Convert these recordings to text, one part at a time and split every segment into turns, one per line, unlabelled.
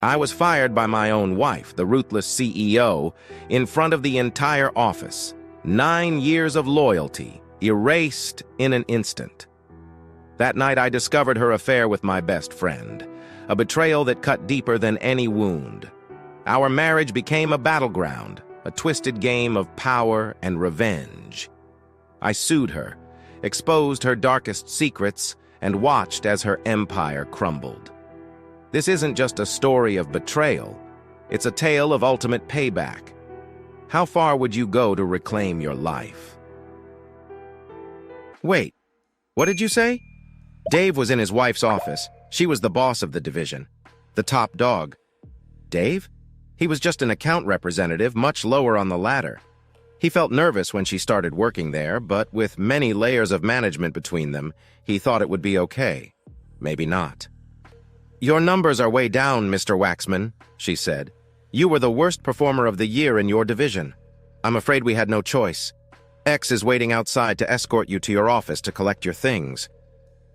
I was fired by my own wife, the ruthless CEO, in front of the entire office. 9 years of loyalty, erased in an instant. That night I discovered her affair with my best friend, a betrayal that cut deeper than any wound. Our marriage became a battleground, a twisted game of power and revenge. I sued her, exposed her darkest secrets, and watched as her empire crumbled. This isn't just a story of betrayal, it's a tale of ultimate payback. How far would you go to reclaim your life? Wait, what did you say? Dave was in his wife's office. She was the boss of the division, the top dog. Dave? He was just an account representative, much lower on the ladder. He felt nervous when she started working there, but with many layers of management between them, he thought it would be okay. Maybe not. "Your numbers are way down, Mr. Waxman," she said. "You were the worst performer of the year in your division. I'm afraid we had no choice. X is waiting outside to escort you to your office to collect your things."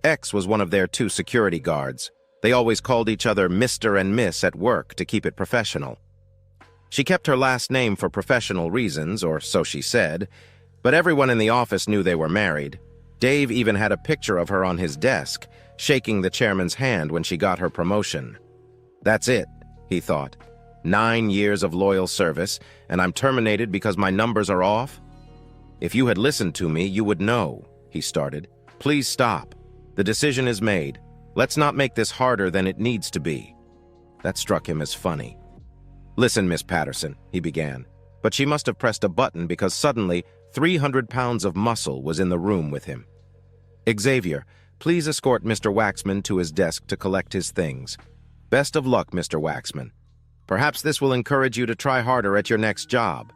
X was one of their 2 security guards. They always called each other Mr. and Miss at work to keep it professional. She kept her last name for professional reasons, or so she said, but everyone in the office knew they were married. Dave even had a picture of her on his desk, shaking the chairman's hand when she got her promotion. That's it, he thought. 9 years of loyal service, and I'm terminated because my numbers are off? "If you had listened to me, you would know," he started. "Please stop. The decision is made. Let's not make this harder than it needs to be." That struck him as funny. "Listen, Miss Patterson," he began, but she must have pressed a button because suddenly 300 pounds of muscle was in the room with him. "Xavier, please escort Mr. Waxman to his desk to collect his things. Best of luck, Mr. Waxman. Perhaps this will encourage you to try harder at your next job."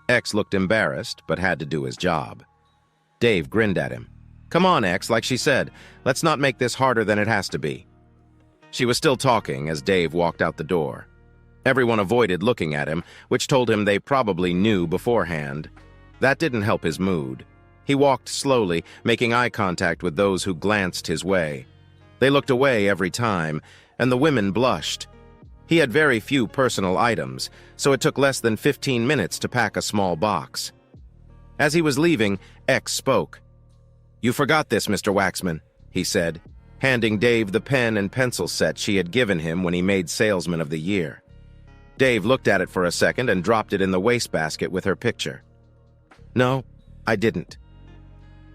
X looked embarrassed, but had to do his job. Dave grinned at him. "Come on, X, like she said. Let's not make this harder than it has to be." She was still talking as Dave walked out the door. Everyone avoided looking at him, which told him they probably knew beforehand. That didn't help his mood. He walked slowly, making eye contact with those who glanced his way. They looked away every time, and the women blushed. He had very few personal items, so it took less than 15 minutes to pack a small box. As he was leaving, X spoke. "You forgot this, Mr. Waxman," he said, handing Dave the pen and pencil set she had given him when he made Salesman of the Year. Dave looked at it for a second and dropped it in the wastebasket with her picture. "No, I didn't."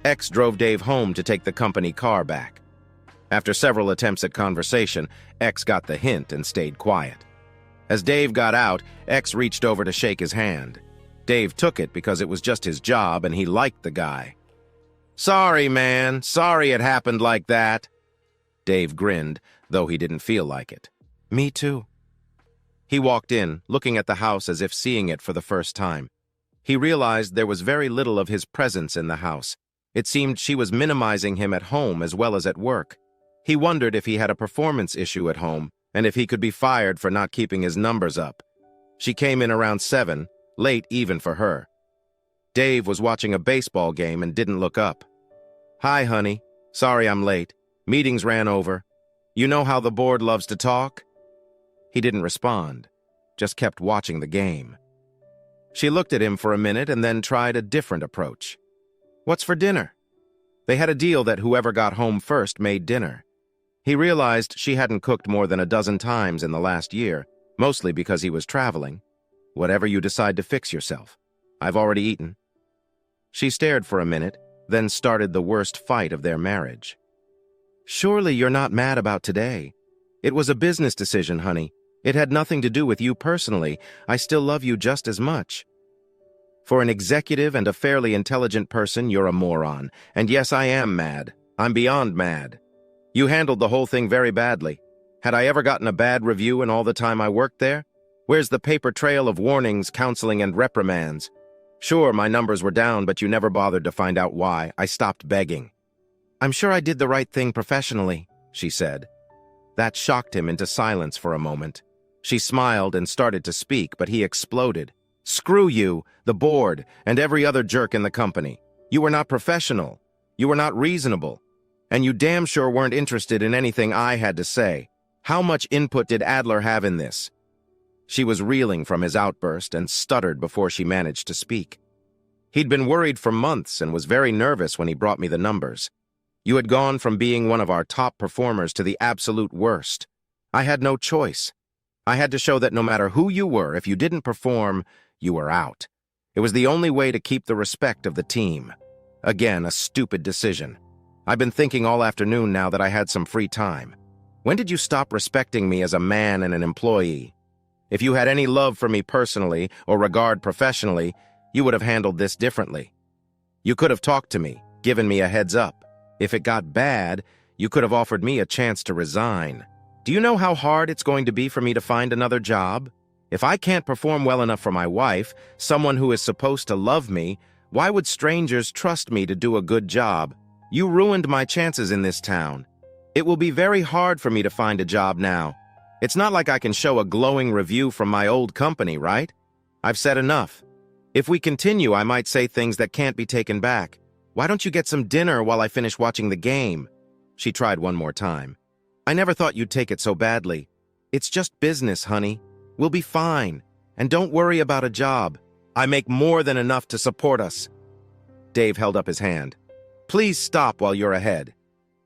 X drove Dave home to take the company car back. After several attempts at conversation, X got the hint and stayed quiet. As Dave got out, X reached over to shake his hand. Dave took it because it was just his job and he liked the guy. "Sorry, man. Sorry it happened like that." Dave grinned, though he didn't feel like it. "Me too." He walked in, looking at the house as if seeing it for the first time. He realized there was very little of his presence in the house. It seemed she was minimizing him at home as well as at work. He wondered if he had a performance issue at home, and if he could be fired for not keeping his numbers up. She came in around 7, late even for her. Dave was watching a baseball game and didn't look up. "Hi, honey. Sorry I'm late. Meetings ran over. You know how the board loves to talk?" He didn't respond, just kept watching the game. She looked at him for a minute and then tried a different approach. "What's for dinner?" They had a deal that whoever got home first made dinner. He realized she hadn't cooked more than a dozen times in the last year, mostly because he was traveling. "Whatever you decide to fix yourself. I've already eaten." She stared for a minute, then started the worst fight of their marriage. "Surely you're not mad about today. It was a business decision, honey. It had nothing to do with you personally. I still love you just as much." "For an executive and a fairly intelligent person, you're a moron. And yes, I am mad. I'm beyond mad. You handled the whole thing very badly. Had I ever gotten a bad review in all the time I worked there? Where's the paper trail of warnings, counseling, and reprimands? Sure, my numbers were down, but you never bothered to find out why. I stopped begging." "I'm sure I did the right thing professionally," she said. That shocked him into silence for a moment. She smiled and started to speak, but he exploded. "Screw you, the board, and every other jerk in the company. You were not professional. You were not reasonable. And you damn sure weren't interested in anything I had to say. How much input did Adler have in this? She was reeling from his outburst and stuttered before she managed to speak. He'd been worried for months and was very nervous when he brought me the numbers. You had gone from being one of our top performers to the absolute worst. I had no choice. I had to show that no matter who you were, if you didn't perform, you were out. It was the only way to keep the respect of the team. Again, a stupid decision. I've been thinking all afternoon now that I had some free time. When did you stop respecting me as a man and an employee? If you had any love for me personally or regard professionally, you would have handled this differently. You could have talked to me, given me a heads up. If it got bad, you could have offered me a chance to resign. Do you know how hard it's going to be for me to find another job? If I can't perform well enough for my wife, someone who is supposed to love me, why would strangers trust me to do a good job? You ruined my chances in this town. It will be very hard for me to find a job now. It's not like I can show a glowing review from my old company, right? I've said enough. If we continue, I might say things that can't be taken back. Why don't you get some dinner while I finish watching the game? She tried one more time. I never thought you'd take it so badly. It's just business, honey. We'll be fine. And don't worry about a job. I make more than enough to support us. Dave held up his hand. Please stop while you're ahead.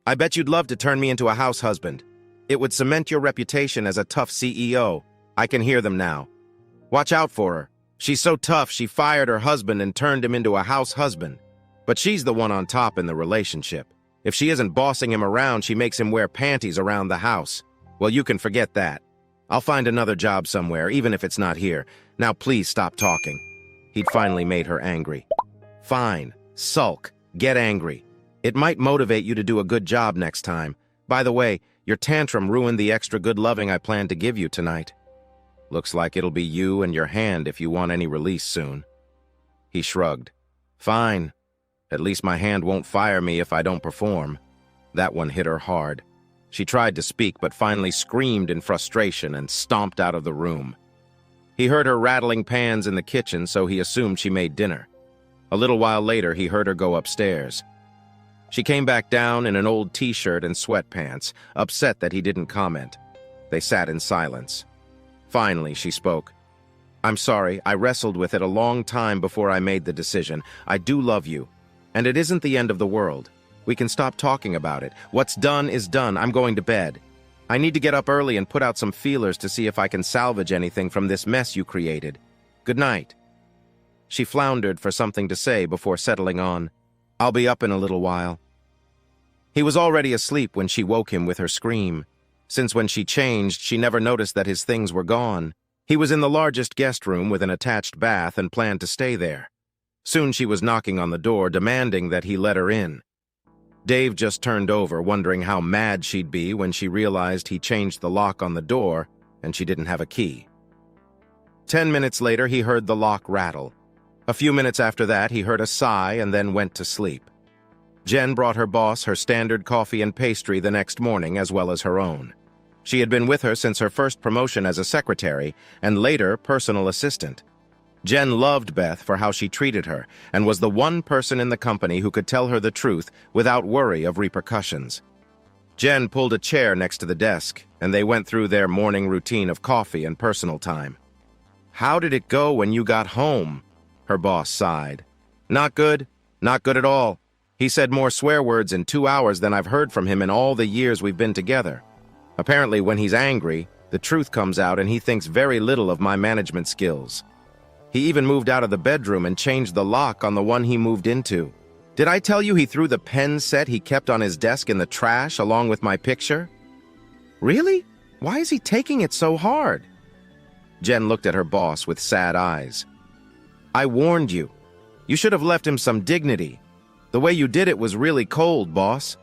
I bet you'd love to turn me into a house husband. It would cement your reputation as a tough CEO. I can hear them now. Watch out for her. She's so tough she fired her husband and turned him into a house husband. But she's the one on top in the relationship. If she isn't bossing him around, she makes him wear panties around the house. Well, you can forget that. I'll find another job somewhere, even if it's not here. Now please stop talking. He'd finally made her angry. Fine. Sulk. Get angry. It might motivate you to do a good job next time. By the way, your tantrum ruined the extra good loving I planned to give you tonight. Looks like it'll be you and your hand if you want any release soon. He shrugged. Fine. At least my hand won't fire me if I don't perform. That one hit her hard. She tried to speak, but finally screamed in frustration and stomped out of the room. He heard her rattling pans in the kitchen, so he assumed she made dinner. A little while later, he heard her go upstairs. She came back down in an old t-shirt and sweatpants, upset that he didn't comment. They sat in silence. Finally, she spoke. I'm sorry, I wrestled with it a long time before I made the decision. I do love you. And it isn't the end of the world. We can stop talking about it. What's done is done. I'm going to bed. I need to get up early and put out some feelers to see if I can salvage anything from this mess you created. Good night. She floundered for something to say before settling on, I'll be up in a little while. He was already asleep when she woke him with her scream. Since when she changed, she never noticed that his things were gone. He was in the largest guest room with an attached bath and planned to stay there. Soon she was knocking on the door, demanding that he let her in. Dave just turned over, wondering how mad she'd be when she realized he changed the lock on the door and she didn't have a key. 10 minutes later, he heard the lock rattle. A few minutes after that, he heard a sigh and then went to sleep. Jen brought her boss her standard coffee and pastry the next morning, as well as her own. She had been with her since her first promotion as a secretary and later personal assistant. Jen loved Beth for how she treated her and was the one person in the company who could tell her the truth without worry of repercussions. Jen pulled a chair next to the desk, and they went through their morning routine of coffee and personal time. How did it go when you got home? Her boss sighed. Not good. Not good at all. He said more swear words in 2 hours than I've heard from him in all the years we've been together. Apparently, when he's angry, the truth comes out and he thinks very little of my management skills. He even moved out of the bedroom and changed the lock on the one he moved into. Did I tell you he threw the pen set he kept on his desk in the trash along with my picture? Really? Why is he taking it so hard? Jen looked at her boss with sad eyes. I warned you. You should have left him some dignity. The way you did it was really cold, boss.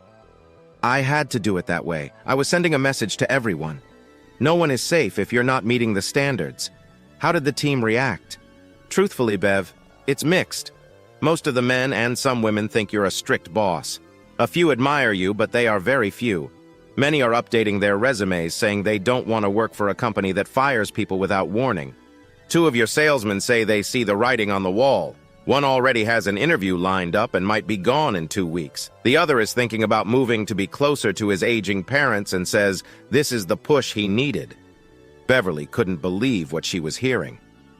I had to do it that way. I was sending a message to everyone. No one is safe if you're not meeting the standards. How did the team react? Truthfully, Bev, it's mixed. Most of the men and some women think you're a strict boss. A few admire you, but they are very few. Many are updating their resumes saying they don't want to work for a company that fires people without warning. 2 of your salesmen say they see the writing on the wall. One already has an interview lined up and might be gone in 2 weeks. The other is thinking about moving to be closer to his aging parents and says this is the push he needed. Beverly couldn't believe what she was hearing.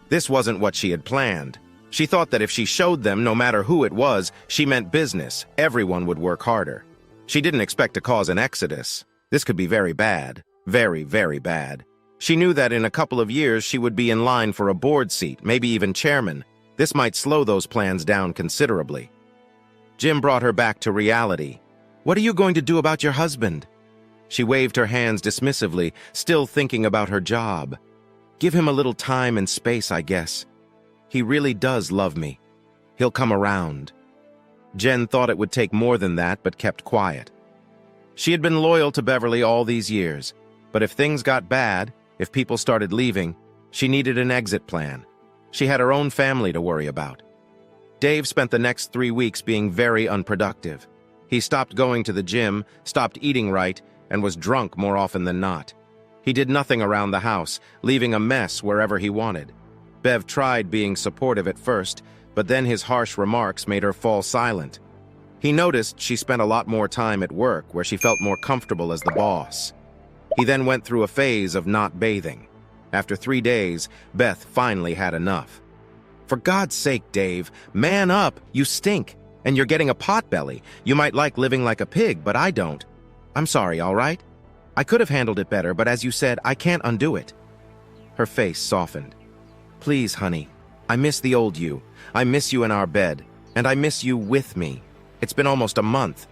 This wasn't what she had planned. She thought that if she showed them, no matter who it was, she meant business. Everyone would work harder. She didn't expect to cause an exodus. This could be very bad. Very, very bad. She knew that in a couple of years she would be in line for a board seat, maybe even chairman. This might slow those plans down considerably. Jim brought her back to reality. "What are you going to do about your husband?" She waved her hands dismissively, still thinking about her job. "Give him a little time and space, I guess. He really does love me. He'll come around." Jen thought it would take more than that, but kept quiet. She had been loyal to Beverly all these years, but if things got bad, if people started leaving, she needed an exit plan. She had her own family to worry about. Dave spent the next 3 weeks being very unproductive. He stopped going to the gym, stopped eating right, and was drunk more often than not. He did nothing around the house, leaving a mess wherever he wanted. Bev tried being supportive at first, but then his harsh remarks made her fall silent. He noticed she spent a lot more time at work, where she felt more comfortable as the boss. He then went through a phase of not bathing. After 3 days, Beth finally had enough. "For God's sake, Dave, man up! You stink! And you're getting a potbelly. You might like living like a pig, but I don't. I'm sorry, all right? I could have handled it better, but as you said, I can't undo it." Her face softened. "Please, honey. I miss the old you. I miss you in our bed. And I miss you with me. It's been almost a month.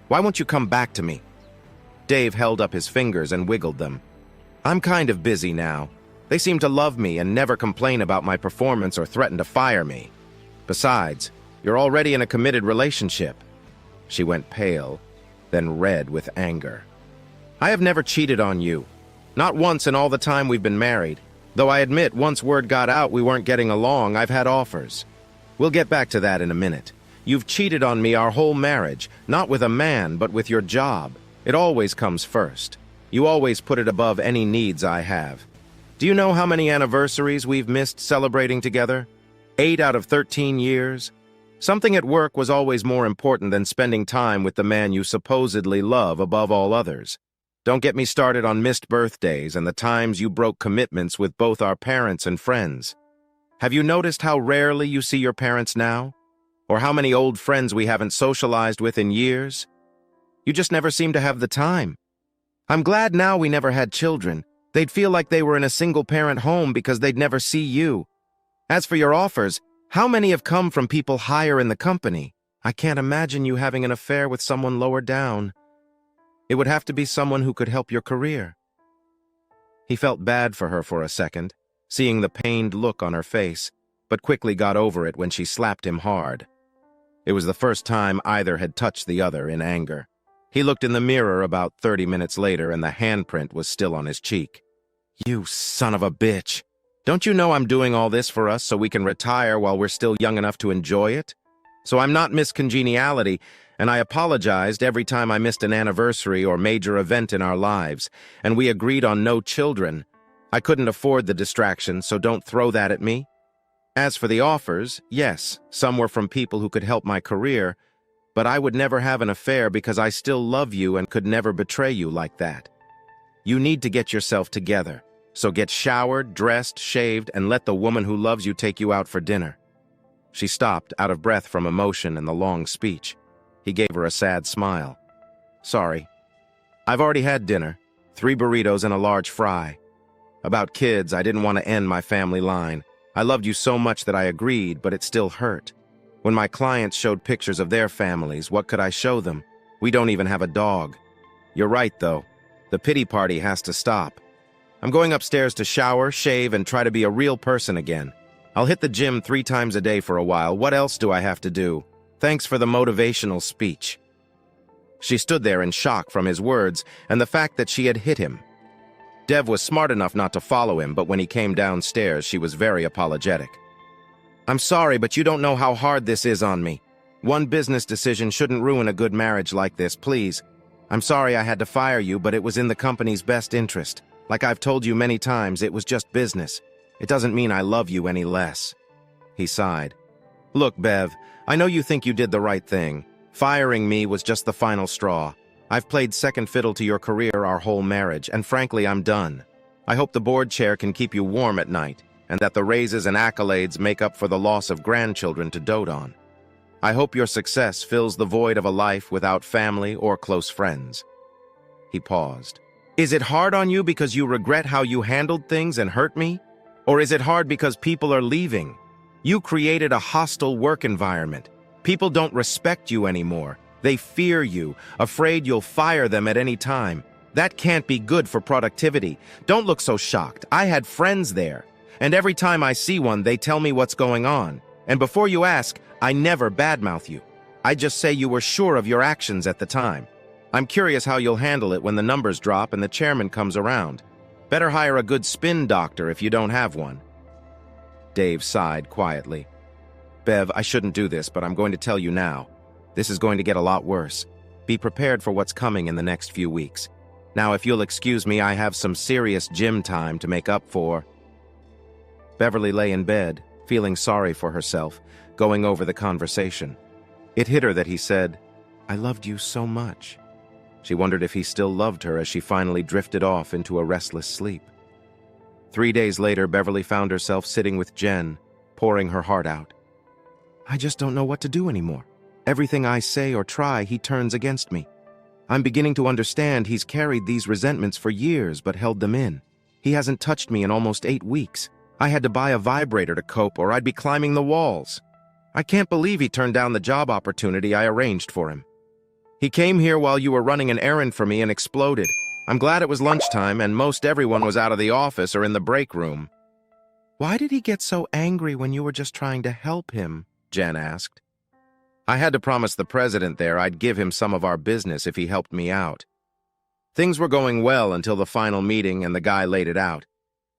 Why won't you come back to me?" Dave held up his fingers and wiggled them. "I'm kind of busy now. They seem to love me and never complain about my performance or threaten to fire me. Besides, you're already in a committed relationship." She went pale, then red with anger. "I have never cheated on you. Not once in all the time we've been married. Though I admit, once word got out we weren't getting along, I've had offers. We'll get back to that in a minute. You've cheated on me our whole marriage, not with a man, but with your job. It always comes first. You always put it above any needs I have. Do you know how many anniversaries we've missed celebrating together? 8 out of 13 years. Something at work was always more important than spending time with the man you supposedly love above all others. Don't get me started on missed birthdays and the times you broke commitments with both our parents and friends. Have you noticed how rarely you see your parents now? Or how many old friends we haven't socialized with in years? You just never seem to have the time. I'm glad now we never had children. They'd feel like they were in a single-parent home because they'd never see you. As for your offers, how many have come from people higher in the company? I can't imagine you having an affair with someone lower down. It would have to be someone who could help your career." He felt bad for her for a second, seeing the pained look on her face, but quickly got over it when she slapped him hard. It was the first time either had touched the other in anger. He looked in the mirror about 30 minutes later and the handprint was still on his cheek. "You son of a bitch! Don't you know I'm doing all this for us so we can retire while we're still young enough to enjoy it? So I'm not Miss Congeniality, and I apologized every time I missed an anniversary or major event in our lives, and we agreed on no children. I couldn't afford the distraction, so don't throw that at me. As for the offers, yes, some were from people who could help my career, but I would never have an affair because I still love you and could never betray you like that. You need to get yourself together, so get showered, dressed, shaved, and let the woman who loves you take you out for dinner." She stopped, out of breath from emotion and the long speech. He gave her a sad smile. "Sorry. I've already had dinner, 3 burritos and a large fry. About kids, I didn't want to end my family line. I loved you so much that I agreed, but it still hurt. When my clients showed pictures of their families, what could I show them? We don't even have a dog. You're right, though. The pity party has to stop. I'm going upstairs to shower, shave, and try to be a real person again. I'll hit the gym 3 times a day for a while. What else do I have to do? Thanks for the motivational speech." She stood there in shock from his words and the fact that she had hit him. Dev was smart enough not to follow him, but when he came downstairs, she was very apologetic. "I'm sorry, but you don't know how hard this is on me. One business decision shouldn't ruin a good marriage like this, please. I'm sorry I had to fire you, but it was in the company's best interest. Like I've told you many times, it was just business. It doesn't mean I love you any less." He sighed. Look, Bev, I know you think you did the right thing. Firing me was just the final straw. I've played second fiddle to your career our whole marriage, and frankly, I'm done. I hope the board chair can keep you warm at night, and that the raises and accolades make up for the loss of grandchildren to dote on. I hope your success fills the void of a life without family or close friends. He paused. Is it hard on you because you regret how you handled things and hurt me? Or is it hard because people are leaving? You created a hostile work environment. People don't respect you anymore. They fear you, afraid you'll fire them at any time. That can't be good for productivity. Don't look so shocked. I had friends there, and every time I see one, they tell me what's going on. And before you ask, I never badmouth you. I just say you were sure of your actions at the time. I'm curious how you'll handle it when the numbers drop and the chairman comes around. Better hire a good spin doctor if you don't have one. Dave sighed quietly. Bev, I shouldn't do this, but I'm going to tell you now. This is going to get a lot worse. Be prepared for what's coming in the next few weeks. Now, if you'll excuse me, I have some serious gym time to make up for. Beverly lay in bed, feeling sorry for herself, going over the conversation. It hit her that he said, I loved you so much. She wondered if he still loved her as she finally drifted off into a restless sleep. 3 days later, Beverly found herself sitting with Jen, pouring her heart out. I just don't know what to do anymore. Everything I say or try, he turns against me. I'm beginning to understand he's carried these resentments for years but held them in. He hasn't touched me in almost 8 weeks. I had to buy a vibrator to cope or I'd be climbing the walls. I can't believe he turned down the job opportunity I arranged for him. He came here while you were running an errand for me and exploded. I'm glad it was lunchtime and most everyone was out of the office or in the break room. Why did he get so angry when you were just trying to help him? Jen asked. I had to promise the president there I'd give him some of our business if he helped me out. Things were going well until the final meeting and the guy laid it out.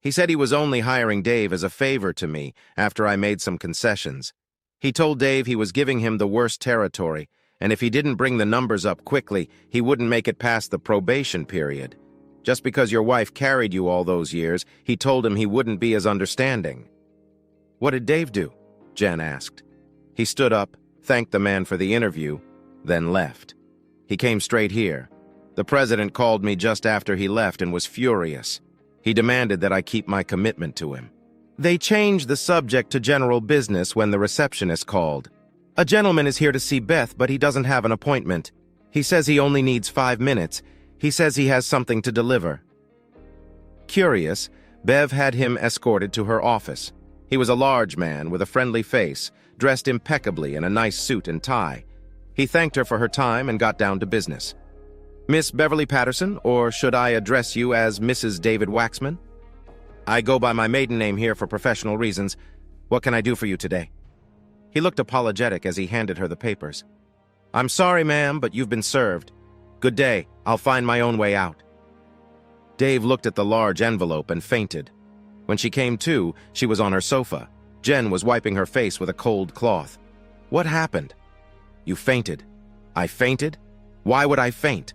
He said he was only hiring Dave as a favor to me after I made some concessions. He told Dave he was giving him the worst territory, and if he didn't bring the numbers up quickly, he wouldn't make it past the probation period. Just because your wife carried you all those years, he told him he wouldn't be as understanding. What did Dave do? Jen asked. He stood up, thanked the man for the interview, then left. He came straight here. The president called me just after he left and was furious. He demanded that I keep my commitment to him. They changed the subject to general business when the receptionist called. A gentleman is here to see Beth, but he doesn't have an appointment. He says he only needs 5 minutes. He says he has something to deliver. Curious, Bev had him escorted to her office. He was a large man with a friendly face, dressed impeccably in a nice suit and tie. He thanked her for her time and got down to business. Miss Beverly Patterson, or should I address you as Mrs. David Waxman? I go by my maiden name here for professional reasons. What can I do for you today? He looked apologetic as he handed her the papers. I'm sorry, ma'am, but you've been served. Good day. I'll find my own way out. Dave looked at the large envelope and fainted. When she came to, she was on her sofa. Jen was wiping her face with a cold cloth. What happened? You fainted. I fainted? Why would I faint?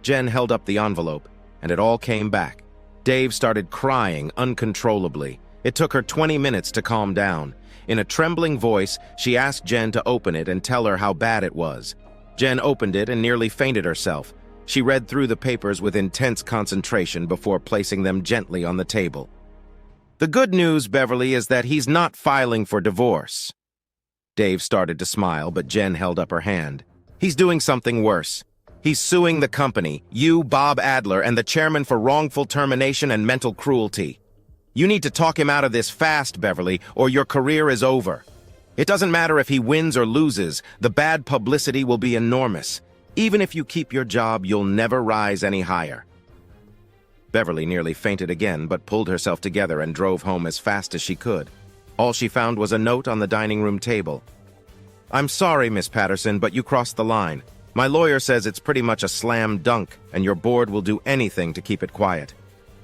Jen held up the envelope, and it all came back. Dave started crying uncontrollably. It took her 20 minutes to calm down. In a trembling voice, she asked Jen to open it and tell her how bad it was. Jen opened it and nearly fainted herself. She read through the papers with intense concentration before placing them gently on the table. The good news, Beverly, is that he's not filing for divorce. Dave started to smile, but Jen held up her hand. He's doing something worse. He's suing the company, you, Bob Adler, and the chairman for wrongful termination and mental cruelty. You need to talk him out of this fast, Beverly, or your career is over. It doesn't matter if he wins or loses, the bad publicity will be enormous. Even if you keep your job, you'll never rise any higher. Beverly nearly fainted again, but pulled herself together and drove home as fast as she could. All she found was a note on the dining room table. I'm sorry, Miss Patterson, but you crossed the line. My lawyer says it's pretty much a slam dunk, and your board will do anything to keep it quiet.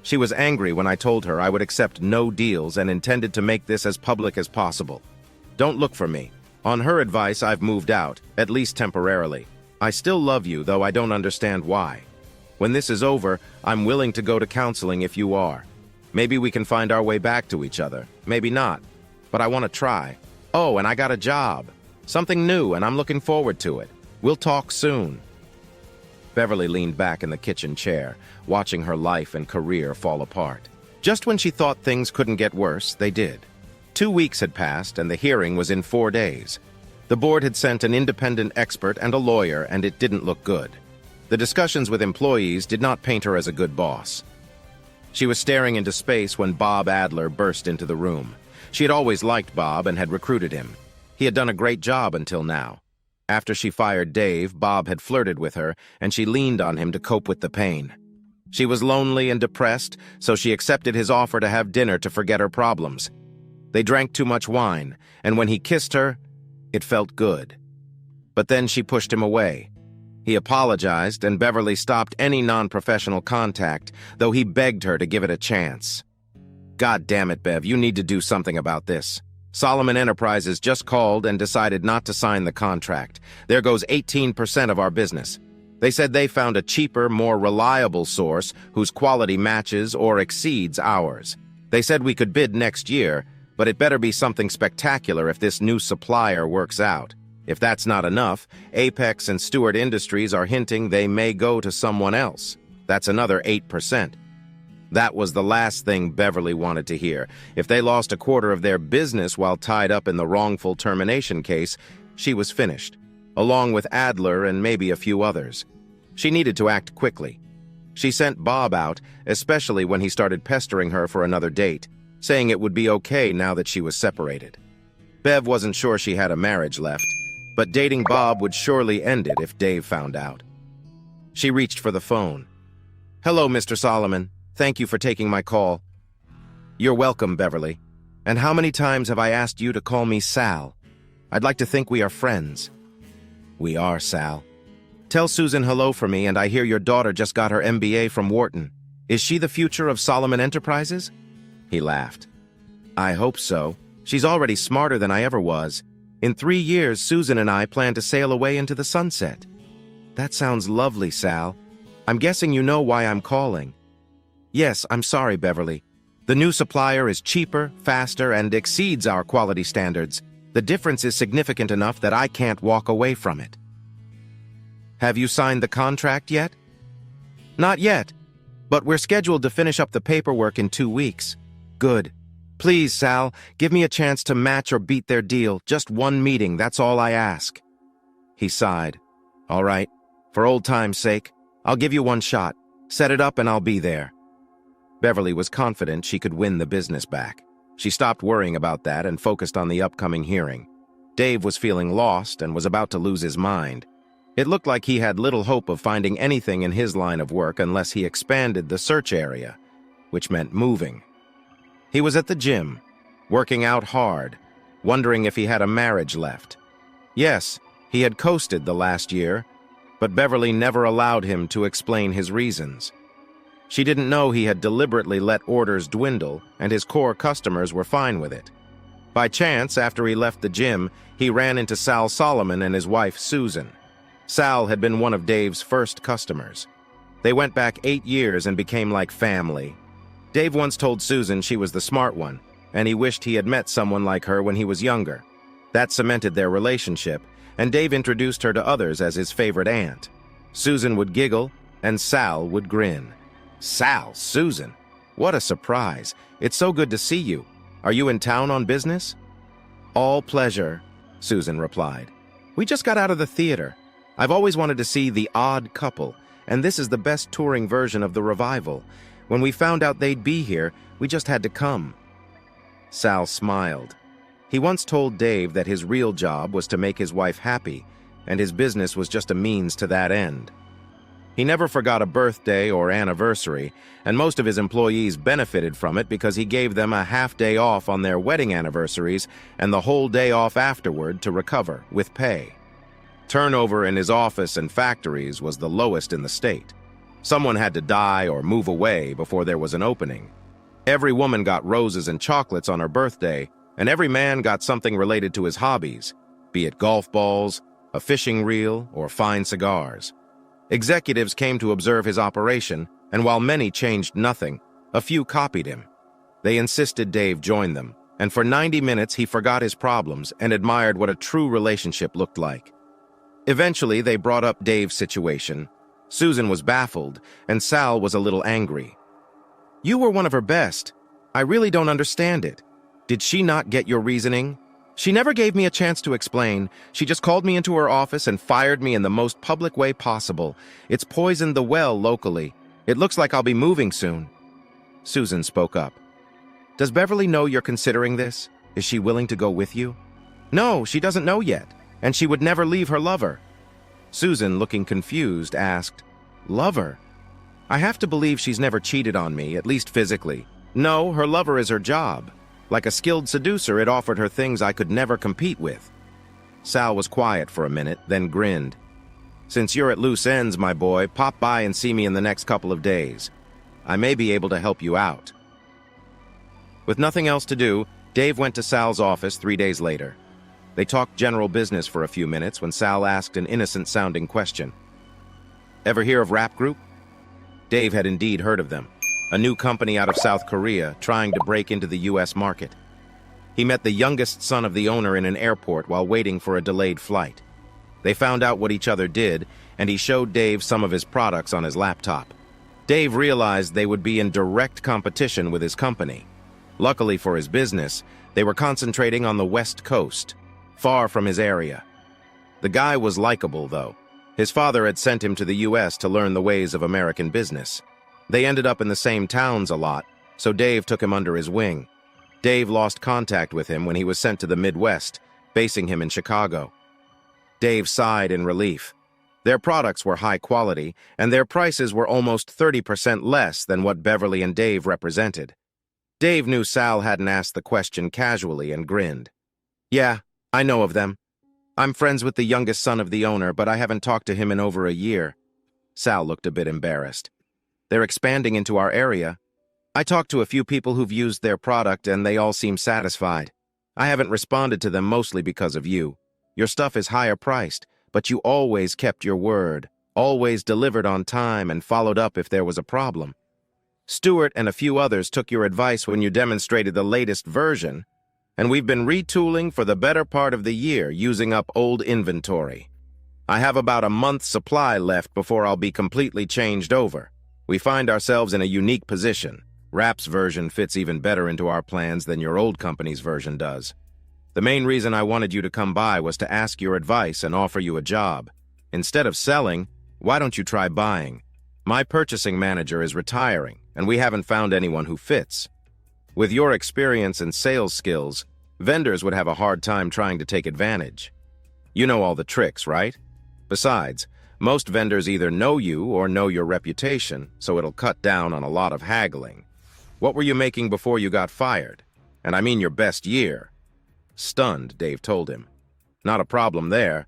She was angry when I told her I would accept no deals and intended to make this as public as possible. Don't look for me. On her advice, I've moved out, at least temporarily. I still love you, though I don't understand why. When this is over, I'm willing to go to counseling if you are. Maybe we can find our way back to each other. Maybe not. But I want to try. Oh, and I got a job. Something new, and I'm looking forward to it. We'll talk soon. Beverly leaned back in the kitchen chair, watching her life and career fall apart. Just when she thought things couldn't get worse, they did. 2 weeks had passed, and the hearing was in 4 days. The board had sent an independent expert and a lawyer, and it didn't look good. The discussions with employees did not paint her as a good boss. She was staring into space when Bob Adler burst into the room. She had always liked Bob and had recruited him. He had done a great job until now. After she fired Dave, Bob had flirted with her, and she leaned on him to cope with the pain. She was lonely and depressed, so she accepted his offer to have dinner to forget her problems. They drank too much wine, and when he kissed her, it felt good. But then she pushed him away. He apologized, and Beverly stopped any non-professional contact, though he begged her to give it a chance. God damn it, Bev, you need to do something about this. Solomon Enterprises just called and decided not to sign the contract. There goes 18% of our business. They said they found a cheaper, more reliable source whose quality matches or exceeds ours. They said we could bid next year, but it better be something spectacular if this new supplier works out. If that's not enough, Apex and Stewart Industries are hinting they may go to someone else. That's another 8%. That was the last thing Beverly wanted to hear. If they lost a quarter of their business while tied up in the wrongful termination case, she was finished, along with Adler and maybe a few others. She needed to act quickly. She sent Bob out, especially when he started pestering her for another date, saying it would be okay now that she was separated. Bev wasn't sure she had a marriage left, but dating Bob would surely end it if Dave found out. She reached for the phone. "Hello, Mr. Solomon. Thank you for taking my call." "You're welcome, Beverly. And how many times have I asked you to call me Sal? I'd like to think we are friends." "We are, Sal. Tell Susan hello for me, and I hear your daughter just got her MBA from Wharton. Is she the future of Solomon Enterprises?" He laughed. "I hope so. She's already smarter than I ever was. In 3 years, Susan and I plan to sail away into the sunset." "That sounds lovely, Sal. I'm guessing you know why I'm calling." "Yes, I'm sorry, Beverly. The new supplier is cheaper, faster, and exceeds our quality standards. The difference is significant enough that I can't walk away from it." "Have you signed the contract yet?" "Not yet, but we're scheduled to finish up the paperwork in 2 weeks." "Good. Please, Sal, give me a chance to match or beat their deal. Just one meeting, that's all I ask." He sighed. "All right. For old time's sake, I'll give you one shot. Set it up and I'll be there." Beverly was confident she could win the business back. She stopped worrying about that and focused on the upcoming hearing. Dave was feeling lost and was about to lose his mind. It looked like he had little hope of finding anything in his line of work unless he expanded the search area, which meant moving. He was at the gym, working out hard, wondering if he had a marriage left. Yes, he had coasted the last year, but Beverly never allowed him to explain his reasons. She didn't know he had deliberately let orders dwindle, and his core customers were fine with it. By chance, after he left the gym, he ran into Sal Solomon and his wife, Susan. Sal had been one of Dave's first customers. They went back 8 years and became like family. Dave once told Susan she was the smart one, and he wished he had met someone like her when he was younger. That cemented their relationship, and Dave introduced her to others as his favorite aunt. Susan would giggle, and Sal would grin. "Sal, Susan, what a surprise. It's so good to see you. Are you in town on business?" "All pleasure," Susan replied. "We just got out of the theater. I've always wanted to see The Odd Couple, and this is the best touring version of the revival. When we found out they'd be here, we just had to come." Sal smiled. He once told Dave that his real job was to make his wife happy, and his business was just a means to that end. He never forgot a birthday or anniversary, and most of his employees benefited from it because he gave them a half-day off on their wedding anniversaries and the whole day off afterward to recover, with pay. Turnover in his office and factories was the lowest in the state. Someone had to die or move away before there was an opening. Every woman got roses and chocolates on her birthday, and every man got something related to his hobbies, be it golf balls, a fishing reel, or fine cigars. Executives came to observe his operation, and while many changed nothing, a few copied him. They insisted Dave join them, and for 90 minutes he forgot his problems and admired what a true relationship looked like. Eventually, they brought up Dave's situation. Susan was baffled, and Sal was a little angry. "You were one of her best. I really don't understand it. Did she not get your reasoning? She never gave me a chance to explain. She just called me into her office and fired me in the most public way possible. It's poisoned the well locally. It looks like I'll be moving soon." Susan spoke up. "Does Beverly know you're considering this? Is she willing to go with you?" "No, she doesn't know yet, and she would never leave her lover." Susan, looking confused, asked, "Lover? I have to believe she's never cheated on me, at least physically. No, her lover is her job. Like a skilled seducer, it offered her things I could never compete with." Sal was quiet for a minute, then grinned. "Since you're at loose ends, my boy, pop by and see me in the next couple of days. I may be able to help you out." With nothing else to do, Dave went to Sal's office 3 days later. They talked general business for a few minutes when Sal asked an innocent-sounding question. "Ever hear of Rap Group?" Dave had indeed heard of them, a new company out of South Korea trying to break into the U.S. market. He met the youngest son of the owner in an airport while waiting for a delayed flight. They found out what each other did, and he showed Dave some of his products on his laptop. Dave realized they would be in direct competition with his company. Luckily for his business, they were concentrating on the West Coast, far from his area. The guy was likable, though. His father had sent him to the U.S. to learn the ways of American business. They ended up in the same towns a lot, so Dave took him under his wing. Dave lost contact with him when he was sent to the Midwest, basing him in Chicago. Dave sighed in relief. Their products were high quality, and their prices were almost 30% less than what Beverly and Dave represented. Dave knew Sal hadn't asked the question casually and grinned. "Yeah, I know of them. I'm friends with the youngest son of the owner, but I haven't talked to him in over a year." Sal looked a bit embarrassed. "They're expanding into our area. I talked to a few people who've used their product, and they all seem satisfied. I haven't responded to them mostly because of you. Your stuff is higher priced, but you always kept your word, always delivered on time and followed up if there was a problem. Stewart and a few others took your advice when you demonstrated the latest version, and we've been retooling for the better part of the year using up old inventory. I have about a month's supply left before I'll be completely changed over. We find ourselves in a unique position. Rap's version fits even better into our plans than your old company's version does. The main reason I wanted you to come by was to ask your advice and offer you a job. Instead of selling, why don't you try buying? My purchasing manager is retiring, and we haven't found anyone who fits. With your experience and sales skills, vendors would have a hard time trying to take advantage. You know all the tricks, right? Besides, most vendors either know you or know your reputation, so it'll cut down on a lot of haggling. What were you making before you got fired? And I mean your best year." Stunned, Dave told him. "Not a problem there.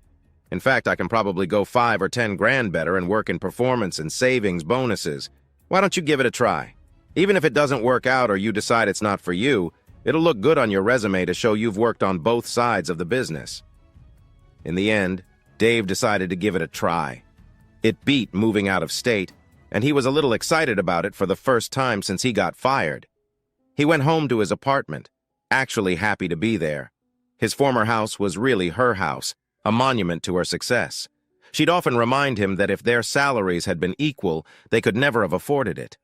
In fact, I can probably go 5 or 10 grand better and work in performance and savings bonuses. Why don't you give it a try? Even if it doesn't work out or you decide it's not for you, it'll look good on your resume to show you've worked on both sides of the business." In the end, Dave decided to give it a try. It beat moving out of state, and he was a little excited about it for the first time since he got fired. He went home to his apartment, actually happy to be there. His former house was really her house, a monument to her success. She'd often remind him that if their salaries had been equal, they could never have afforded it.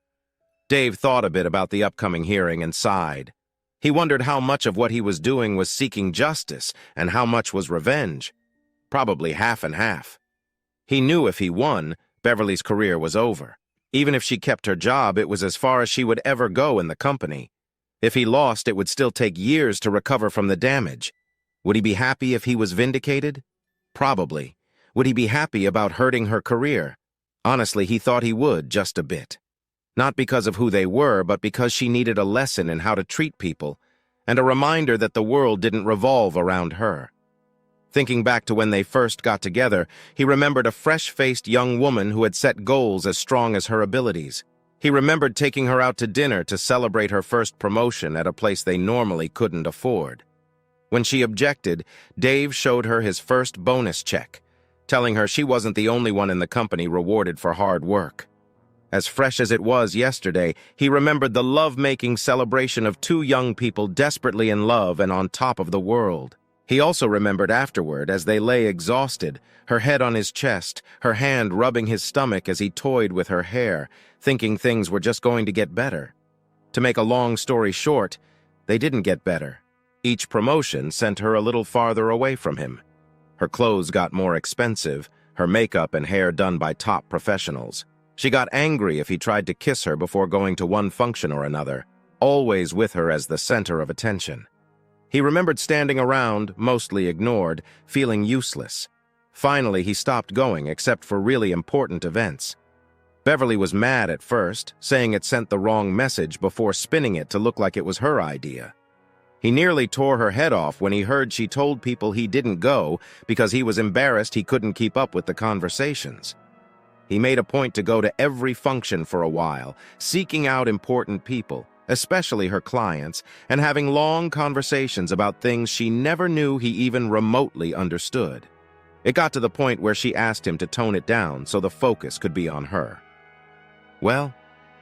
Dave thought a bit about the upcoming hearing and sighed. He wondered how much of what he was doing was seeking justice and how much was revenge. Probably half and half. He knew if he won, Beverly's career was over. Even if she kept her job, it was as far as she would ever go in the company. If he lost, it would still take years to recover from the damage. Would he be happy if he was vindicated? Probably. Would he be happy about hurting her career? Honestly, he thought he would, just a bit. Not because of who they were, but because she needed a lesson in how to treat people, and a reminder that the world didn't revolve around her. Thinking back to when they first got together, he remembered a fresh-faced young woman who had set goals as strong as her abilities. He remembered taking her out to dinner to celebrate her first promotion at a place they normally couldn't afford. When she objected, Dave showed her his first bonus check, telling her she wasn't the only one in the company rewarded for hard work. As fresh as it was yesterday, he remembered the love-making celebration of two young people desperately in love and on top of the world. He also remembered afterward as they lay exhausted, her head on his chest, her hand rubbing his stomach as he toyed with her hair, thinking things were just going to get better. To make a long story short, they didn't get better. Each promotion sent her a little farther away from him. Her clothes got more expensive, her makeup and hair done by top professionals. She got angry if he tried to kiss her before going to one function or another, always with her as the center of attention. He remembered standing around, mostly ignored, feeling useless. Finally, he stopped going except for really important events. Beverly was mad at first, saying it sent the wrong message before spinning it to look like it was her idea. He nearly tore her head off when he heard she told people he didn't go because he was embarrassed he couldn't keep up with the conversations. He made a point to go to every function for a while, seeking out important people, especially her clients, and having long conversations about things she never knew he even remotely understood. It got to the point where she asked him to tone it down so the focus could be on her. Well,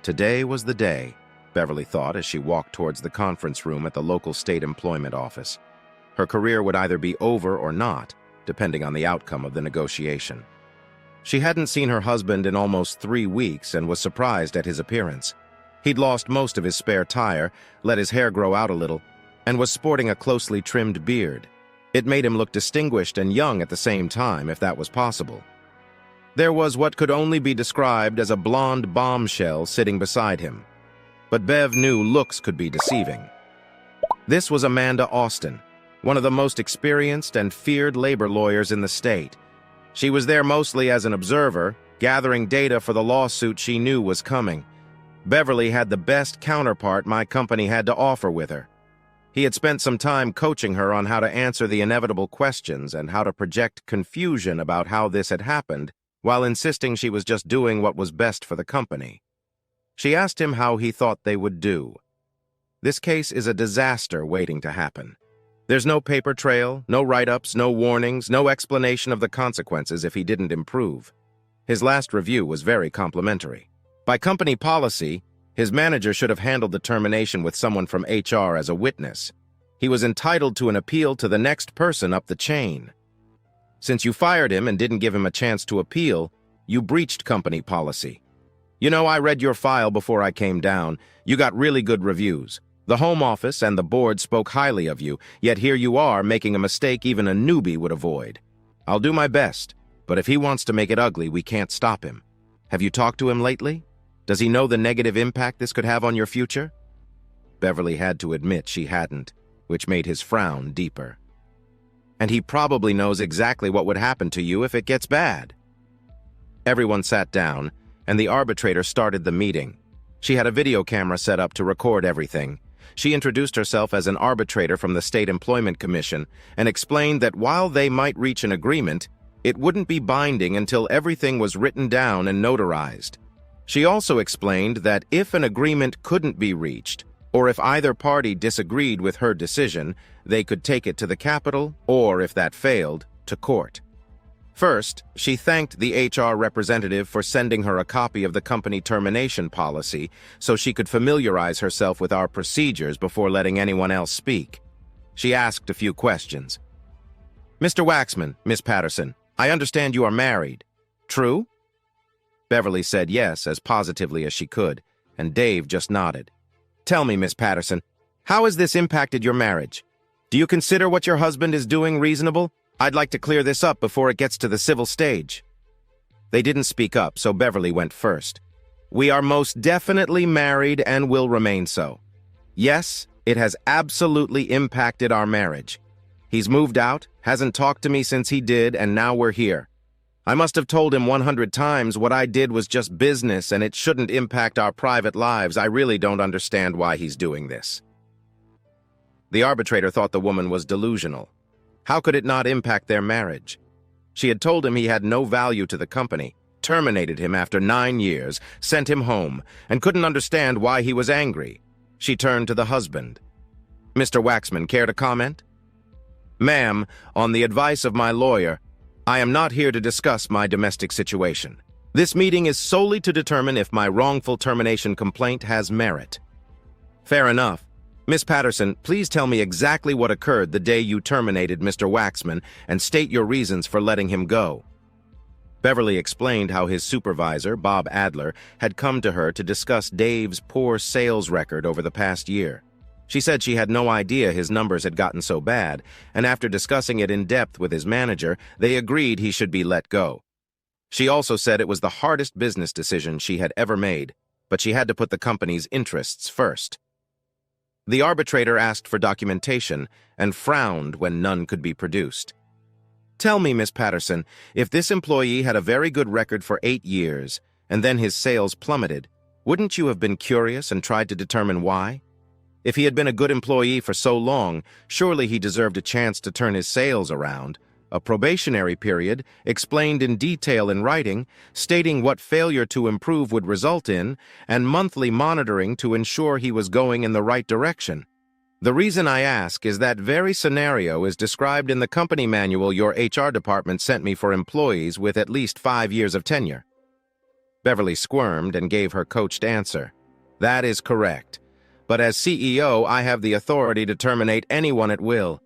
today was the day, Beverly thought as she walked towards the conference room at the local state employment office. Her career would either be over or not, depending on the outcome of the negotiation. She hadn't seen her husband in almost 3 weeks and was surprised at his appearance. He'd lost most of his spare tire, let his hair grow out a little, and was sporting a closely trimmed beard. It made him look distinguished and young at the same time, if that was possible. There was what could only be described as a blonde bombshell sitting beside him. But Bev knew looks could be deceiving. This was Amanda Austin, one of the most experienced and feared labor lawyers in the state. She was there mostly as an observer, gathering data for the lawsuit she knew was coming. Beverly had the best counterpart my company had to offer with her. He had spent some time coaching her on how to answer the inevitable questions and how to project confusion about how this had happened, while insisting she was just doing what was best for the company. She asked him how he thought they would do. This case is a disaster waiting to happen. There's no paper trail, no write-ups, no warnings, no explanation of the consequences if he didn't improve. His last review was very complimentary. By company policy, his manager should have handled the termination with someone from HR as a witness. He was entitled to an appeal to the next person up the chain. Since you fired him and didn't give him a chance to appeal, you breached company policy. You know, I read your file before I came down. You got really good reviews. The home office and the board spoke highly of you, yet here you are making a mistake even a newbie would avoid. I'll do my best, but if he wants to make it ugly, we can't stop him. Have you talked to him lately? Does he know the negative impact this could have on your future? Beverly had to admit she hadn't, which made his frown deeper. And he probably knows exactly what would happen to you if it gets bad. Everyone sat down, and the arbitrator started the meeting. She had a video camera set up to record everything. She introduced herself as an arbitrator from the State Employment Commission and explained that while they might reach an agreement, it wouldn't be binding until everything was written down and notarized. She also explained that if an agreement couldn't be reached, or if either party disagreed with her decision, they could take it to the Capitol, or if that failed, to court. First, she thanked the HR representative for sending her a copy of the company termination policy so she could familiarize herself with our procedures before letting anyone else speak. She asked a few questions. Mr. Waxman, Miss Patterson, I understand you are married. True? Beverly said yes as positively as she could, and Dave just nodded. Tell me, Miss Patterson, how has this impacted your marriage? Do you consider what your husband is doing reasonable? I'd like to clear this up before it gets to the civil stage. They didn't speak up, so Beverly went first. We are most definitely married and will remain so. Yes, it has absolutely impacted our marriage. He's moved out, hasn't talked to me since he did, and now we're here. I must have told him 100 times what I did was just business and it shouldn't impact our private lives. I really don't understand why he's doing this. The arbitrator thought the woman was delusional. How could it not impact their marriage? She had told him he had no value to the company, terminated him after 9 years, sent him home, and couldn't understand why he was angry. She turned to the husband. Mr. Waxman, care to comment? Ma'am, on the advice of my lawyer, I am not here to discuss my domestic situation. This meeting is solely to determine if my wrongful termination complaint has merit. Fair enough. Miss Patterson, please tell me exactly what occurred the day you terminated Mr. Waxman and state your reasons for letting him go. Beverly explained how his supervisor, Bob Adler, had come to her to discuss Dave's poor sales record over the past year. She said she had no idea his numbers had gotten so bad, and after discussing it in depth with his manager, they agreed he should be let go. She also said it was the hardest business decision she had ever made, but she had to put the company's interests first. The arbitrator asked for documentation and frowned when none could be produced. Tell me, Miss Patterson, if this employee had a very good record for 8 years, and then his sales plummeted, wouldn't you have been curious and tried to determine why? If he had been a good employee for so long, surely he deserved a chance to turn his sales around. A probationary period, explained in detail in writing, stating what failure to improve would result in, and monthly monitoring to ensure he was going in the right direction. The reason I ask is that very scenario is described in the company manual your HR department sent me for employees with at least 5 years of tenure. Beverly squirmed and gave her coached answer. That is correct. But as CEO, I have the authority to terminate anyone at will.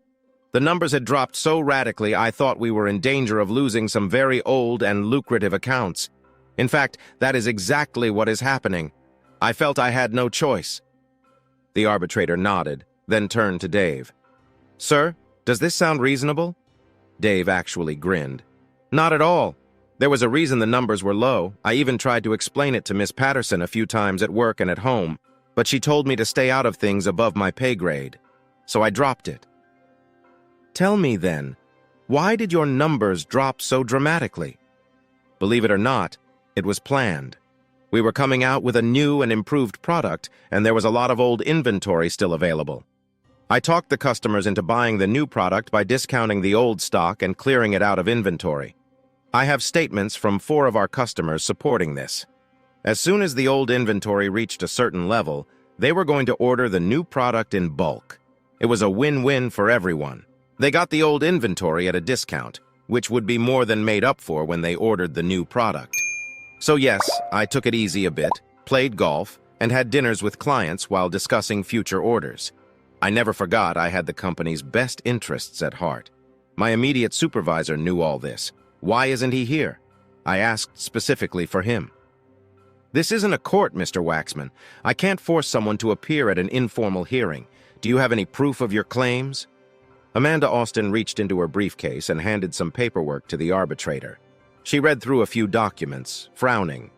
The numbers had dropped so radically I thought we were in danger of losing some very old and lucrative accounts. In fact, that is exactly what is happening. I felt I had no choice. The arbitrator nodded, then turned to Dave. Sir, does this sound reasonable? Dave actually grinned. Not at all. There was a reason the numbers were low. I even tried to explain it to Miss Patterson a few times at work and at home, but she told me to stay out of things above my pay grade. So I dropped it. Tell me then, why did your numbers drop so dramatically? Believe it or not, it was planned. We were coming out with a new and improved product, and there was a lot of old inventory still available. I talked the customers into buying the new product by discounting the old stock and clearing it out of inventory. I have statements from 4 of our customers supporting this. As soon as the old inventory reached a certain level, they were going to order the new product in bulk. It was a win-win for everyone. They got the old inventory at a discount, which would be more than made up for when they ordered the new product. So yes, I took it easy a bit, played golf, and had dinners with clients while discussing future orders. I never forgot I had the company's best interests at heart. My immediate supervisor knew all this. Why isn't he here? I asked specifically for him. This isn't a court, Mr. Waxman. I can't force someone to appear at an informal hearing. Do you have any proof of your claims? Amanda Austin reached into her briefcase and handed some paperwork to the arbitrator. She read through a few documents, frowning.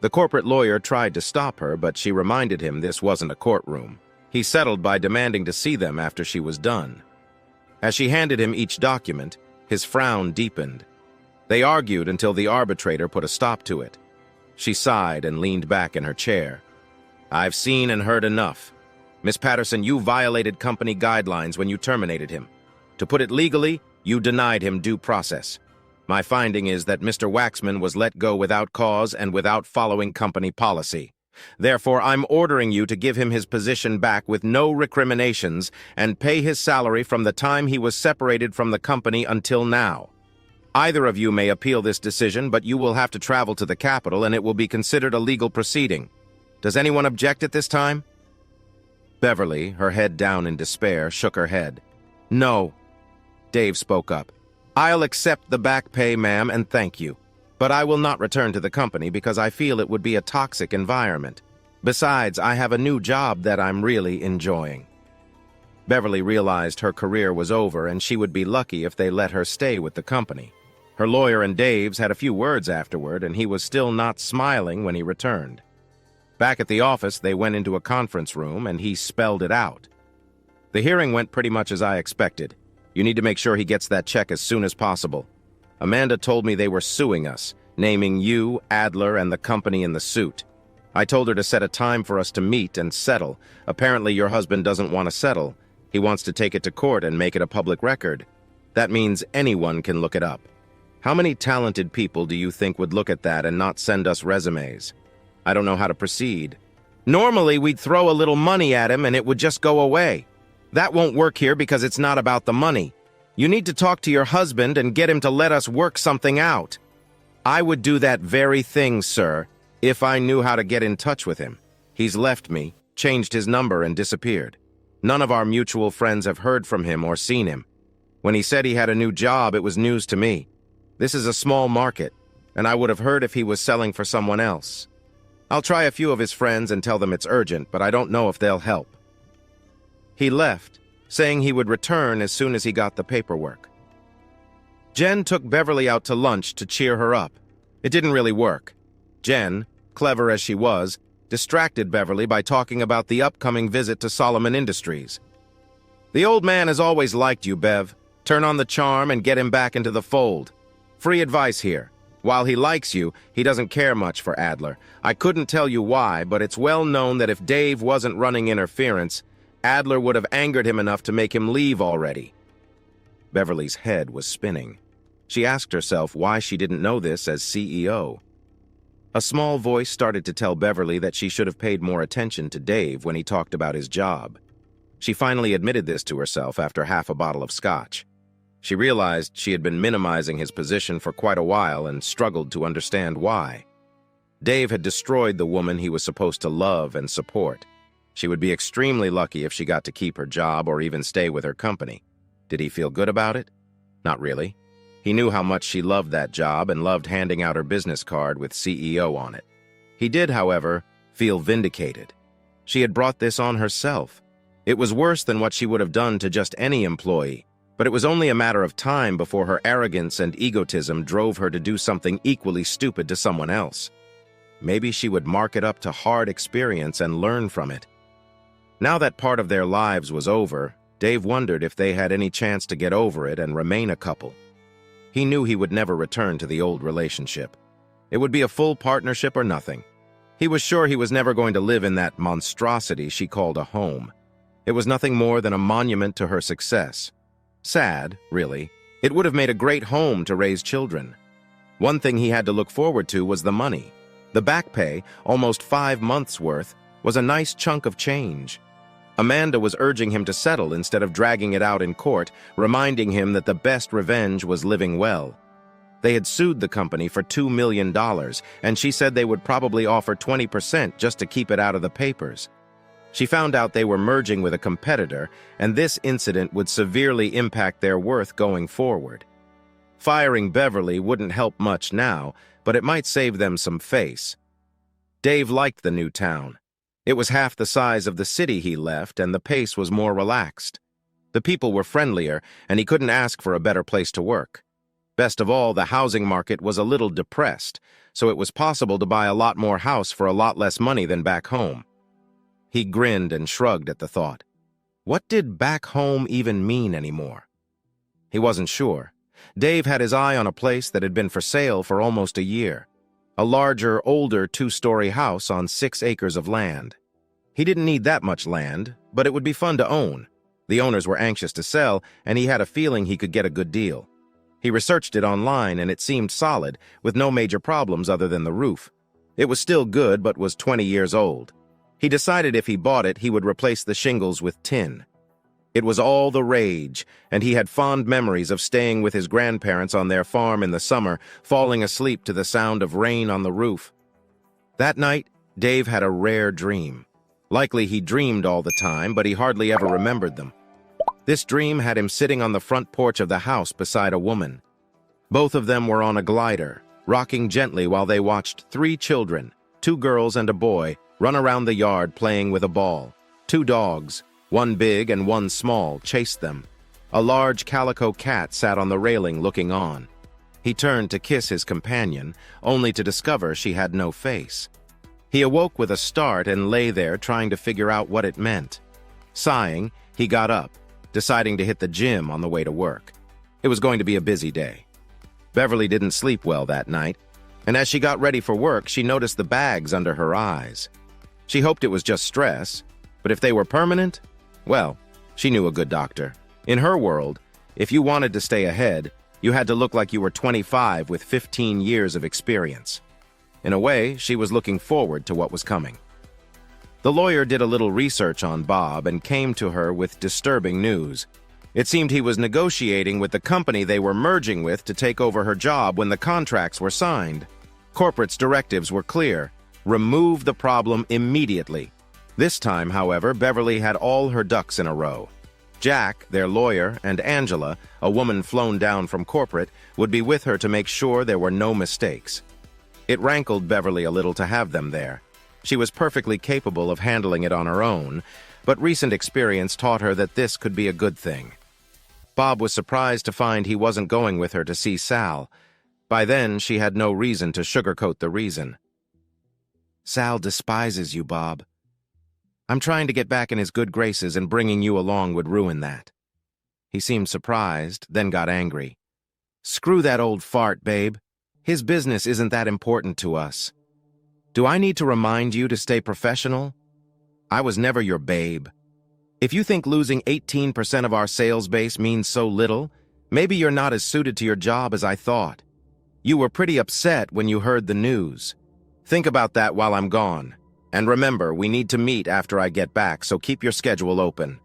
The corporate lawyer tried to stop her, but she reminded him this wasn't a courtroom. He settled by demanding to see them after she was done. As she handed him each document, his frown deepened. They argued until the arbitrator put a stop to it. She sighed and leaned back in her chair. I've seen and heard enough. Miss Patterson, you violated company guidelines when you terminated him. To put it legally, you denied him due process. My finding is that Mr. Waxman was let go without cause and without following company policy. Therefore, I'm ordering you to give him his position back with no recriminations and pay his salary from the time he was separated from the company until now. Either of you may appeal this decision, but you will have to travel to the Capitol and it will be considered a legal proceeding. Does anyone object at this time? Beverly, her head down in despair, shook her head. No. Dave spoke up. I'll accept the back pay, ma'am, and thank you. But I will not return to the company because I feel it would be a toxic environment. Besides, I have a new job that I'm really enjoying. Beverly realized her career was over and she would be lucky if they let her stay with the company. Her lawyer and Dave's had a few words afterward, and he was still not smiling when he returned. Back at the office, they went into a conference room, and he spelled it out. The hearing went pretty much as I expected. You need to make sure he gets that check as soon as possible. Amanda told me they were suing us, naming you, Adler, and the company in the suit. I told her to set a time for us to meet and settle. Apparently, your husband doesn't want to settle. He wants to take it to court and make it a public record. That means anyone can look it up. How many talented people do you think would look at that and not send us resumes? I don't know how to proceed. Normally, we'd throw a little money at him and it would just go away. That won't work here because it's not about the money. You need to talk to your husband and get him to let us work something out. I would do that very thing, sir, if I knew how to get in touch with him. He's left me, changed his number, and disappeared. None of our mutual friends have heard from him or seen him. When he said he had a new job, it was news to me. This is a small market, and I would have heard if he was selling for someone else. I'll try a few of his friends and tell them it's urgent, but I don't know if they'll help." He left, saying he would return as soon as he got the paperwork. Jen took Beverly out to lunch to cheer her up. It didn't really work. Jen, clever as she was, distracted Beverly by talking about the upcoming visit to Solomon Industries. "The old man has always liked you, Bev. Turn on the charm and get him back into the fold. Free advice here. While he likes you, he doesn't care much for Adler. I couldn't tell you why, but it's well known that if Dave wasn't running interference, Adler would have angered him enough to make him leave already." Beverly's head was spinning. She asked herself why she didn't know this as CEO. A small voice started to tell Beverly that she should have paid more attention to Dave when he talked about his job. She finally admitted this to herself after half a bottle of scotch. She realized she had been minimizing his position for quite a while and struggled to understand why. Dave had destroyed the woman he was supposed to love and support. She would be extremely lucky if she got to keep her job or even stay with her company. Did he feel good about it? Not really. He knew how much she loved that job and loved handing out her business card with CEO on it. He did, however, feel vindicated. She had brought this on herself. It was worse than what she would have done to just any employee, but it was only a matter of time before her arrogance and egotism drove her to do something equally stupid to someone else. Maybe she would mark it up to hard experience and learn from it. Now that part of their lives was over, Dave wondered if they had any chance to get over it and remain a couple. He knew he would never return to the old relationship. It would be a full partnership or nothing. He was sure he was never going to live in that monstrosity she called a home. It was nothing more than a monument to her success. Sad, really. It would have made a great home to raise children. One thing he had to look forward to was the money. The back pay, almost 5 months' worth, was a nice chunk of change. Amanda was urging him to settle instead of dragging it out in court, reminding him that the best revenge was living well. They had sued the company for $2 million, and she said they would probably offer 20% just to keep it out of the papers. She found out they were merging with a competitor, and this incident would severely impact their worth going forward. Firing Beverly wouldn't help much now, but it might save them some face. Dave liked the new town. It was half the size of the city he left, and the pace was more relaxed. The people were friendlier, and he couldn't ask for a better place to work. Best of all, the housing market was a little depressed, so it was possible to buy a lot more house for a lot less money than back home. He grinned and shrugged at the thought. What did back home even mean anymore? He wasn't sure. Dave had his eye on a place that had been for sale for almost a year. A larger, older 2-story house on 6 acres of land. He didn't need that much land, but it would be fun to own. The owners were anxious to sell, and he had a feeling he could get a good deal. He researched it online, and it seemed solid, with no major problems other than the roof. It was still good, but was 20 years old. He decided if he bought it, he would replace the shingles with tin. It was all the rage, and he had fond memories of staying with his grandparents on their farm in the summer, falling asleep to the sound of rain on the roof. That night, Dave had a rare dream. Likely he dreamed all the time, but he hardly ever remembered them. This dream had him sitting on the front porch of the house beside a woman. Both of them were on a glider, rocking gently while they watched 3 children, 2 girls and a boy, run around the yard playing with a ball. 2 dogs, one big and one small, chased them. A large calico cat sat on the railing looking on. He turned to kiss his companion, only to discover she had no face. He awoke with a start and lay there trying to figure out what it meant. Sighing, he got up, deciding to hit the gym on the way to work. It was going to be a busy day. Beverly didn't sleep well that night, and as she got ready for work, she noticed the bags under her eyes. She hoped it was just stress, but if they were permanent, well, she knew a good doctor. In her world, if you wanted to stay ahead, you had to look like you were 25 with 15 years of experience. In a way, she was looking forward to what was coming. The lawyer did a little research on Bob and came to her with disturbing news. It seemed he was negotiating with the company they were merging with to take over her job when the contracts were signed. Corporate's directives were clear: remove the problem immediately. This time, however, Beverly had all her ducks in a row. Jack, their lawyer, and Angela, a woman flown down from corporate, would be with her to make sure there were no mistakes. It rankled Beverly a little to have them there. She was perfectly capable of handling it on her own, but recent experience taught her that this could be a good thing. Bob was surprised to find he wasn't going with her to see Sal. By then, she had no reason to sugarcoat the reason. "Sal despises you, Bob. I'm trying to get back in his good graces, and bringing you along would ruin that." He seemed surprised, then got angry. "Screw that old fart, babe. His business isn't that important to us. Do I need to remind you to stay professional? I was never your babe. If you think losing 18% of our sales base means so little, maybe you're not as suited to your job as I thought. You were pretty upset when you heard the news. Think about that while I'm gone. And remember, we need to meet after I get back, so keep your schedule open."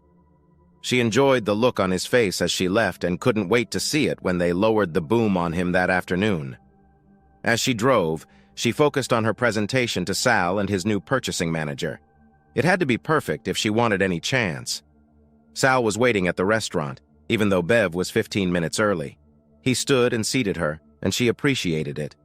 She enjoyed the look on his face as she left and couldn't wait to see it when they lowered the boom on him that afternoon. As she drove, she focused on her presentation to Sal and his new purchasing manager. It had to be perfect if she wanted any chance. Sal was waiting at the restaurant, even though Bev was 15 minutes early. He stood and seated her, and she appreciated it.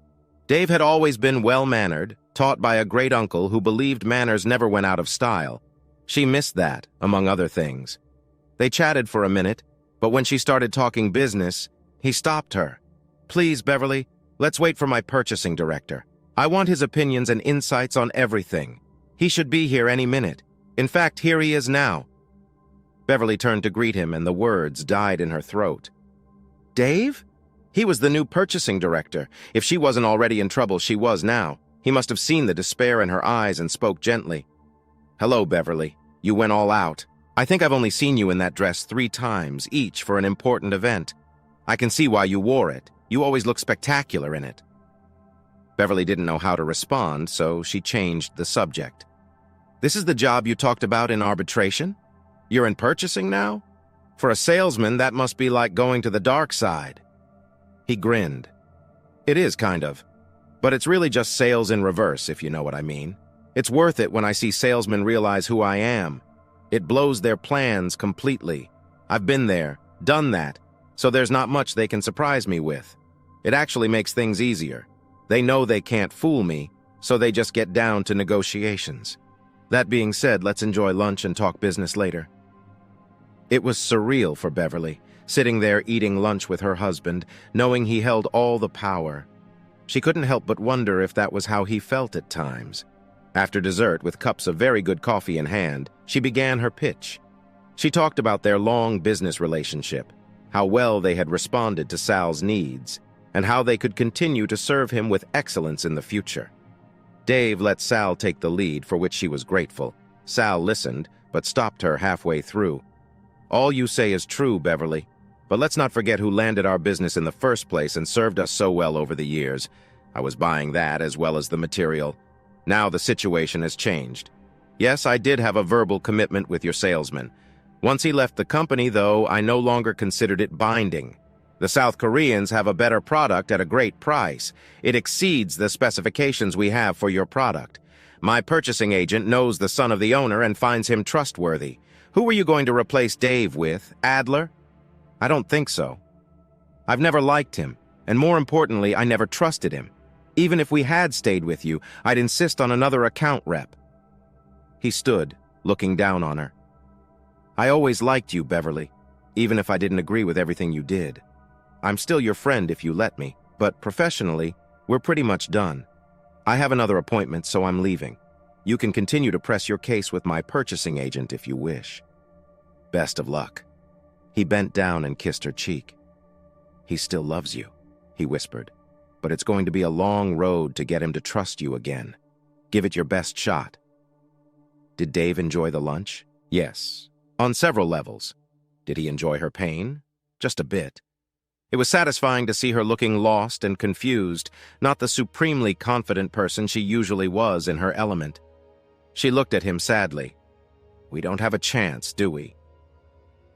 Dave had always been well-mannered, taught by a great uncle who believed manners never went out of style. She missed that, among other things. They chatted for a minute, but when she started talking business, he stopped her. "Please, Beverly, let's wait for my purchasing director. I want his opinions and insights on everything. He should be here any minute. In fact, here he is now." Beverly turned to greet him, and the words died in her throat. "Dave?" He was the new purchasing director. If she wasn't already in trouble, she was now. He must have seen the despair in her eyes and spoke gently. "Hello, Beverly. You went all out. I think I've only seen you in that dress 3 times, each for an important event. I can see why you wore it. You always look spectacular in it." Beverly didn't know how to respond, so she changed the subject. "This is the job you talked about in arbitration? You're in purchasing now? For a salesman, that must be like going to the dark side." He grinned. "It is, kind of. But it's really just sales in reverse, if you know what I mean. It's worth it when I see salesmen realize who I am. It blows their plans completely. I've been there, done that, so there's not much they can surprise me with. It actually makes things easier. They know they can't fool me, so they just get down to negotiations. That being said, let's enjoy lunch and talk business later." It was surreal for Beverly, sitting there eating lunch with her husband, knowing he held all the power. She couldn't help but wonder if that was how he felt at times. After dessert, with cups of very good coffee in hand, she began her pitch. She talked about their long business relationship, how well they had responded to Sal's needs, and how they could continue to serve him with excellence in the future. Dave let Sal take the lead, for which she was grateful. Sal listened, but stopped her halfway through. "All you say is true, Beverly, but let's not forget who landed our business in the first place and served us so well over the years. I was buying that as well as the material. Now the situation has changed. Yes, I did have a verbal commitment with your salesman. Once he left the company, though, I no longer considered it binding. The South Koreans have a better product at a great price. It exceeds the specifications we have for your product. My purchasing agent knows the son of the owner and finds him trustworthy. Who are you going to replace Dave with? Adler? I don't think so. I've never liked him, and more importantly, I never trusted him. Even if we had stayed with you, I'd insist on another account rep." He stood, looking down on her. "I always liked you, Beverly, even if I didn't agree with everything you did. I'm still your friend if you let me, but professionally, we're pretty much done. I have another appointment, so I'm leaving. You can continue to press your case with my purchasing agent if you wish. Best of luck." He bent down and kissed her cheek. "He still loves you," he whispered, "but it's going to be a long road to get him to trust you again. Give it your best shot." Did Dave enjoy the lunch? Yes, on several levels. Did he enjoy her pain? Just a bit. It was satisfying to see her looking lost and confused, not the supremely confident person she usually was in her element. She looked at him sadly. "We don't have a chance, do we?"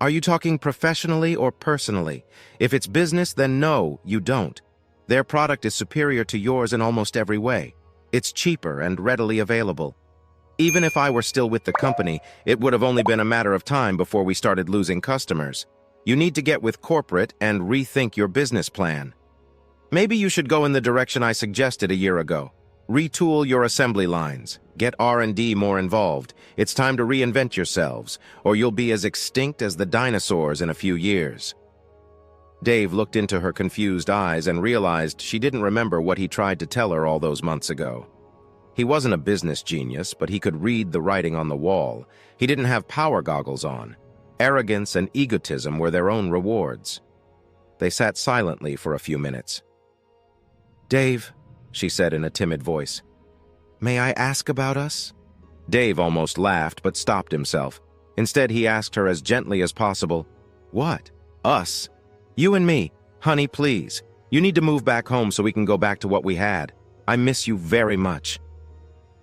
Are you talking professionally or personally? If it's business, then no, you don't. Their product is superior to yours in almost every way. It's cheaper and readily available. Even if I were still with the company, it would have only been a matter of time before we started losing customers. You need to get with corporate and rethink your business plan. Maybe you should go in the direction I suggested a year ago. Retool your assembly lines. Get R&D more involved. It's time to reinvent yourselves, or you'll be as extinct as the dinosaurs in a few years. Dave looked into her confused eyes and realized she didn't remember what he tried to tell her all those months ago. He wasn't a business genius, but he could read the writing on the wall. He didn't have power goggles on. Arrogance and egotism were their own rewards. They sat silently for a few minutes. "Dave," she said in a timid voice, "may I ask about us?" Dave almost laughed, but stopped himself. Instead, he asked her as gently as possible, "What? Us? You and me. Honey, please. You need to move back home so we can go back to what we had. I miss you very much."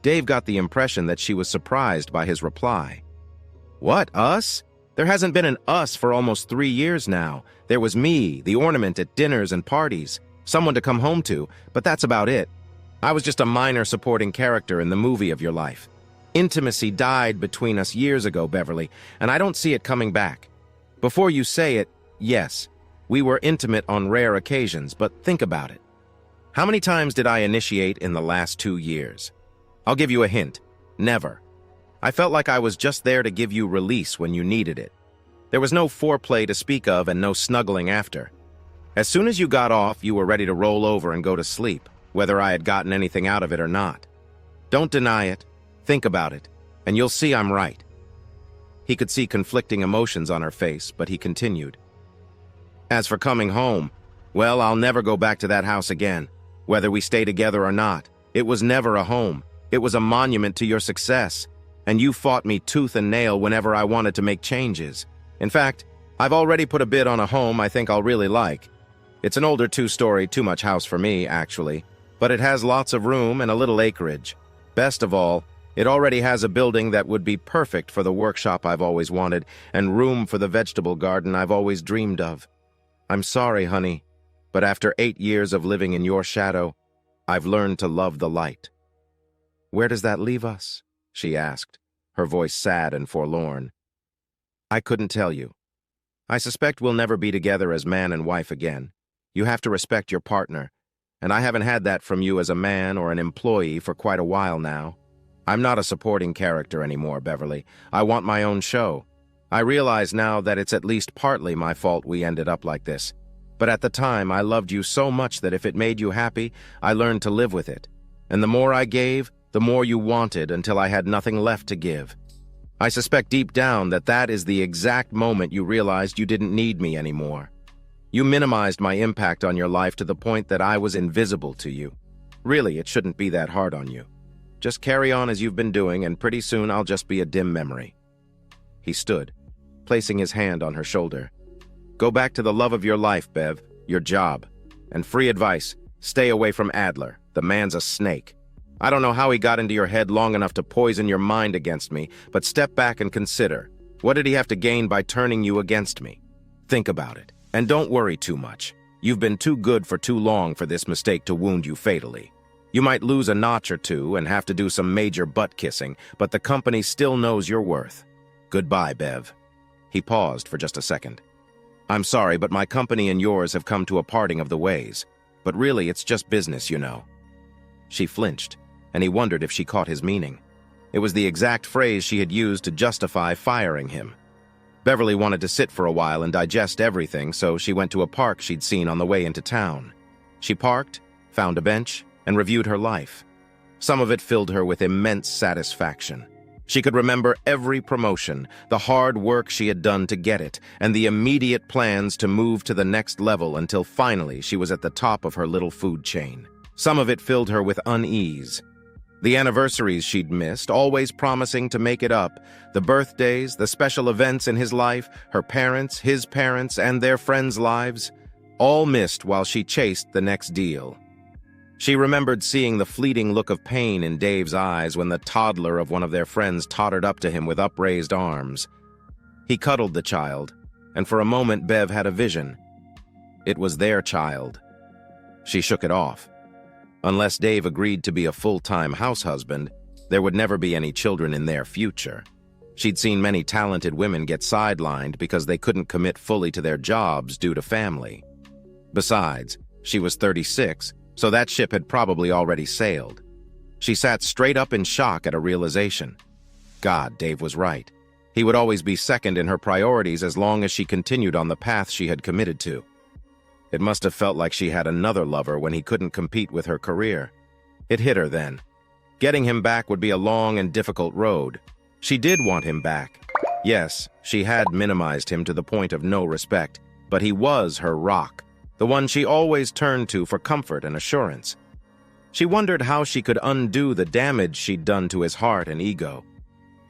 Dave got the impression that she was surprised by his reply. "What, us? There hasn't been an us for almost 3 years now. There was me, the ornament at dinners and parties, someone to come home to, but that's about it. I was just a minor supporting character in the movie of your life. Intimacy died between us years ago, Beverly, and I don't see it coming back. Before you say it, yes, we were intimate on rare occasions, but think about it. How many times did I initiate in the last 2 years? I'll give you a hint. Never. I felt like I was just there to give you release when you needed it. There was no foreplay to speak of and no snuggling after. As soon as you got off, you were ready to roll over and go to sleep, whether I had gotten anything out of it or not. Don't deny it. Think about it, and you'll see I'm right." He could see conflicting emotions on her face, but he continued. "As for coming home, well, I'll never go back to that house again, whether we stay together or not. It was never a home. It was a monument to your success, and you fought me tooth and nail whenever I wanted to make changes. In fact, I've already put a bid on a home I think I'll really like. It's an older 2-story, too much house for me, actually, but it has lots of room and a little acreage. Best of all, it already has a building that would be perfect for the workshop I've always wanted and room for the vegetable garden I've always dreamed of. I'm sorry, honey, but after 8 years of living in your shadow, I've learned to love the light." "Where does that leave us?" she asked, her voice sad and forlorn. "I couldn't tell you. I suspect we'll never be together as man and wife again. You have to respect your partner, and I haven't had that from you as a man or an employee for quite a while now. I'm not a supporting character anymore, Beverly. I want my own show. I realize now that it's at least partly my fault we ended up like this. But at the time, I loved you so much that if it made you happy, I learned to live with it. And the more I gave, the more you wanted until I had nothing left to give. I suspect deep down that that is the exact moment you realized you didn't need me anymore. You minimized my impact on your life to the point that I was invisible to you. Really, it shouldn't be that hard on you. Just carry on as you've been doing, and pretty soon I'll just be a dim memory." He stood, placing his hand on her shoulder. "Go back to the love of your life, Bev, your job. And free advice, stay away from Adler. The man's a snake. I don't know how he got into your head long enough to poison your mind against me, but step back and consider. What did he have to gain by turning you against me? Think about it. And don't worry too much. You've been too good for too long for this mistake to wound you fatally. You might lose a notch or two and have to do some major butt-kissing, but the company still knows your worth. Goodbye, Bev." He paused for just a second. "I'm sorry, but my company and yours have come to a parting of the ways. But really, it's just business, you know." She flinched, and he wondered if she caught his meaning. It was the exact phrase she had used to justify firing him. Beverly wanted to sit for a while and digest everything, so she went to a park she'd seen on the way into town. She parked, found a bench, and reviewed her life. Some of it filled her with immense satisfaction. She could remember every promotion, the hard work she had done to get it, and the immediate plans to move to the next level until finally she was at the top of her little food chain. Some of it filled her with unease. The anniversaries she'd missed, always promising to make it up, the birthdays, the special events in his life, her parents, his parents, and their friends' lives, all missed while she chased the next deal. She remembered seeing the fleeting look of pain in Dave's eyes when the toddler of one of their friends tottered up to him with upraised arms. He cuddled the child, and for a moment Bev had a vision. It was their child. She shook it off. Unless Dave agreed to be a full-time house husband, there would never be any children in their future. She'd seen many talented women get sidelined because they couldn't commit fully to their jobs due to family. Besides, she was 36, so that ship had probably already sailed. She sat straight up in shock at a realization. God, Dave was right. He would always be second in her priorities as long as she continued on the path she had committed to. It must have felt like she had another lover when he couldn't compete with her career. It hit her then. Getting him back would be a long and difficult road. She did want him back. Yes, she had minimized him to the point of no respect, but he was her rock, the one she always turned to for comfort and assurance. She wondered how she could undo the damage she'd done to his heart and ego.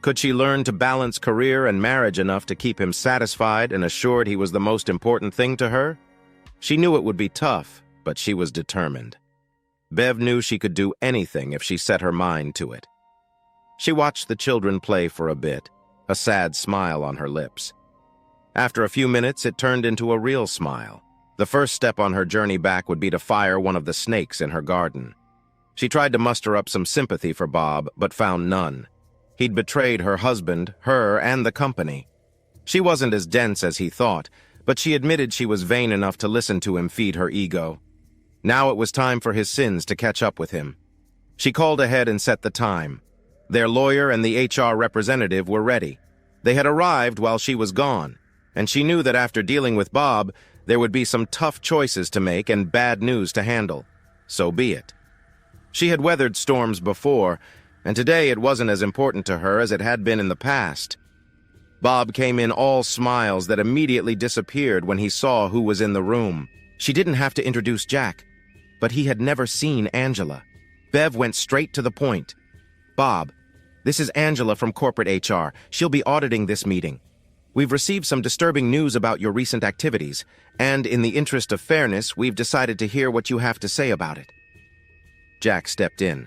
Could she learn to balance career and marriage enough to keep him satisfied and assured he was the most important thing to her? She knew it would be tough, but she was determined. Bev knew she could do anything if she set her mind to it. She watched the children play for a bit, a sad smile on her lips. After a few minutes, it turned into a real smile. The first step on her journey back would be to fire one of the snakes in her garden. She tried to muster up some sympathy for Bob, but found none. He'd betrayed her husband, her, and the company. She wasn't as dense as he thought, but she admitted she was vain enough to listen to him feed her ego. Now it was time for his sins to catch up with him. She called ahead and set the time. Their lawyer and the HR representative were ready. They had arrived while she was gone, and she knew that after dealing with Bob, there would be some tough choices to make and bad news to handle. So be it. She had weathered storms before, and today it wasn't as important to her as it had been in the past. Bob came in all smiles that immediately disappeared when he saw who was in the room. She didn't have to introduce Jack, but he had never seen Angela. Bev went straight to the point. Bob, this is Angela from corporate HR. She'll be auditing this meeting. We've received some disturbing news about your recent activities, and in the interest of fairness, we've decided to hear what you have to say about it. Jack stepped in.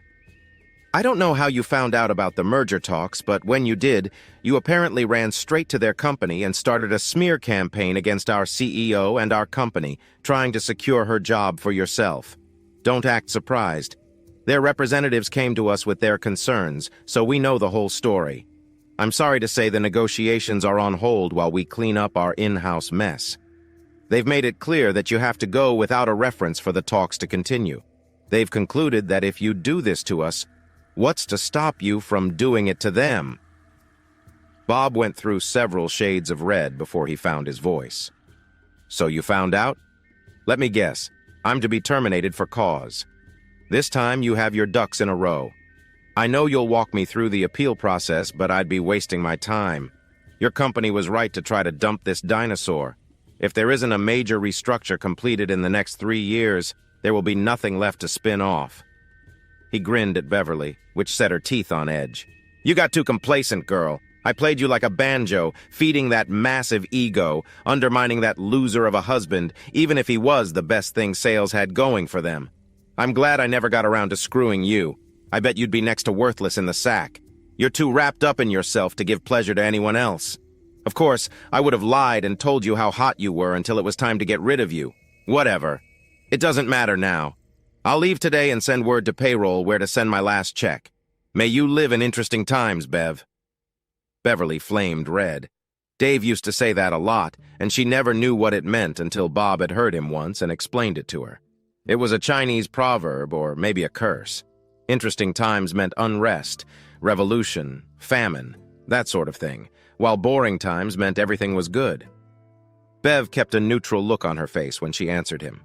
I don't know how you found out about the merger talks, but when you did, you apparently ran straight to their company and started a smear campaign against our CEO and our company, trying to secure her job for yourself. Don't act surprised. Their representatives came to us with their concerns, so we know the whole story. I'm sorry to say the negotiations are on hold while we clean up our in-house mess. They've made it clear that you have to go without a reference for the talks to continue. They've concluded that if you do this to us, what's to stop you from doing it to them? Bob went through several shades of red before he found his voice. So you found out? Let me guess. I'm to be terminated for cause. This time you have your ducks in a row. I know you'll walk me through the appeal process, but I'd be wasting my time. Your company was right to try to dump this dinosaur. If there isn't a major restructure completed in the next 3 years, there will be nothing left to spin off. He grinned at Beverly, which set her teeth on edge. You got too complacent, girl. I played you like a banjo, feeding that massive ego, undermining that loser of a husband, even if he was the best thing sales had going for them. I'm glad I never got around to screwing you. I bet you'd be next to worthless in the sack. You're too wrapped up in yourself to give pleasure to anyone else. Of course, I would have lied and told you how hot you were until it was time to get rid of you. Whatever. It doesn't matter now. I'll leave today and send word to payroll where to send my last check. May you live in interesting times, Bev. Beverly flamed red. Dave used to say that a lot, and she never knew what it meant until Bob had heard him once and explained it to her. It was a Chinese proverb, or maybe a curse. Interesting times meant unrest, revolution, famine, that sort of thing, while boring times meant everything was good. Bev kept a neutral look on her face when she answered him.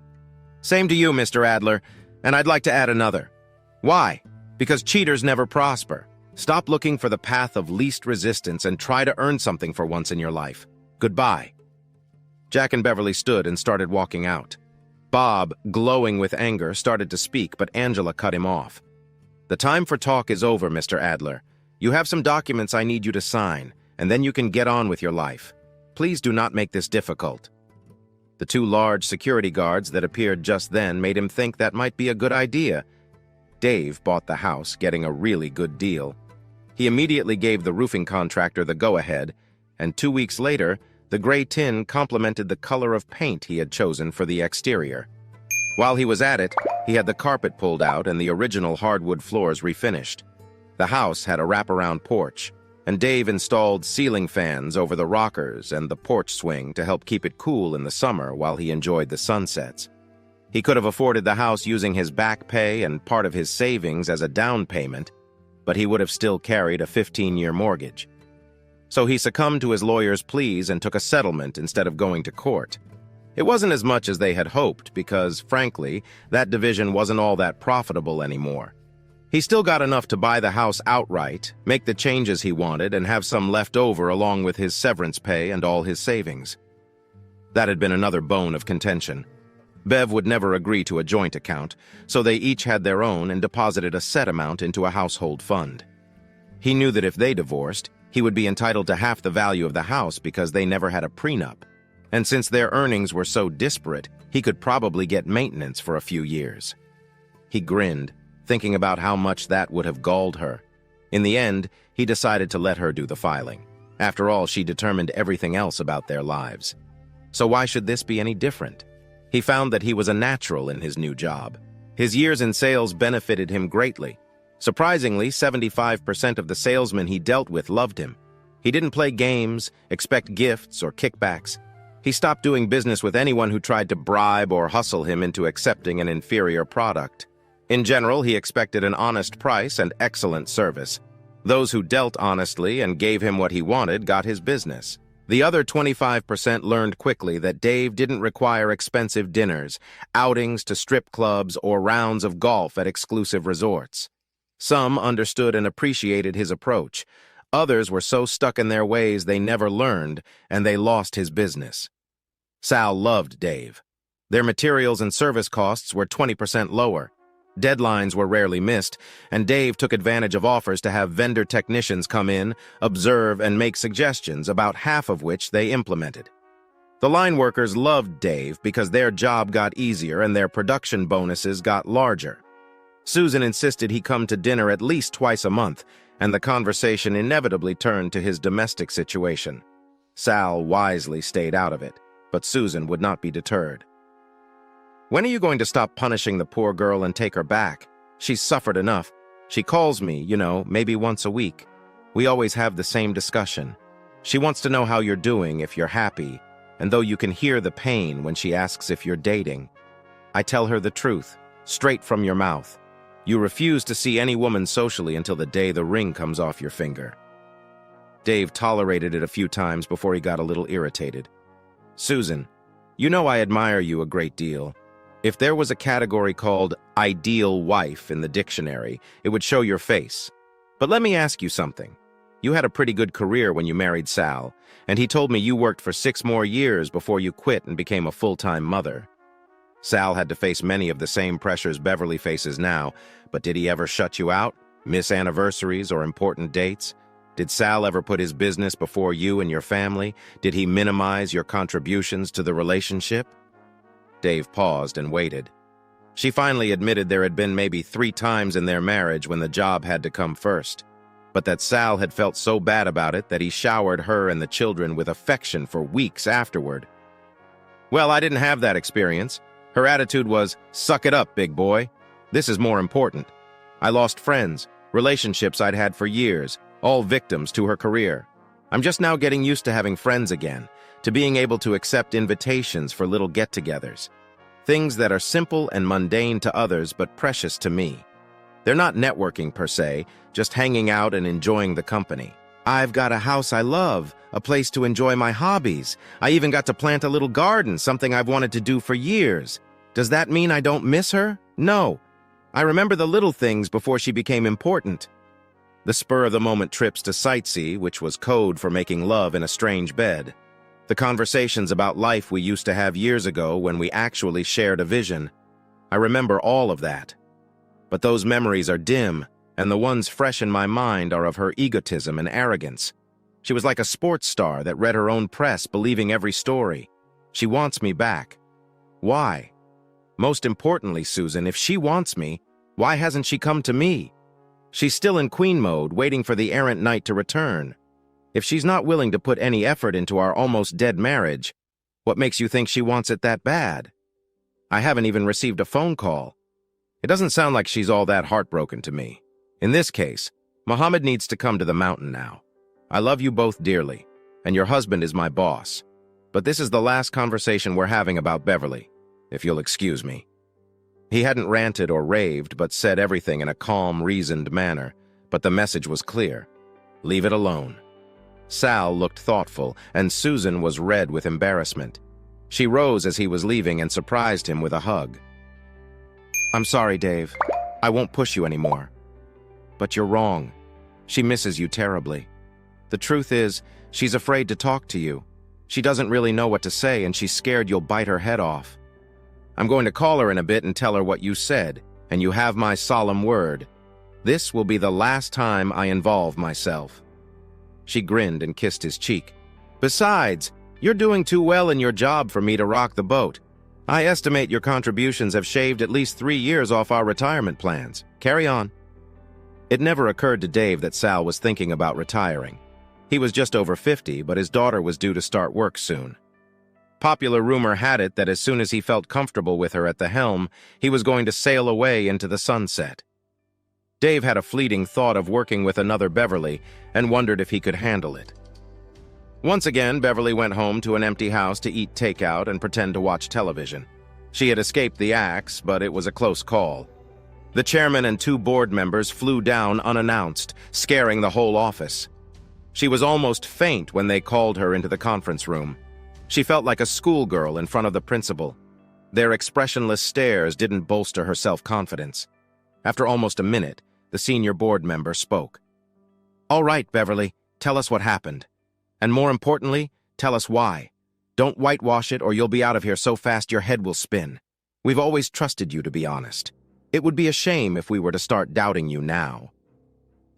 Same to you, Mr. Adler, and I'd like to add another. Why? Because cheaters never prosper. Stop looking for the path of least resistance and try to earn something for once in your life. Goodbye. Jack and Beverly stood and started walking out. Bob, glowing with anger, started to speak, but Angela cut him off. The time for talk is over, Mr. Adler. You have some documents I need you to sign, and then you can get on with your life. Please do not make this difficult. The two large security guards that appeared just then made him think that might be a good idea. Dave bought the house, getting a really good deal. He immediately gave the roofing contractor the go-ahead, and 2 weeks later, The gray tin complemented the color of paint he had chosen for the exterior. While he was at it, he had the carpet pulled out and the original hardwood floors refinished. The house had a wraparound porch, and Dave installed ceiling fans over the rockers and the porch swing to help keep it cool in the summer while he enjoyed the sunsets. He could have afforded the house using his back pay and part of his savings as a down payment, but he would have still carried a 15-year mortgage. So he succumbed to his lawyer's pleas and took a settlement instead of going to court. It wasn't as much as they had hoped because, frankly, that division wasn't all that profitable anymore. He still got enough to buy the house outright, make the changes he wanted, and have some left over along with his severance pay and all his savings. That had been another bone of contention. Bev would never agree to a joint account, so they each had their own and deposited a set amount into a household fund. He knew that if they divorced, he would be entitled to half the value of the house because they never had a prenup. And since their earnings were so disparate, he could probably get maintenance for a few years. He grinned, thinking about how much that would have galled her. In the end, he decided to let her do the filing. After all, she determined everything else about their lives. So why should this be any different? He found that he was a natural in his new job. His years in sales benefited him greatly. Surprisingly, 75% of the salesmen he dealt with loved him. He didn't play games, expect gifts, or kickbacks. He stopped doing business with anyone who tried to bribe or hustle him into accepting an inferior product. In general, he expected an honest price and excellent service. Those who dealt honestly and gave him what he wanted got his business. The other 25% learned quickly that Dave didn't require expensive dinners, outings to strip clubs, or rounds of golf at exclusive resorts. Some understood and appreciated his approach. Others were so stuck in their ways they never learned, and they lost his business. Sal loved Dave. Their materials and service costs were 20% lower. Deadlines were rarely missed, and Dave took advantage of offers to have vendor technicians come in, observe, and make suggestions, about half of which they implemented. The line workers loved Dave because their job got easier and their production bonuses got larger. Susan insisted he come to dinner at least twice a month, and the conversation inevitably turned to his domestic situation. Sal wisely stayed out of it, but Susan would not be deterred. "When are you going to stop punishing the poor girl and take her back? She's suffered enough. She calls me, maybe once a week. We always have the same discussion. She wants to know how you're doing, if you're happy, and though you can hear the pain when she asks if you're dating. I tell her the truth, straight from your mouth. You refuse to see any woman socially until the day the ring comes off your finger." Dave tolerated it a few times before he got a little irritated. "Susan, you know I admire you a great deal. If there was a category called ideal wife in the dictionary, it would show your face. But let me ask you something. You had a pretty good career when you married Sal, and he told me you worked for 6 more years before you quit and became a full-time mother. Sal had to face many of the same pressures Beverly faces now, but did he ever shut you out, miss anniversaries or important dates? Did Sal ever put his business before you and your family? Did he minimize your contributions to the relationship?" Dave paused and waited. She finally admitted there had been maybe 3 times in their marriage when the job had to come first, but that Sal had felt so bad about it that he showered her and the children with affection for weeks afterward. "Well, I didn't have that experience. Her attitude was, 'Suck it up, big boy. This is more important.' I lost friends, relationships I'd had for years, all victims to her career. I'm just now getting used to having friends again, to being able to accept invitations for little get-togethers. Things that are simple and mundane to others but precious to me. They're not networking per se, just hanging out and enjoying the company. I've got a house I love, a place to enjoy my hobbies. I even got to plant a little garden, something I've wanted to do for years. Does that mean I don't miss her? No. I remember the little things before she became important." The spur-of-the-moment trips to sightsee, which was code for making love in a strange bed. The conversations about life we used to have years ago when we actually shared a vision. I remember all of that. But those memories are dim, and the ones fresh in my mind are of her egotism and arrogance. She was like a sports star that read her own press, believing every story. She wants me back. Why? Most importantly, Susan, if she wants me, why hasn't she come to me? She's still in queen mode, waiting for the errant knight to return. If she's not willing to put any effort into our almost dead marriage, what makes you think she wants it that bad? I haven't even received a phone call. It doesn't sound like she's all that heartbroken to me. In this case, Mohammed needs to come to the mountain now. I love you both dearly, and your husband is my boss. But this is the last conversation we're having about Beverly, if you'll excuse me. He hadn't ranted or raved, but said everything in a calm, reasoned manner. But the message was clear. Leave it alone. Sal looked thoughtful, and Susan was red with embarrassment. She rose as he was leaving and surprised him with a hug. I'm sorry, Dave. I won't push you anymore. But you're wrong. She misses you terribly. The truth is, she's afraid to talk to you. She doesn't really know what to say, and she's scared you'll bite her head off. I'm going to call her in a bit and tell her what you said, and you have my solemn word. This will be the last time I involve myself. She grinned and kissed his cheek. Besides, you're doing too well in your job for me to rock the boat. I estimate your contributions have shaved at least 3 years off our retirement plans. Carry on. It never occurred to Dave that Sal was thinking about retiring. He was just over 50, but his daughter was due to start work soon. Popular rumor had it that as soon as he felt comfortable with her at the helm, he was going to sail away into the sunset. Dave had a fleeting thought of working with another Beverly and wondered if he could handle it. Once again, Beverly went home to an empty house to eat takeout and pretend to watch television. She had escaped the axe, but it was a close call. The chairman and 2 board members flew down unannounced, scaring the whole office. She was almost faint when they called her into the conference room. She felt like a schoolgirl in front of the principal. Their expressionless stares didn't bolster her self-confidence. After almost a minute, the senior board member spoke. All right, Beverly, tell us what happened. And more importantly, tell us why. Don't whitewash it or you'll be out of here so fast your head will spin. We've always trusted you to be honest. It would be a shame if we were to start doubting you now.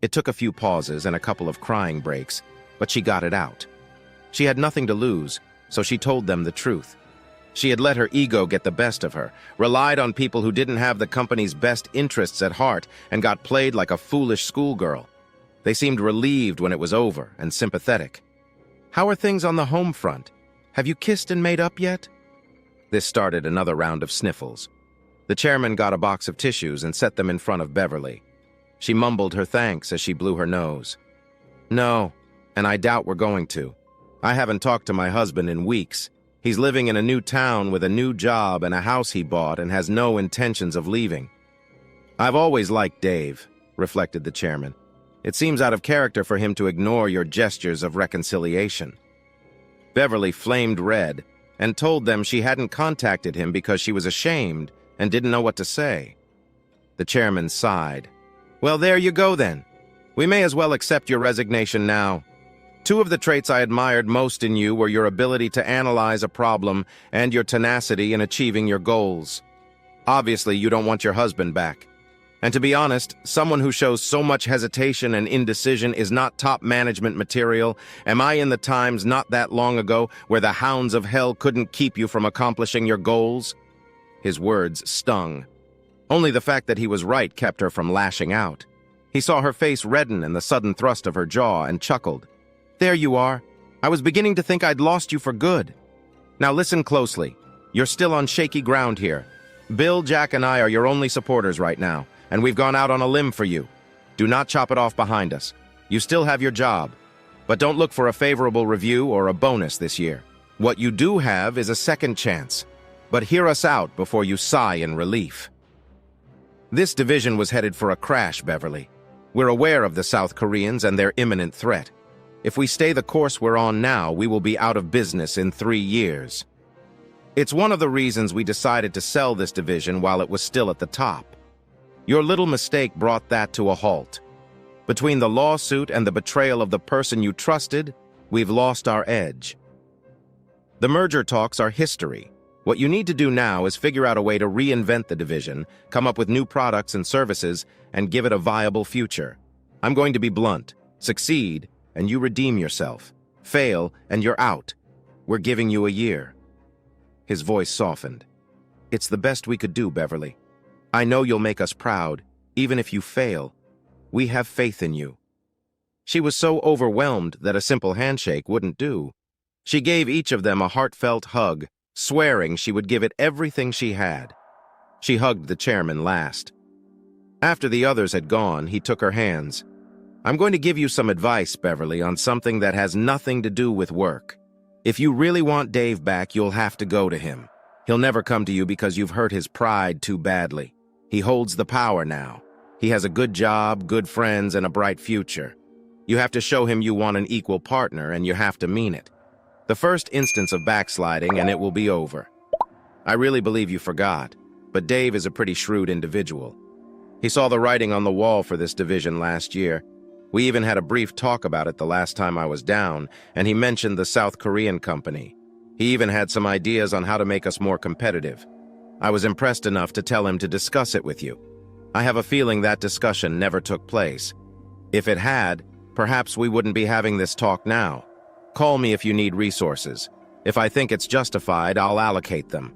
It took a few pauses and a couple of crying breaks, but she got it out. She had nothing to lose, so she told them the truth. She had let her ego get the best of her, relied on people who didn't have the company's best interests at heart, and got played like a foolish schoolgirl. They seemed relieved when it was over and sympathetic. How are things on the home front? Have you kissed and made up yet? This started another round of sniffles. The chairman got a box of tissues and set them in front of Beverly. She mumbled her thanks as she blew her nose. No, and I doubt we're going to. I haven't talked to my husband in weeks. He's living in a new town with a new job and a house he bought and has no intentions of leaving. I've always liked Dave, reflected the chairman. It seems out of character for him to ignore your gestures of reconciliation. Beverly flamed red and told them she hadn't contacted him because she was ashamed and didn't know what to say. The chairman sighed. Well, there you go then. We may as well accept your resignation now. 2 of the traits I admired most in you were your ability to analyze a problem and your tenacity in achieving your goals. Obviously, you don't want your husband back. And to be honest, someone who shows so much hesitation and indecision is not top management material. Am I in the times not that long ago where the hounds of hell couldn't keep you from accomplishing your goals? His words stung. Only the fact that he was right kept her from lashing out. He saw her face redden in the sudden thrust of her jaw and chuckled. There you are. I was beginning to think I'd lost you for good. Now listen closely. You're still on shaky ground here. Bill, Jack, and I are your only supporters right now, and we've gone out on a limb for you. Do not chop it off behind us. You still have your job, but don't look for a favorable review or a bonus this year. What you do have is a second chance, but hear us out before you sigh in relief. This division was headed for a crash, Beverly. We're aware of the South Koreans and their imminent threat. If we stay the course we're on now, we will be out of business in 3 years. It's one of the reasons we decided to sell this division while it was still at the top. Your little mistake brought that to a halt. Between the lawsuit and the betrayal of the person you trusted, we've lost our edge. The merger talks are history. What you need to do now is figure out a way to reinvent the division, come up with new products and services, and give it a viable future. I'm going to be blunt. Succeed, and you redeem yourself. Fail, and you're out. We're giving you a year. His voice softened. It's the best we could do, Beverly. I know you'll make us proud, even if you fail. We have faith in you. She was so overwhelmed that a simple handshake wouldn't do. She gave each of them a heartfelt hug, swearing she would give it everything she had. She hugged the chairman last. After the others had gone, he took her hands. "I'm going to give you some advice, Beverly, on something that has nothing to do with work. If you really want Dave back, you'll have to go to him. He'll never come to you because you've hurt his pride too badly. He holds the power now. He has a good job, good friends, and a bright future. You have to show him you want an equal partner, and you have to mean it. The first instance of backsliding, and it will be over. I really believe you forgot, but Dave is a pretty shrewd individual. He saw the writing on the wall for this division last year. We even had a brief talk about it the last time I was down, and he mentioned the South Korean company. He even had some ideas on how to make us more competitive. I was impressed enough to tell him to discuss it with you. I have a feeling that discussion never took place. If it had, perhaps we wouldn't be having this talk now. Call me if you need resources. If I think it's justified, I'll allocate them.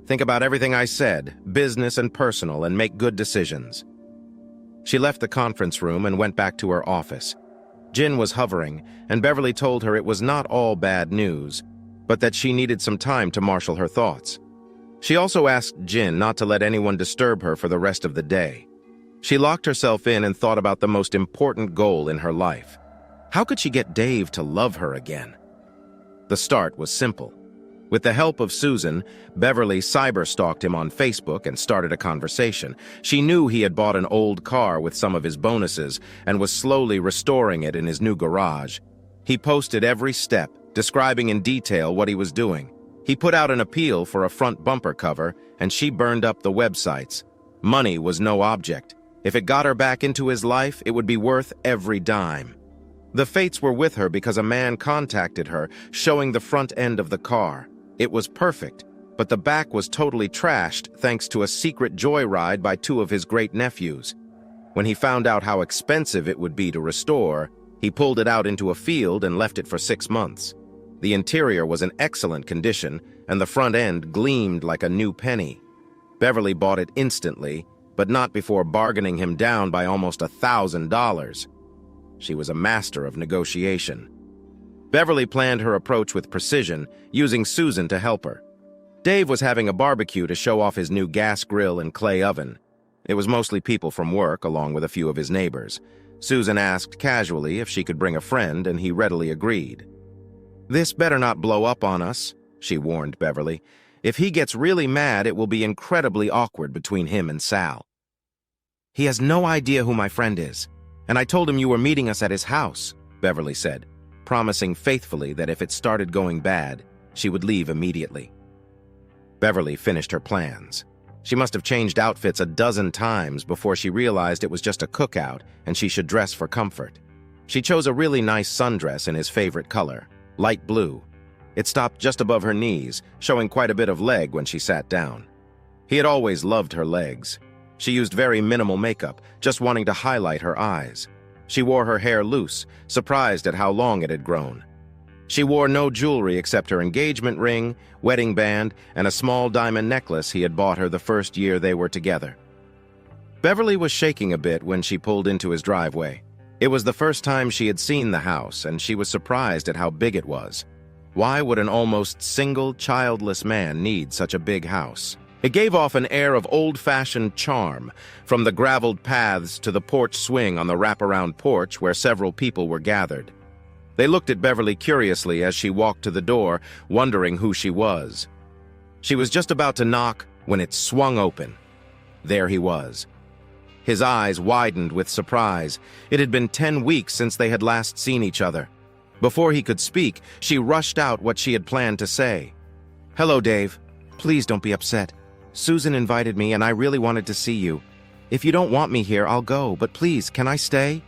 Think about everything I said, business and personal, and make good decisions." She left the conference room and went back to her office. Jin was hovering, and Beverly told her it was not all bad news, but that she needed some time to marshal her thoughts. She also asked Jin not to let anyone disturb her for the rest of the day. She locked herself in and thought about the most important goal in her life. How could she get Dave to love her again? The start was simple. With the help of Susan, Beverly cyber-stalked him on Facebook and started a conversation. She knew he had bought an old car with some of his bonuses and was slowly restoring it in his new garage. He posted every step, describing in detail what he was doing. He put out an appeal for a front bumper cover, and she burned up the websites. Money was no object. If it got her back into his life, it would be worth every dime. The fates were with her because a man contacted her, showing the front end of the car. It was perfect, but the back was totally trashed thanks to a secret joyride by two of his great-nephews. When he found out how expensive it would be to restore, he pulled it out into a field and left it for 6 months. The interior was in excellent condition, and the front end gleamed like a new penny. Beverly bought it instantly, but not before bargaining him down by almost $1,000. She was a master of negotiation. Beverly planned her approach with precision, using Susan to help her. Dave was having a barbecue to show off his new gas grill and clay oven. It was mostly people from work, along with a few of his neighbors. Susan asked casually if she could bring a friend, and he readily agreed. "This better not blow up on us," she warned Beverly. "If he gets really mad, it will be incredibly awkward between him and Sal." "He has no idea who my friend is, and I told him you were meeting us at his house," Beverly said, promising faithfully that if it started going bad, she would leave immediately. Beverly finished her plans. She must have changed outfits a dozen times before she realized it was just a cookout and she should dress for comfort. She chose a really nice sundress in his favorite color, light blue. It stopped just above her knees, showing quite a bit of leg when she sat down. He had always loved her legs. She used very minimal makeup, just wanting to highlight her eyes. She wore her hair loose, surprised at how long it had grown. She wore no jewelry except her engagement ring, wedding band, and a small diamond necklace he had bought her the first year they were together. Beverly was shaking a bit when she pulled into his driveway. It was the first time she had seen the house, and she was surprised at how big it was. Why would an almost single, childless man need such a big house? It gave off an air of old-fashioned charm, from the graveled paths to the porch swing on the wraparound porch where several people were gathered. They looked at Beverly curiously as she walked to the door, wondering who she was. She was just about to knock when it swung open. There he was. His eyes widened with surprise. It had been 10 weeks since they had last seen each other. Before he could speak, she rushed out what she had planned to say. "Hello, Dave. Please don't be upset. Susan invited me and I really wanted to see you. If you don't want me here, I'll go, but please, can I stay?"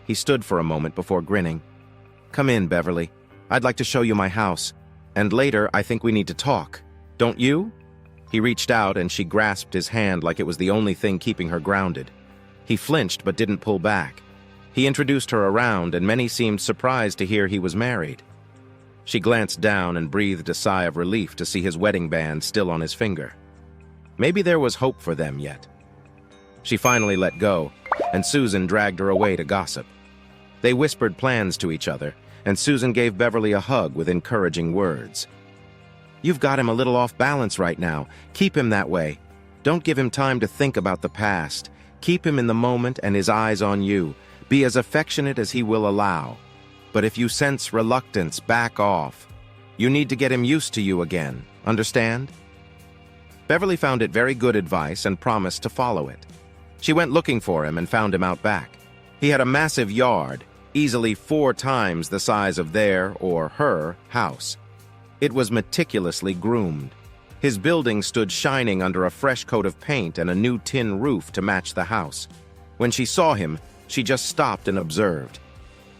He stood for a moment before grinning. "Come in, Beverly. I'd like to show you my house. And later, I think we need to talk. Don't you?" He reached out and she grasped his hand like it was the only thing keeping her grounded. He flinched but didn't pull back. He introduced her around and many seemed surprised to hear he was married. She glanced down and breathed a sigh of relief to see his wedding band still on his finger. Maybe there was hope for them yet. She finally let go, and Susan dragged her away to gossip. They whispered plans to each other, and Susan gave Beverly a hug with encouraging words. "You've got him a little off balance right now. Keep him that way. Don't give him time to think about the past. Keep him in the moment and his eyes on you. Be as affectionate as he will allow. But if you sense reluctance, back off. You need to get him used to you again. Understand?" Beverly found it very good advice and promised to follow it. She went looking for him and found him out back. He had a massive yard, easily 4 times the size of their, or her, house. It was meticulously groomed. His building stood shining under a fresh coat of paint and a new tin roof to match the house. When she saw him, she just stopped and observed.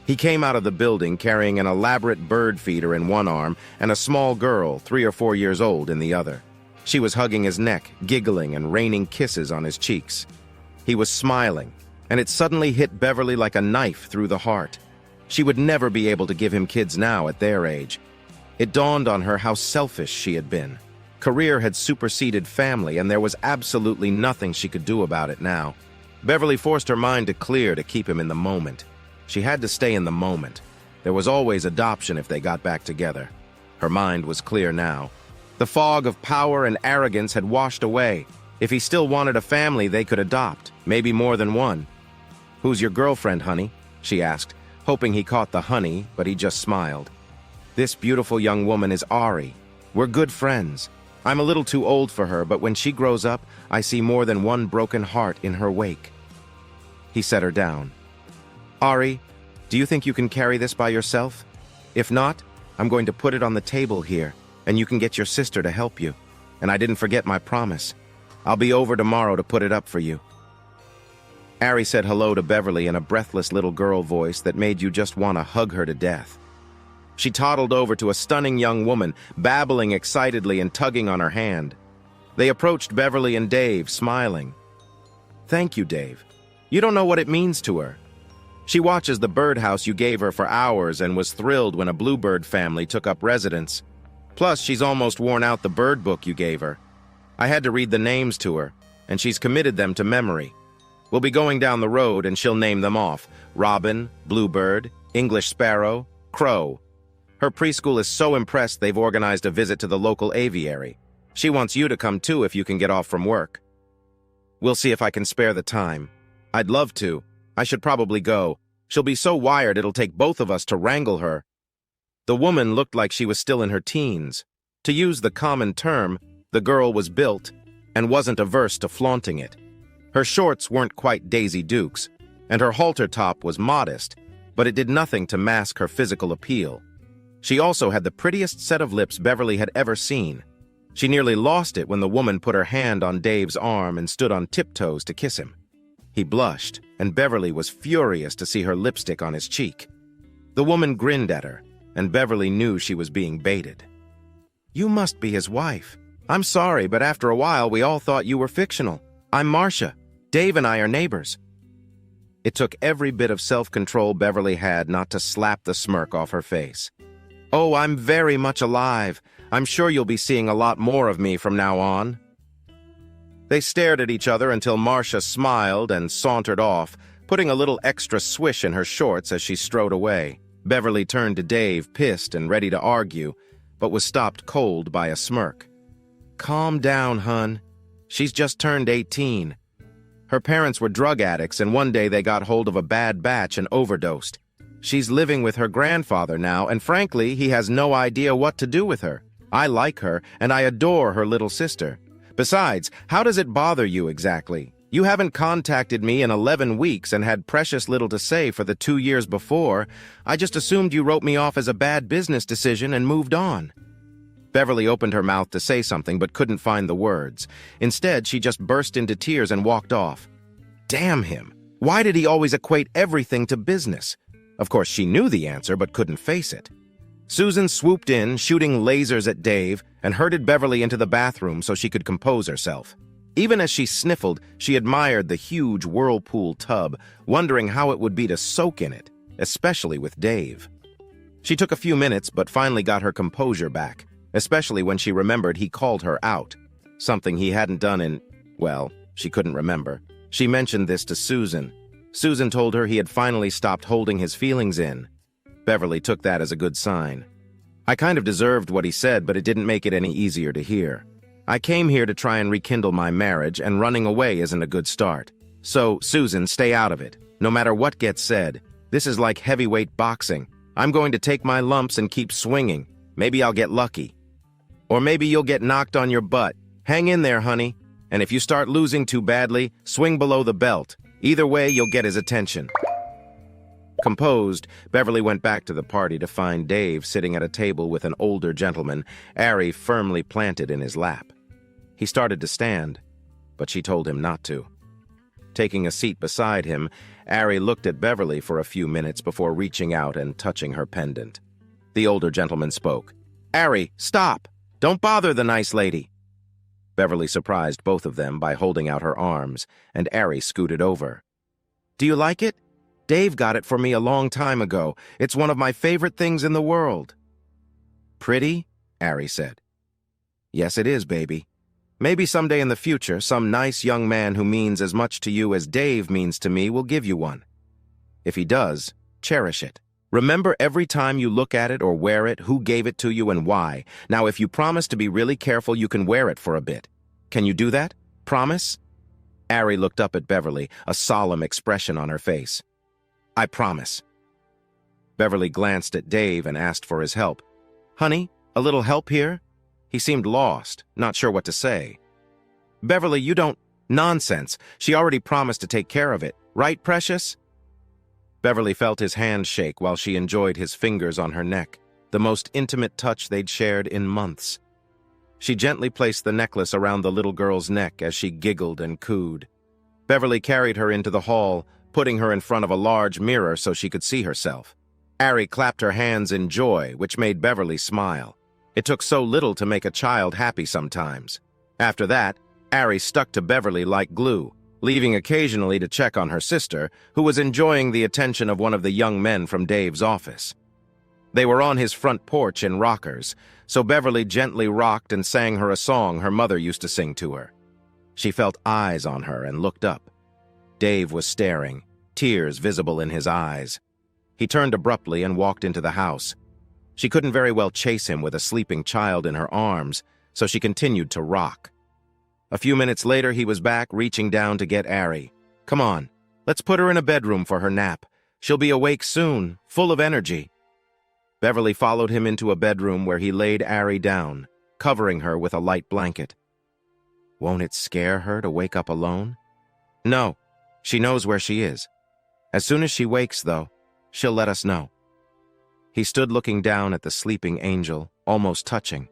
He came out of the building carrying an elaborate bird feeder in one arm and a small girl, 3 or 4 years old, in the other. She was hugging his neck, giggling and raining kisses on his cheeks. He was smiling, and it suddenly hit Beverly like a knife through the heart. She would never be able to give him kids now at their age. It dawned on her how selfish she had been. Career had superseded family, and there was absolutely nothing she could do about it now. Beverly forced her mind to clear to keep him in the moment. She had to stay in the moment. There was always adoption if they got back together. Her mind was clear now. The fog of power and arrogance had washed away. If he still wanted a family, they could adopt, maybe more than one. "Who's your girlfriend, honey?" she asked, hoping he caught the honey, but he just smiled. "This beautiful young woman is Ari. We're good friends. I'm a little too old for her, but when she grows up, I see more than one broken heart in her wake." He set her down. "Ari, do you think you can carry this by yourself? If not, I'm going to put it on the table here, and you can get your sister to help you. And I didn't forget my promise. I'll be over tomorrow to put it up for you." Ari said hello to Beverly in a breathless little girl voice that made you just want to hug her to death. She toddled over to a stunning young woman, babbling excitedly and tugging on her hand. They approached Beverly and Dave, smiling. "Thank you, Dave. You don't know what it means to her. She watches the birdhouse you gave her for hours and was thrilled when a bluebird family took up residence. Plus, she's almost worn out the bird book you gave her. I had to read the names to her, and she's committed them to memory. We'll be going down the road and she'll name them off. Robin, Bluebird, English Sparrow, Crow. Her preschool is so impressed they've organized a visit to the local aviary. She wants you to come too if you can get off from work. We'll see if I can spare the time. I'd love to. I should probably go. She'll be so wired it'll take both of us to wrangle her." The woman looked like she was still in her teens. To use the common term, the girl was built and wasn't averse to flaunting it. Her shorts weren't quite Daisy Dukes, and her halter top was modest, but it did nothing to mask her physical appeal. She also had the prettiest set of lips Beverly had ever seen. She nearly lost it when the woman put her hand on Dave's arm and stood on tiptoes to kiss him. He blushed, and Beverly was furious to see her lipstick on his cheek. The woman grinned at her, and Beverly knew she was being baited. "You must be his wife. I'm sorry, but after a while we all thought you were fictional. I'm Marcia. Dave and I are neighbors." It took every bit of self-control Beverly had not to slap the smirk off her face. "Oh, I'm very much alive. I'm sure you'll be seeing a lot more of me from now on." They stared at each other until Marcia smiled and sauntered off, putting a little extra swish in her shorts as she strode away. Beverly turned to Dave, pissed and ready to argue, but was stopped cold by a smirk. "Calm down, hun. She's just turned 18. Her parents were drug addicts, and one day they got hold of a bad batch and overdosed. She's living with her grandfather now, and frankly, he has no idea what to do with her. I like her, and I adore her little sister. Besides, how does it bother you exactly? You haven't contacted me in 11 weeks and had precious little to say for the 2 years before. I just assumed you wrote me off as a bad business decision and moved on." Beverly opened her mouth to say something but couldn't find the words. Instead, she just burst into tears and walked off. Damn him! Why did he always equate everything to business? Of course, she knew the answer but couldn't face it. Susan swooped in, shooting lasers at Dave, and herded Beverly into the bathroom so she could compose herself. Even as she sniffled, she admired the huge whirlpool tub, wondering how it would be to soak in it, especially with Dave. She took a few minutes but finally got her composure back, especially when she remembered he called her out, something he hadn't done in, well, she couldn't remember. She mentioned this to Susan. Susan told her he had finally stopped holding his feelings in. Beverly took that as a good sign. I kind of deserved what he said, but it didn't make it any easier to hear. I came here to try and rekindle my marriage, and running away isn't a good start. So, Susan, stay out of it. No matter what gets said, this is like heavyweight boxing. I'm going to take my lumps and keep swinging. Maybe I'll get lucky. Or maybe you'll get knocked on your butt. Hang in there, honey. And if you start losing too badly, swing below the belt. Either way, you'll get his attention. Composed, Beverly went back to the party to find Dave sitting at a table with an older gentleman, Ari firmly planted in his lap. He started to stand, but she told him not to. Taking a seat beside him, Ari looked at Beverly for a few minutes before reaching out and touching her pendant. The older gentleman spoke. "Ari, stop! Don't bother the nice lady." Beverly surprised both of them by holding out her arms, and Ari scooted over. "Do you like it? Dave got it for me a long time ago. It's one of my favorite things in the world." "Pretty?" Ari said. "Yes, it is, baby. Maybe someday in the future, some nice young man who means as much to you as Dave means to me will give you one. If he does, cherish it. Remember every time you look at it or wear it, who gave it to you and why. Now, if you promise to be really careful, you can wear it for a bit. Can you do that? Promise?" Ari looked up at Beverly, a solemn expression on her face. "I promise." Beverly glanced at Dave and asked for his help. "Honey, a little help here?" He seemed lost, not sure what to say. "Beverly, you don't—" "Nonsense. She already promised to take care of it. Right, precious?" Beverly felt his hand shake while she enjoyed his fingers on her neck, the most intimate touch they'd shared in months. She gently placed the necklace around the little girl's neck as she giggled and cooed. Beverly carried her into the hall, putting her in front of a large mirror so she could see herself. Ari clapped her hands in joy, which made Beverly smile. It took so little to make a child happy sometimes. After that, Ari stuck to Beverly like glue, leaving occasionally to check on her sister, who was enjoying the attention of one of the young men from Dave's office. They were on his front porch in rockers, so Beverly gently rocked and sang her a song her mother used to sing to her. She felt eyes on her and looked up. Dave was staring, tears visible in his eyes. He turned abruptly and walked into the house. She couldn't very well chase him with a sleeping child in her arms, so she continued to rock. A few minutes later, he was back, reaching down to get Ari. "Come on, let's put her in a bedroom for her nap. She'll be awake soon, full of energy." Beverly followed him into a bedroom where he laid Ari down, covering her with a light blanket. "Won't it scare her to wake up alone?" "No, she knows where she is. As soon as she wakes, though, she'll let us know." He stood looking down at the sleeping angel, almost touching.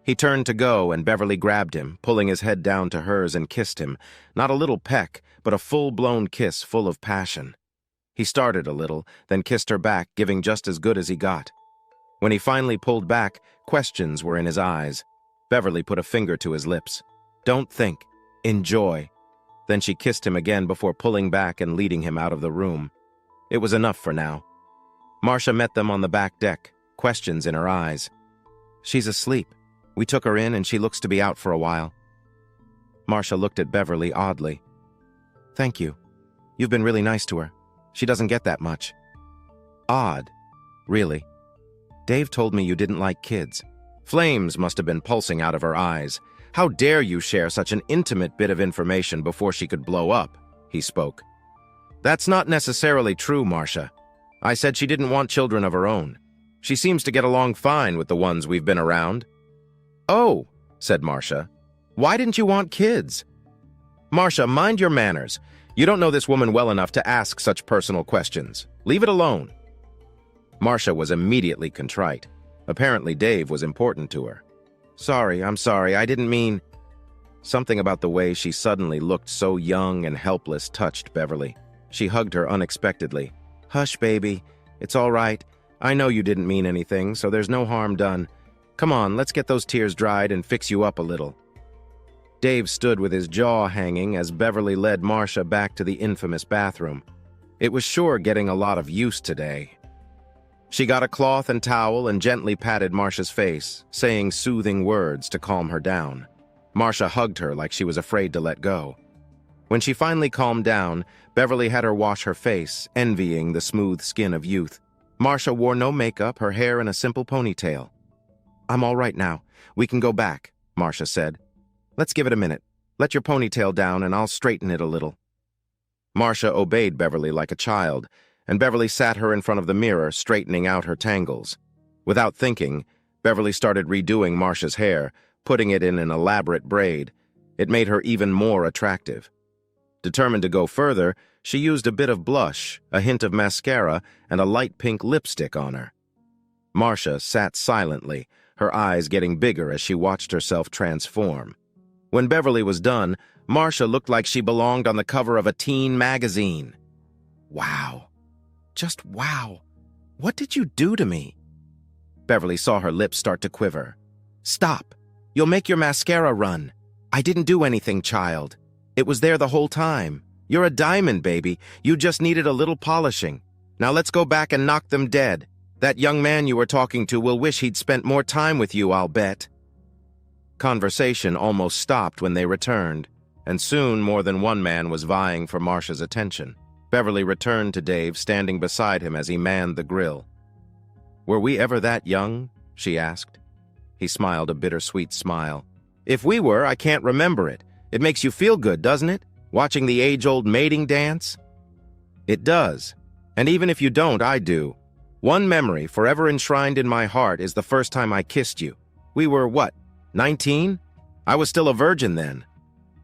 He turned to go, and Beverly grabbed him, pulling his head down to hers and kissed him, not a little peck, but a full-blown kiss full of passion. He started a little, then kissed her back, giving just as good as he got. When he finally pulled back, questions were in his eyes. Beverly put a finger to his lips. "Don't think. Enjoy." Then she kissed him again before pulling back and leading him out of the room. It was enough for now. Marcia met them on the back deck, questions in her eyes. "She's asleep. We took her in and she looks to be out for a while." Marcia looked at Beverly oddly. "Thank you. You've been really nice to her. She doesn't get that much." "Odd. Really. Dave told me you didn't like kids." Flames must have been pulsing out of her eyes. "How dare you share such an intimate bit of information before she could blow up?" he spoke. "That's not necessarily true, Marcia. I said she didn't want children of her own. She seems to get along fine with the ones we've been around." "Oh," said Marcia. "Why didn't you want kids?" "Marcia, mind your manners. You don't know this woman well enough to ask such personal questions. Leave it alone." Marcia was immediately contrite. Apparently Dave was important to her. I'm sorry, I didn't mean—" Something about the way she suddenly looked so young and helpless touched Beverly. She hugged her unexpectedly. "Hush, baby. It's all right. I know you didn't mean anything, so there's no harm done. Come on, let's get those tears dried and fix you up a little." Dave stood with his jaw hanging as Beverly led Marcia back to the infamous bathroom. It was sure getting a lot of use today. She got a cloth and towel and gently patted Marcia's face, saying soothing words to calm her down. Marcia hugged her like she was afraid to let go. When she finally calmed down, Beverly had her wash her face, envying the smooth skin of youth. Marcia wore no makeup, her hair in a simple ponytail. "I'm all right now. We can go back," Marcia said. "Let's give it a minute. Let your ponytail down and I'll straighten it a little." Marcia obeyed Beverly like a child, and Beverly sat her in front of the mirror, straightening out her tangles. Without thinking, Beverly started redoing Marcia's hair, putting it in an elaborate braid. It made her even more attractive. Determined to go further, she used a bit of blush, a hint of mascara, and a light pink lipstick on her. Marcia sat silently, her eyes getting bigger as she watched herself transform. When Beverly was done, Marcia looked like she belonged on the cover of a teen magazine. Wow. Just wow. What did you do to me? Beverly saw her lips start to quiver. "Stop. You'll make your mascara run. I didn't do anything, child. It was there the whole time. You're a diamond, baby. You just needed a little polishing. Now let's go back and knock them dead. That young man you were talking to will wish he'd spent more time with you, I'll bet." Conversation almost stopped when they returned, and soon more than one man was vying for Marcia's attention. Beverly returned to Dave, standing beside him as he manned the grill. "Were we ever that young?" she asked. He smiled a bittersweet smile. "If we were, I can't remember it. It makes you feel good, doesn't it? Watching the age-old mating dance?" "It does. And even if you don't, I do. One memory forever enshrined in my heart is the first time I kissed you. We were, what, 19? I was still a virgin then.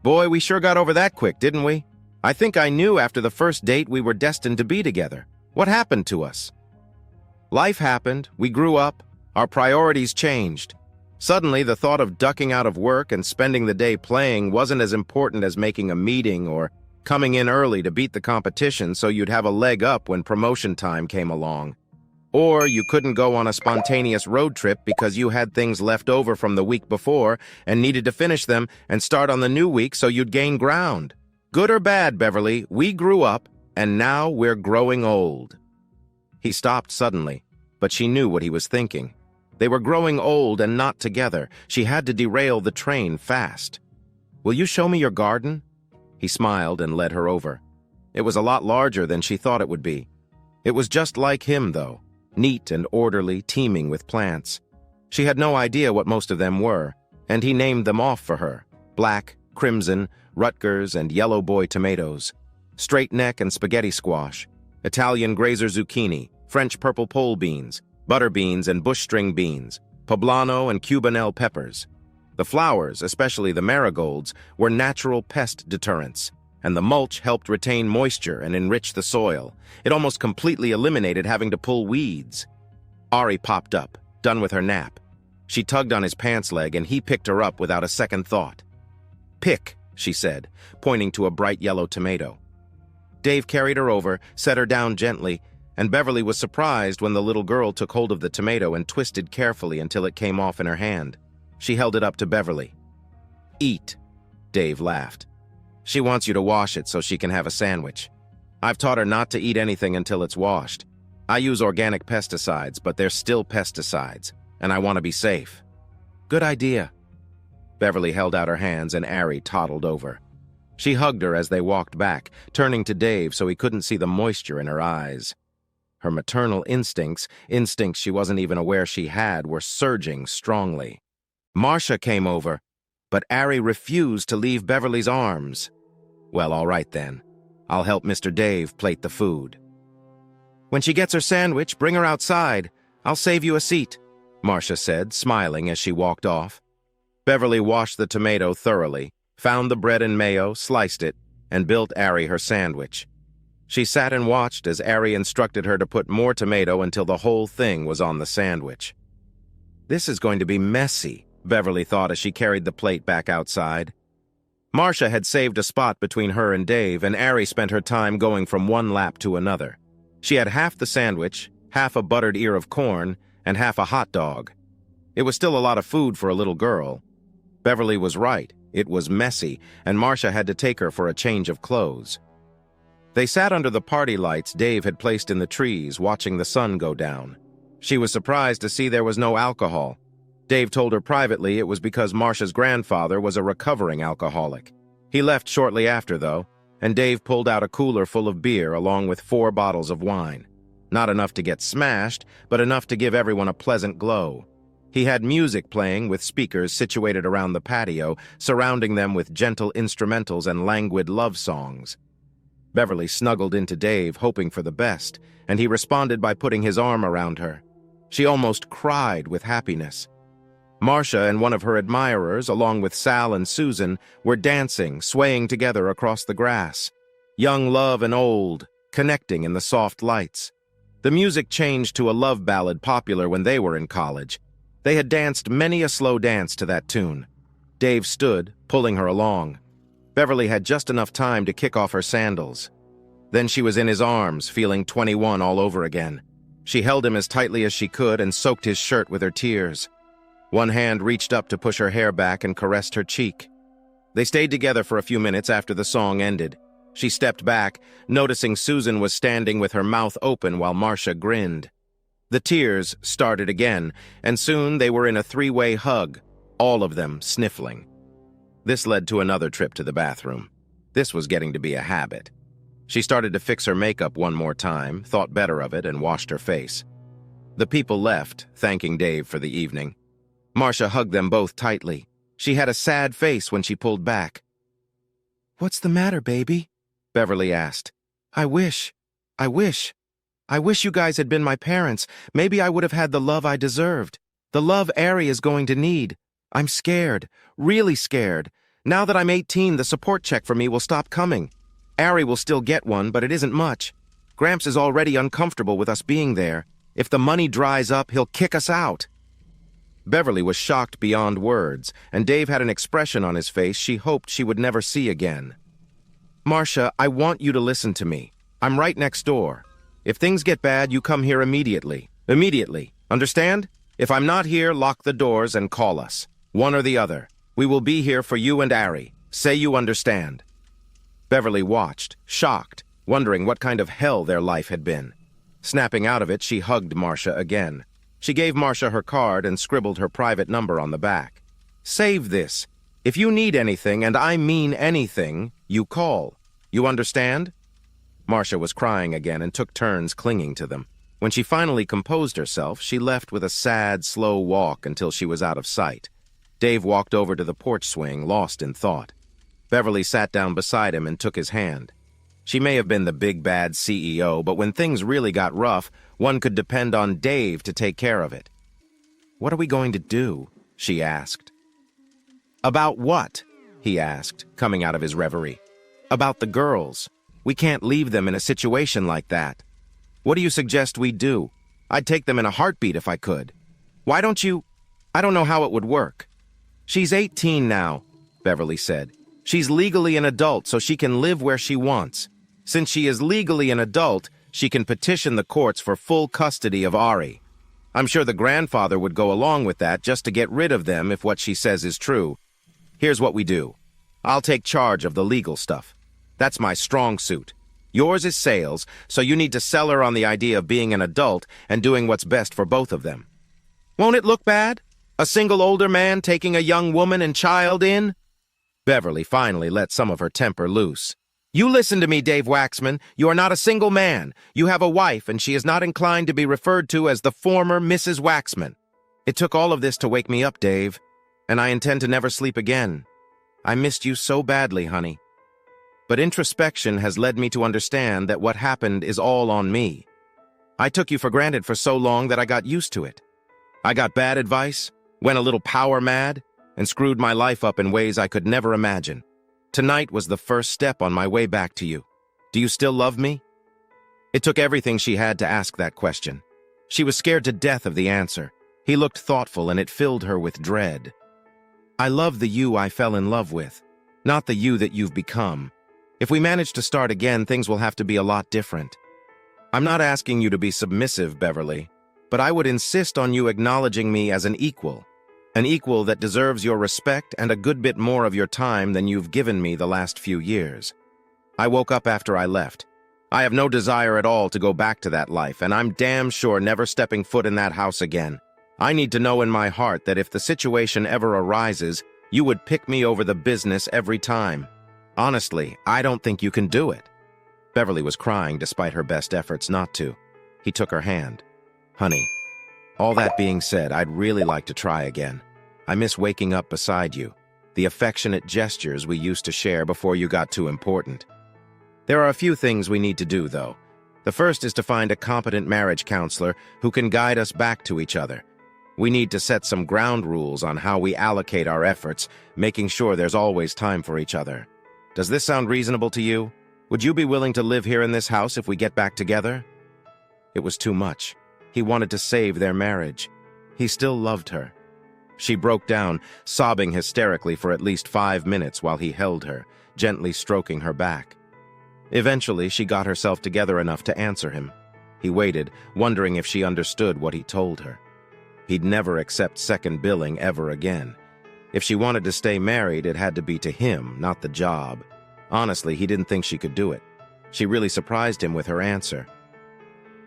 Boy, we sure got over that quick, didn't we? I think I knew after the first date we were destined to be together. What happened to us?" "Life happened, we grew up, our priorities changed. Suddenly, the thought of ducking out of work and spending the day playing wasn't as important as making a meeting or coming in early to beat the competition so you'd have a leg up when promotion time came along. Or you couldn't go on a spontaneous road trip because you had things left over from the week before and needed to finish them and start on the new week so you'd gain ground. Good or bad, Beverly, we grew up, and now we're growing old." He stopped suddenly, but she knew what he was thinking. They were growing old and not together. She had to derail the train fast. "Will you show me your garden?" He smiled and led her over. It was a lot larger than she thought it would be. It was just like him, though, neat and orderly, teeming with plants. She had no idea what most of them were, and he named them off for her: black, crimson, Rutgers, and yellow boy tomatoes, straight neck and spaghetti squash, Italian grazer zucchini, French purple pole beans, butter beans and bush string beans, poblano and cubanelle peppers. The flowers, especially the marigolds, were natural pest deterrents, and the mulch helped retain moisture and enrich the soil. It almost completely eliminated having to pull weeds. Ari popped up, done with her nap. She tugged on his pants leg and he picked her up without a second thought. "Pick," she said, pointing to a bright yellow tomato. Dave carried her over, set her down gently, and Beverly was surprised when the little girl took hold of the tomato and twisted carefully until it came off in her hand. She held it up to Beverly. "Eat," Dave laughed. "She wants you to wash it so she can have a sandwich. I've taught her not to eat anything until it's washed. I use organic pesticides, but they're still pesticides, and I want to be safe." "Good idea." Beverly held out her hands and Ari toddled over. She hugged her as they walked back, turning to Dave so he couldn't see the moisture in her eyes. Her maternal instincts she wasn't even aware she had, were surging strongly. Marcia came over, but Ari refused to leave Beverly's arms. "Well, all right then. I'll help Mr. Dave plate the food." "When she gets her sandwich, bring her outside. I'll save you a seat," Marcia said, smiling as she walked off. Beverly washed the tomato thoroughly, found the bread and mayo, sliced it, and built Ari her sandwich. She sat and watched as Ari instructed her to put more tomato until the whole thing was on the sandwich. This is going to be messy, Beverly thought as she carried the plate back outside. Marcia had saved a spot between her and Dave, and Ari spent her time going from one lap to another. She had half the sandwich, half a buttered ear of corn, and half a hot dog. It was still a lot of food for a little girl. Beverly was right. It was messy, and Marcia had to take her for a change of clothes. They sat under the party lights Dave had placed in the trees, watching the sun go down. She was surprised to see there was no alcohol. Dave told her privately it was because Marcia's grandfather was a recovering alcoholic. He left shortly after, though, and Dave pulled out a cooler full of beer along with 4 bottles of wine. Not enough to get smashed, but enough to give everyone a pleasant glow. He had music playing with speakers situated around the patio, surrounding them with gentle instrumentals and languid love songs. Beverly snuggled into Dave, hoping for the best, and he responded by putting his arm around her. She almost cried with happiness. Marcia and one of her admirers, along with Sal and Susan, were dancing, swaying together across the grass. Young love and old, connecting in the soft lights. The music changed to a love ballad popular when they were in college. They had danced many a slow dance to that tune. Dave stood, pulling her along. Beverly had just enough time to kick off her sandals. Then she was in his arms, feeling 21 all over again. She held him as tightly as she could and soaked his shirt with her tears. One hand reached up to push her hair back and caressed her cheek. They stayed together for a few minutes after the song ended. She stepped back, noticing Susan was standing with her mouth open while Marcia grinned. The tears started again, and soon they were in a 3-way hug, all of them sniffling. This led to another trip to the bathroom. This was getting to be a habit. She started to fix her makeup one more time, thought better of it, and washed her face. The people left, thanking Dave for the evening. Marcia hugged them both tightly. She had a sad face when she pulled back. "What's the matter, baby?" Beverly asked. I wish you guys had been my parents. Maybe I would have had the love I deserved. The love Ari is going to need. I'm scared, really scared. Now that I'm 18, the support check for me will stop coming. Ari will still get one, but it isn't much. Gramps is already uncomfortable with us being there. If the money dries up, he'll kick us out. Beverly was shocked beyond words, and Dave had an expression on his face she hoped she would never see again. Marcia, I want you to listen to me. I'm right next door. If things get bad, you come here immediately. Immediately. Understand? If I'm not here, lock the doors and call us. One or the other. We will be here for you and Ari. Say you understand. Beverly watched, shocked, wondering what kind of hell their life had been. Snapping out of it, she hugged Marcia again. She gave Marcia her card and scribbled her private number on the back. Save this. If you need anything, and I mean anything, you call. You understand? Marcia was crying again and took turns clinging to them. When she finally composed herself, she left with a sad, slow walk until she was out of sight. Dave walked over to the porch swing, lost in thought. Beverly sat down beside him and took his hand. She may have been the big bad CEO, but when things really got rough, one could depend on Dave to take care of it. What are we going to do? She asked. About what? He asked, coming out of his reverie. About the girls. We can't leave them in a situation like that. What do you suggest we do? I'd take them in a heartbeat if I could. Why don't you? I don't know how it would work. She's 18 now, Beverly said. She's legally an adult, so she can live where she wants. Since she is legally an adult, she can petition the courts for full custody of Ari. I'm sure the grandfather would go along with that just to get rid of them if what she says is true. Here's what we do. I'll take charge of the legal stuff. That's my strong suit. Yours is sales, so you need to sell her on the idea of being an adult and doing what's best for both of them. Won't it look bad? A single older man taking a young woman and child in? Beverly finally let some of her temper loose. You listen to me, Dave Waxman. You are not a single man. You have a wife, and she is not inclined to be referred to as the former Mrs. Waxman. It took all of this to wake me up, Dave, and I intend to never sleep again. I missed you so badly, honey. But introspection has led me to understand that what happened is all on me. I took you for granted for so long that I got used to it. I got bad advice, went a little power mad, and screwed my life up in ways I could never imagine. Tonight was the first step on my way back to you. Do you still love me? It took everything she had to ask that question. She was scared to death of the answer. He looked thoughtful, and it filled her with dread. I love the you I fell in love with, not the you that you've become. If we manage to start again, things will have to be a lot different. I'm not asking you to be submissive, Beverly, but I would insist on you acknowledging me as an equal that deserves your respect and a good bit more of your time than you've given me the last few years. I woke up after I left. I have no desire at all to go back to that life, and I'm damn sure never stepping foot in that house again. I need to know in my heart that if the situation ever arises, you would pick me over the business every time. Honestly, I don't think you can do it. Beverly was crying despite her best efforts not to. He took her hand. Honey, all that being said, I'd really like to try again. I miss waking up beside you, the affectionate gestures we used to share before you got too important. There are a few things we need to do, though. The first is to find a competent marriage counselor who can guide us back to each other. We need to set some ground rules on how we allocate our efforts, making sure there's always time for each other. Does this sound reasonable to you? Would you be willing to live here in this house if we get back together? It was too much. He wanted to save their marriage. He still loved her. She broke down, sobbing hysterically for at least 5 minutes while he held her, gently stroking her back. Eventually, she got herself together enough to answer him. He waited, wondering if she understood what he told her. He'd never accept second billing ever again. If she wanted to stay married, it had to be to him, not the job. Honestly, he didn't think she could do it. She really surprised him with her answer.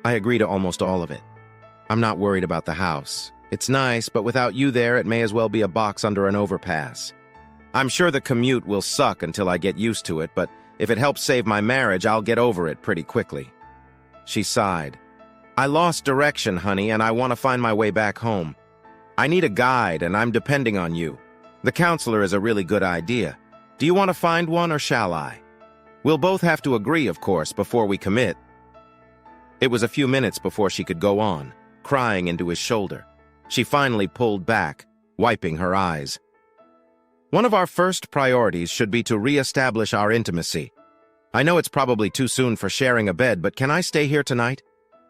I agree to almost all of it. I'm not worried about the house. It's nice, but without you there, it may as well be a box under an overpass. I'm sure the commute will suck until I get used to it, but if it helps save my marriage, I'll get over it pretty quickly. She sighed. I lost direction, honey, and I want to find my way back home. I need a guide, and I'm depending on you. The counselor is a really good idea. Do you want to find one, or shall I? We'll both have to agree, of course, before we commit. It was a few minutes before she could go on, crying into his shoulder. She finally pulled back, wiping her eyes. One of our first priorities should be to re-establish our intimacy. I know it's probably too soon for sharing a bed, but can I stay here tonight?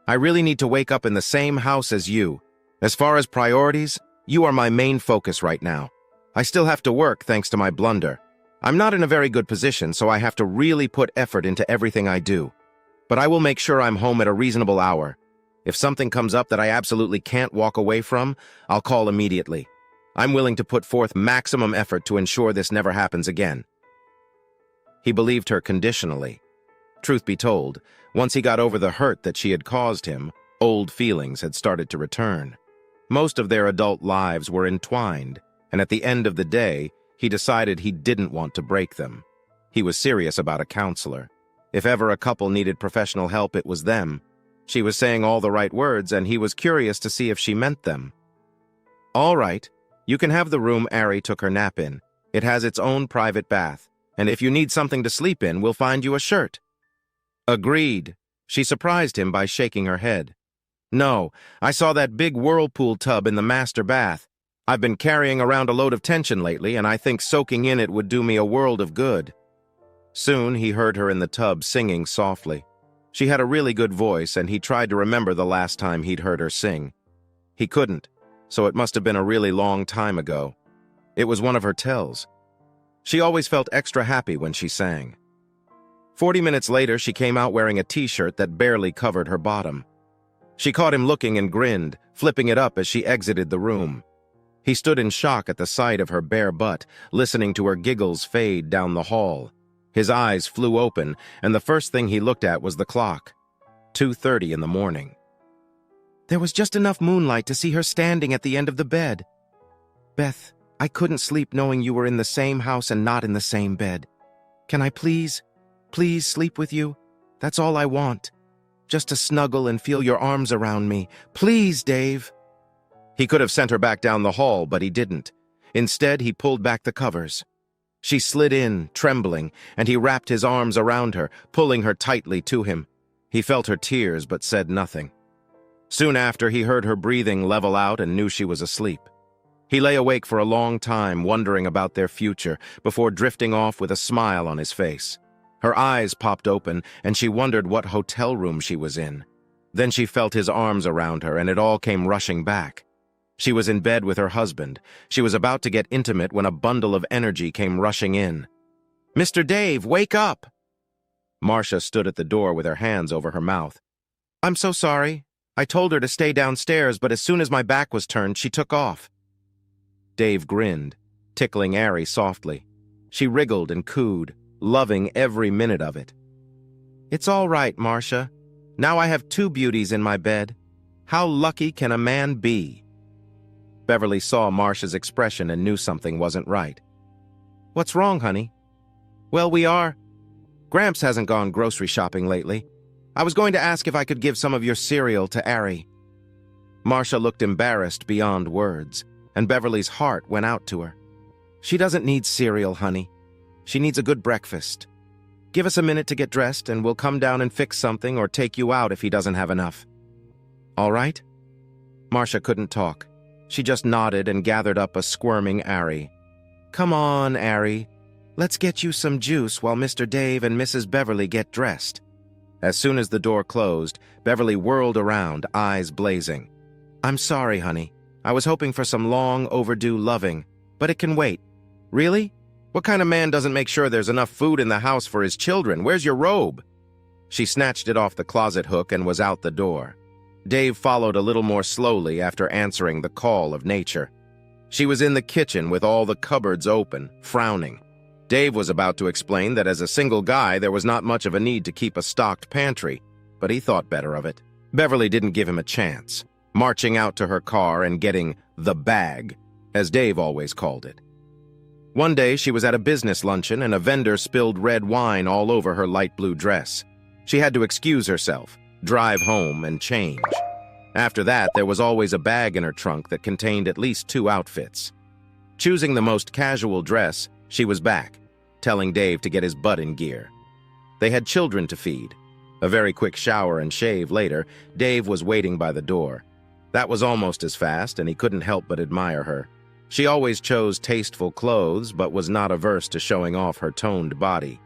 I really need to wake up in the same house as you. As far as priorities, you are my main focus right now. I still have to work thanks to my blunder. I'm not in a very good position, so I have to really put effort into everything I do. But I will make sure I'm home at a reasonable hour. If something comes up that I absolutely can't walk away from, I'll call immediately. I'm willing to put forth maximum effort to ensure this never happens again. He believed her conditionally. Truth be told, once he got over the hurt that she had caused him, old feelings had started to return. Most of their adult lives were entwined, and at the end of the day, he decided he didn't want to break them. He was serious about a counselor. If ever a couple needed professional help, it was them. She was saying all the right words, and he was curious to see if she meant them. All right, you can have the room Ari took her nap in. It has its own private bath, and if you need something to sleep in, we'll find you a shirt. Agreed. She surprised him by shaking her head. No, I saw that big whirlpool tub in the master bath. I've been carrying around a load of tension lately, and I think soaking in it would do me a world of good. Soon he heard her in the tub singing softly. She had a really good voice, and he tried to remember the last time he'd heard her sing. He couldn't, so it must have been a really long time ago. It was one of her tells. She always felt extra happy when she sang. 40 minutes later, she came out wearing a t-shirt that barely covered her bottom. She caught him looking and grinned, flipping it up as she exited the room. He stood in shock at the sight of her bare butt, listening to her giggles fade down the hall. His eyes flew open, and the first thing he looked at was the clock. 2:30 in the morning. There was just enough moonlight to see her standing at the end of the bed. Beth, I couldn't sleep knowing you were in the same house and not in the same bed. Can I please sleep with you? That's all I want. Just to snuggle and feel your arms around me. Please, Dave. He could have sent her back down the hall, but he didn't. Instead, he pulled back the covers. She slid in, trembling, and he wrapped his arms around her, pulling her tightly to him. He felt her tears, but said nothing. Soon after, he heard her breathing level out and knew she was asleep. He lay awake for a long time, wondering about their future, before drifting off with a smile on his face. Her eyes popped open, and she wondered what hotel room she was in. Then she felt his arms around her, and it all came rushing back. She was in bed with her husband. She was about to get intimate when a bundle of energy came rushing in. "Mr. Dave, wake up!" Marcia stood at the door with her hands over her mouth. "I'm so sorry. I told her to stay downstairs, but as soon as my back was turned, she took off." Dave grinned, tickling Ari softly. She wriggled and cooed, loving every minute of it. "It's all right, Marcia. Now I have 2 beauties in my bed. How lucky can a man be?" Beverly saw Marcia's expression and knew something wasn't right. "What's wrong, honey?" Well, we are. Gramps hasn't gone grocery shopping lately. I was going to ask if I could give some of your cereal to Ari. Marcia looked embarrassed beyond words, and Beverly's heart went out to her. She doesn't need cereal, honey. She needs a good breakfast. Give us a minute to get dressed, and we'll come down and fix something or take you out if he doesn't have enough. All right? Marcia couldn't talk. She just nodded and gathered up a squirming Ari. Come on, Ari. Let's get you some juice while Mr. Dave and Mrs. Beverly get dressed. As soon as the door closed, Beverly whirled around, eyes blazing. I'm sorry, honey. I was hoping for some long overdue loving, but it can wait. Really? What kind of man doesn't make sure there's enough food in the house for his children? Where's your robe? She snatched it off the closet hook and was out the door. Dave followed a little more slowly after answering the call of nature. She was in the kitchen with all the cupboards open, frowning. Dave was about to explain that as a single guy there was not much of a need to keep a stocked pantry, but he thought better of it. Beverly didn't give him a chance, marching out to her car and getting the bag, as Dave always called it. One day she was at a business luncheon and a vendor spilled red wine all over her light blue dress. She had to excuse herself, drive home, and change. After that, there was always a bag in her trunk that contained at least 2 outfits. Choosing the most casual dress, she was back, telling Dave to get his butt in gear. They had children to feed. A very quick shower and shave later, Dave was waiting by the door. That was almost as fast, and he couldn't help but admire her. She always chose tasteful clothes, but was not averse to showing off her toned body.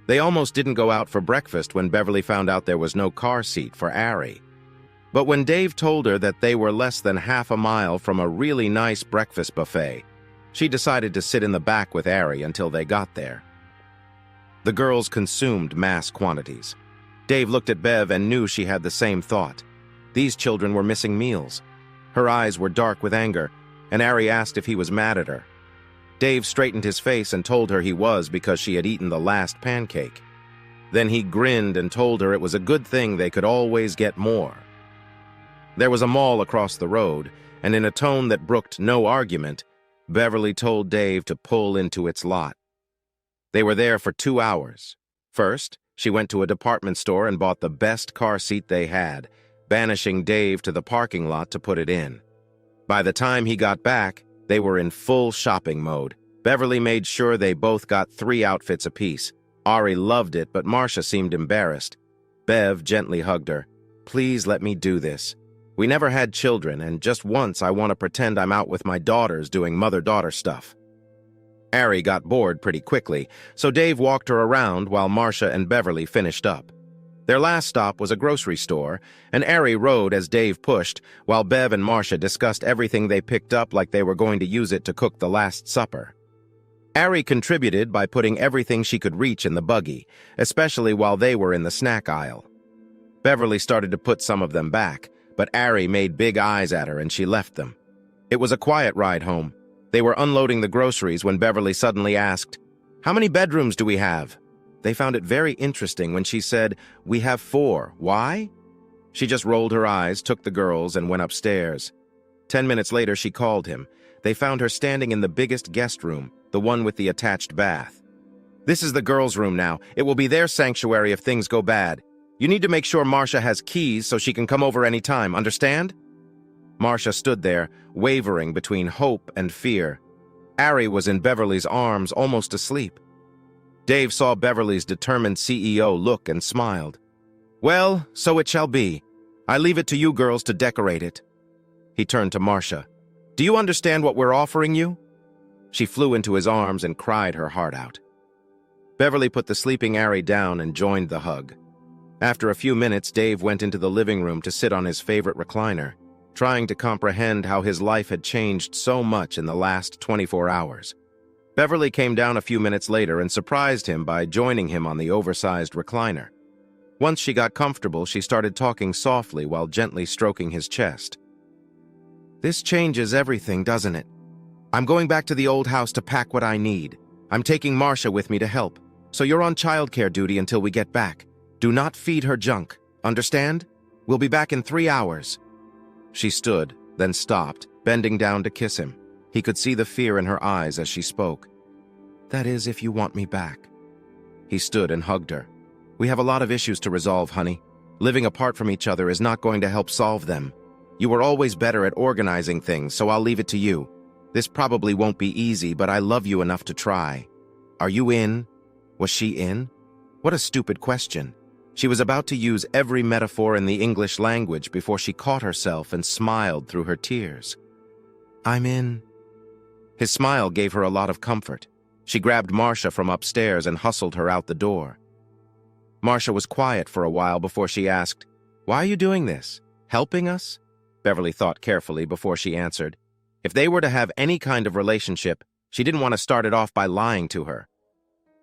They almost didn't go out for breakfast when Beverly found out there was no car seat for Ari. But when Dave told her that they were less than half a mile from a really nice breakfast buffet, she decided to sit in the back with Ari until they got there. The girls consumed mass quantities. Dave looked at Bev and knew she had the same thought. These children were missing meals. Her eyes were dark with anger, and Ari asked if he was mad at her. Dave straightened his face and told her he was because she had eaten the last pancake. Then he grinned and told her it was a good thing they could always get more. There was a mall across the road, and in a tone that brooked no argument, Beverly told Dave to pull into its lot. They were there for 2 hours. First, she went to a department store and bought the best car seat they had, banishing Dave to the parking lot to put it in. By the time he got back, they were in full shopping mode. Beverly made sure they both got 3 outfits apiece. Ari loved it, but Marcia seemed embarrassed. Bev gently hugged her. Please let me do this. We never had children, and just once I want to pretend I'm out with my daughters doing mother-daughter stuff. Ari got bored pretty quickly, so Dave walked her around while Marcia and Beverly finished up. Their last stop was a grocery store, and Ari rode as Dave pushed, while Bev and Marcia discussed everything they picked up like they were going to use it to cook the Last Supper. Ari contributed by putting everything she could reach in the buggy, especially while they were in the snack aisle. Beverly started to put some of them back, but Ari made big eyes at her and she left them. It was a quiet ride home. They were unloading the groceries when Beverly suddenly asked, "How many bedrooms do we have?" They found it very interesting when she said, "We have 4. Why?" She just rolled her eyes, took the girls, and went upstairs. 10 minutes later, she called him. They found her standing in the biggest guest room, the one with the attached bath. "This is the girls' room now. It will be their sanctuary if things go bad. You need to make sure Marcia has keys so she can come over any time, understand?" Marcia stood there, wavering between hope and fear. Ari was in Beverly's arms, almost asleep. Dave saw Beverly's determined CEO look and smiled. "Well, so it shall be. I leave it to you girls to decorate it." He turned to Marcia. "Do you understand what we're offering you?" She flew into his arms and cried her heart out. Beverly put the sleeping Ari down and joined the hug. After a few minutes, Dave went into the living room to sit on his favorite recliner, trying to comprehend how his life had changed so much in the last 24 hours. Beverly came down a few minutes later and surprised him by joining him on the oversized recliner. Once she got comfortable, she started talking softly while gently stroking his chest. "This changes everything, doesn't it? I'm going back to the old house to pack what I need. I'm taking Marcia with me to help, so you're on childcare duty until we get back. Do not feed her junk, understand? We'll be back in 3 hours." She stood, then stopped, bending down to kiss him. He could see the fear in her eyes as she spoke. "That is, if you want me back." He stood and hugged her. We have a lot of issues to resolve, honey. Living apart from each other is not going to help solve them. You were always better at organizing things, so I'll leave it to you. This probably won't be easy, but I love you enough to try. Are you in? Was she in? What a stupid question. She was about to use every metaphor in the English language before she caught herself and smiled through her tears. I'm in. His smile gave her a lot of comfort. She grabbed Marcia from upstairs and hustled her out the door. Marcia was quiet for a while before she asked, "Why are you doing this? Helping us?" Beverly thought carefully before she answered. If they were to have any kind of relationship, she didn't want to start it off by lying to her.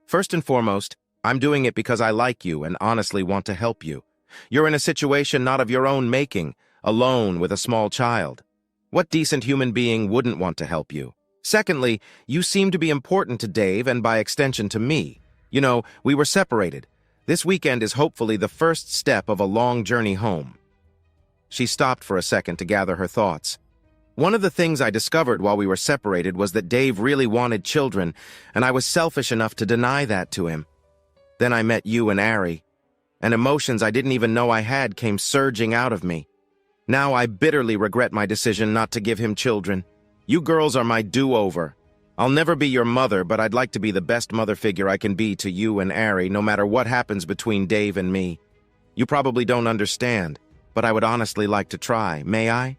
First and foremost, I'm doing it because I like you and honestly want to help you. You're in a situation not of your own making, alone with a small child. What decent human being wouldn't want to help you? Secondly, you seem to be important to Dave and by extension to me. You know, we were separated. This weekend is hopefully the first step of a long journey home. She stopped for a second to gather her thoughts. One of the things I discovered while we were separated was that Dave really wanted children, and I was selfish enough to deny that to him. Then I met you and Ari, and emotions I didn't even know I had came surging out of me. Now I bitterly regret my decision not to give him children. You girls are my do-over. I'll never be your mother, but I'd like to be the best mother figure I can be to you and Ari, no matter what happens between Dave and me. You probably don't understand, but I would honestly like to try. May I?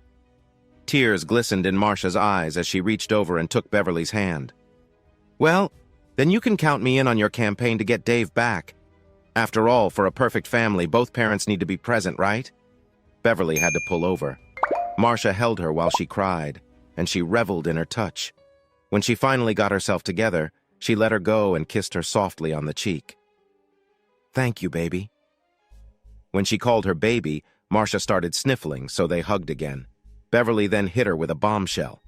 Tears glistened in Marcia's eyes as she reached over and took Beverly's hand. Well, then you can count me in on your campaign to get Dave back. After all, for a perfect family, both parents need to be present, right? Beverly had to pull over. Marcia held her while she cried, and she reveled in her touch. When she finally got herself together, she let her go and kissed her softly on the cheek. Thank you, baby. When she called her baby, Marcia started sniffling, so they hugged again. Beverly then hit her with a bombshell.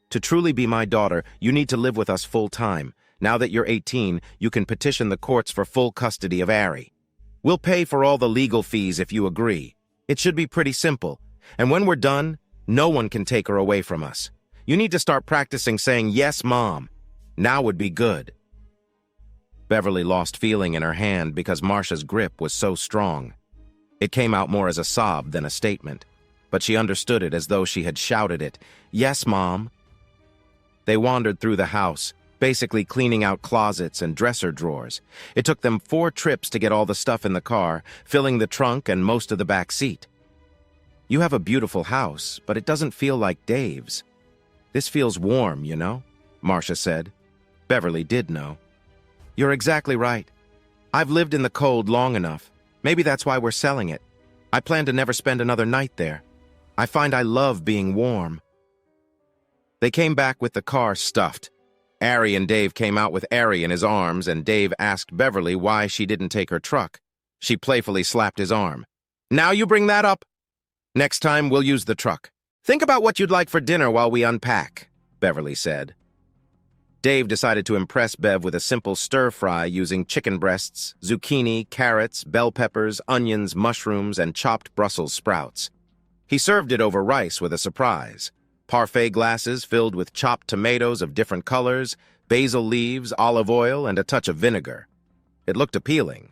To truly be my daughter, you need to live with us full-time. Now that you're 18, you can petition the courts for full custody of Ari. We'll pay for all the legal fees if you agree. It should be pretty simple. And when we're done, no one can take her away from us. You need to start practicing saying, "Yes, Mom." Now would be good. Beverly lost feeling in her hand because Marcia's grip was so strong. It came out more as a sob than a statement, but she understood it as though she had shouted it, "Yes, Mom." They wandered through the house, basically cleaning out closets and dresser drawers. It took them 4 trips to get all the stuff in the car, filling the trunk and most of the back seat. You have a beautiful house, but it doesn't feel like Dave's. This feels warm, you know, Marcia said. Beverly did know. You're exactly right. I've lived in the cold long enough. Maybe that's why we're selling it. I plan to never spend another night there. I find I love being warm. They came back with the car stuffed. Ari and Dave came out with Ari in his arms, and Dave asked Beverly why she didn't take her truck. She playfully slapped his arm. Now you bring that up? Next time we'll use the truck. Think about what you'd like for dinner while we unpack, Beverly said. Dave decided to impress Bev with a simple stir-fry using chicken breasts, zucchini, carrots, bell peppers, onions, mushrooms, and chopped Brussels sprouts. He served it over rice with a surprise. Parfait glasses filled with chopped tomatoes of different colors, basil leaves, olive oil, and a touch of vinegar. It looked appealing.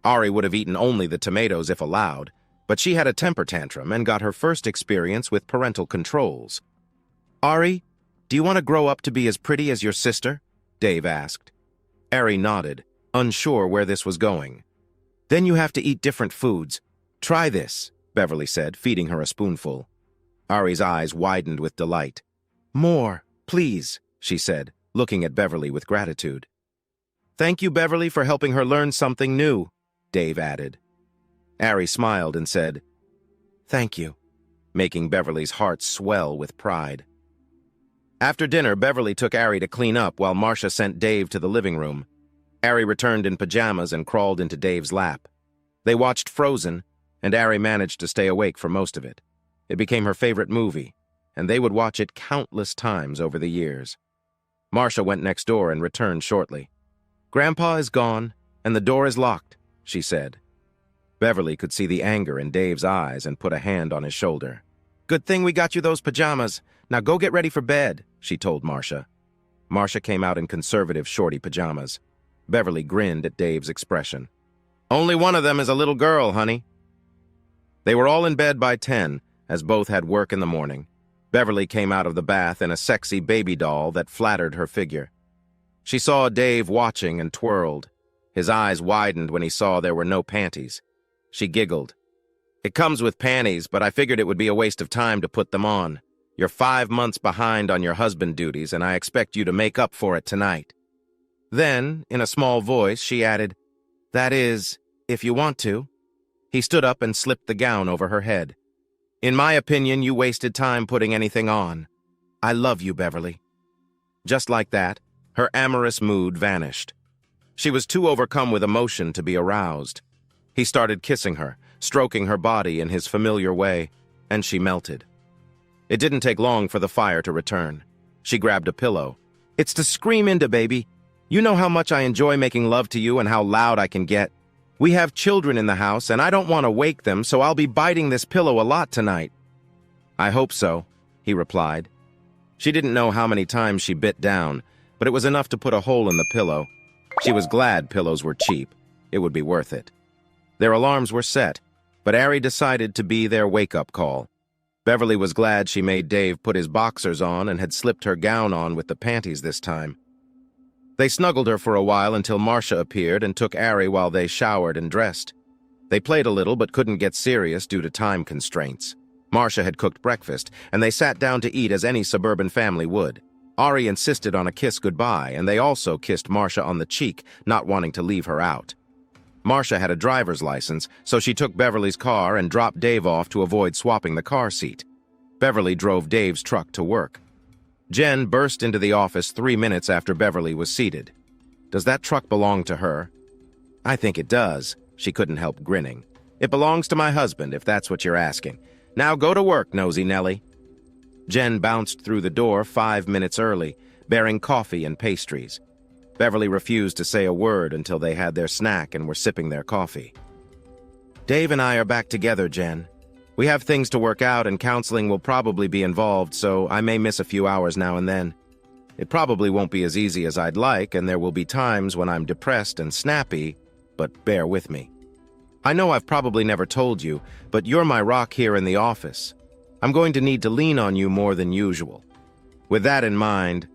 Ari would have eaten only the tomatoes if allowed, but she had a temper tantrum and got her first experience with parental controls. Ari, do you want to grow up to be as pretty as your sister? Dave asked. Ari nodded, unsure where this was going. Then you have to eat different foods. Try this, Beverly said, feeding her a spoonful. Ari's eyes widened with delight. More, please, she said, looking at Beverly with gratitude. Thank you, Beverly, for helping her learn something new, Dave added. Ari smiled and said, Thank you, making Beverly's heart swell with pride. After dinner, Beverly took Ari to clean up while Marcia sent Dave to the living room. Ari returned in pajamas and crawled into Dave's lap. They watched Frozen, and Ari managed to stay awake for most of it. It became her favorite movie, and they would watch it countless times over the years. Marcia went next door and returned shortly. Grandpa is gone, and the door is locked, she said. Beverly could see the anger in Dave's eyes and put a hand on his shoulder. Good thing we got you those pajamas. Now go get ready for bed, she told Marcia. Marcia came out in conservative shorty pajamas. Beverly grinned at Dave's expression. "Only one of them is a little girl, honey." They were all in bed by 10, as both had work in the morning. Beverly came out of the bath in a sexy baby doll that flattered her figure. She saw Dave watching and twirled. His eyes widened when he saw there were no panties. She giggled. "It comes with panties, but I figured it would be a waste of time to put them on. You're 5 months behind on your husband duties, and I expect you to make up for it tonight." Then, in a small voice, she added, "That is, if you want to." He stood up and slipped the gown over her head. "In my opinion, you wasted time putting anything on. I love you, Beverly." Just like that, her amorous mood vanished. She was too overcome with emotion to be aroused. He started kissing her, stroking her body in his familiar way, and she melted. It didn't take long for the fire to return. She grabbed a pillow. "It's to scream into, baby. You know how much I enjoy making love to you and how loud I can get. We have children in the house, and I don't want to wake them, so I'll be biting this pillow a lot tonight." "I hope so," he replied. She didn't know how many times she bit down, but it was enough to put a hole in the pillow. She was glad pillows were cheap. It would be worth it. Their alarms were set, but Ari decided to be their wake-up call. Beverly was glad she made Dave put his boxers on and had slipped her gown on with the panties this time. They snuggled her for a while until Marcia appeared and took Ari while they showered and dressed. They played a little but couldn't get serious due to time constraints. Marcia had cooked breakfast, and they sat down to eat as any suburban family would. Ari insisted on a kiss goodbye, and they also kissed Marcia on the cheek, not wanting to leave her out. Marcia had a driver's license, so she took Beverly's car and dropped Dave off to avoid swapping the car seat. Beverly drove Dave's truck to work. Jen burst into the office 3 minutes after Beverly was seated. "Does that truck belong to her?" "I think it does." She couldn't help grinning. "It belongs to my husband, if that's what you're asking. Now go to work, nosy Nellie." Jen bounced through the door 5 minutes early, bearing coffee and pastries. Beverly refused to say a word until they had their snack and were sipping their coffee. "Dave and I are back together, Jen. We have things to work out and counseling will probably be involved, so I may miss a few hours now and then. It probably won't be as easy as I'd like, and there will be times when I'm depressed and snappy, but bear with me. I know I've probably never told you, but you're my rock here in the office. I'm going to need to lean on you more than usual. With that in mind,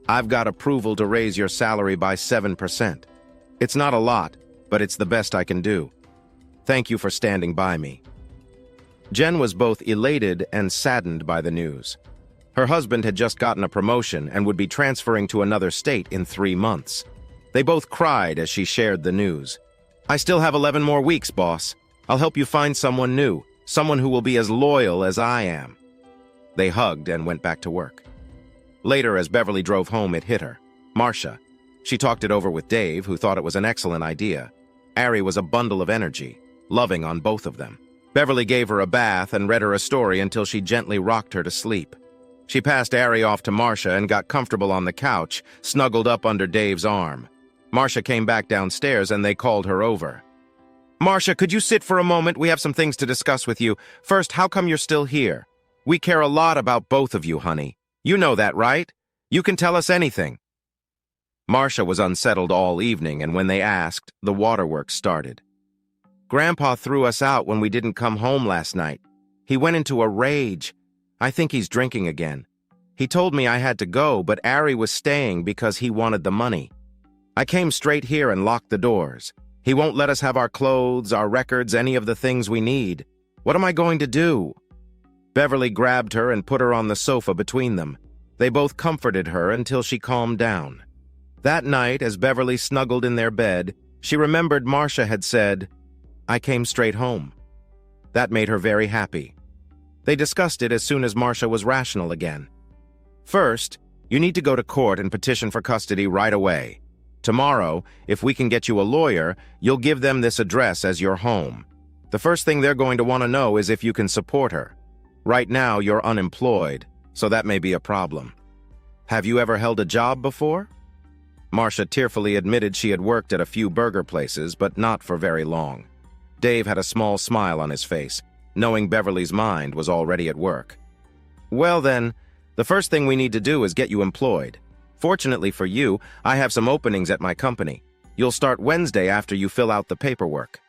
I've got approval to raise your salary by 7%. It's not a lot, but it's the best I can do. Thank you for standing by me." Jen was both elated and saddened by the news. Her husband had just gotten a promotion and would be transferring to another state in 3 months. They both cried as she shared the news. "I still have 11 more weeks, boss. I'll help you find someone new, someone who will be as loyal as I am." They hugged and went back to work. Later, as Beverly drove home, it hit her. Marcia. She talked it over with Dave, who thought it was an excellent idea. Ari was a bundle of energy, loving on both of them. Beverly gave her a bath and read her a story until she gently rocked her to sleep. She passed Ari off to Marcia and got comfortable on the couch, snuggled up under Dave's arm. Marcia came back downstairs and they called her over. "Marcia, could you sit for a moment? We have some things to discuss with you. First, how come you're still here? We care a lot about both of you, honey. You know that, right? You can tell us anything." Marcia was unsettled all evening, and when they asked, the waterworks started. "Grandpa threw us out when we didn't come home last night. He went into a rage. I think he's drinking again. He told me I had to go, but Ari was staying because he wanted the money. I came straight here and locked the doors. He won't let us have our clothes, our records, any of the things we need. What am I going to do?" Beverly grabbed her and put her on the sofa between them. They both comforted her until she calmed down. That night, as Beverly snuggled in their bed, she remembered Marcia had said, "I came straight home." That made her very happy. They discussed it as soon as Marcia was rational again. "First, you need to go to court and petition for custody right away. Tomorrow, if we can get you a lawyer, you'll give them this address as your home. The first thing they're going to want to know is if you can support her. Right now, you're unemployed, so that may be a problem. Have you ever held a job before?" Marcia tearfully admitted she had worked at a few burger places, but not for very long. Dave had a small smile on his face, knowing Beverly's mind was already at work. "Well then, the first thing we need to do is get you employed. Fortunately for you, I have some openings at my company. You'll start Wednesday after you fill out the paperwork.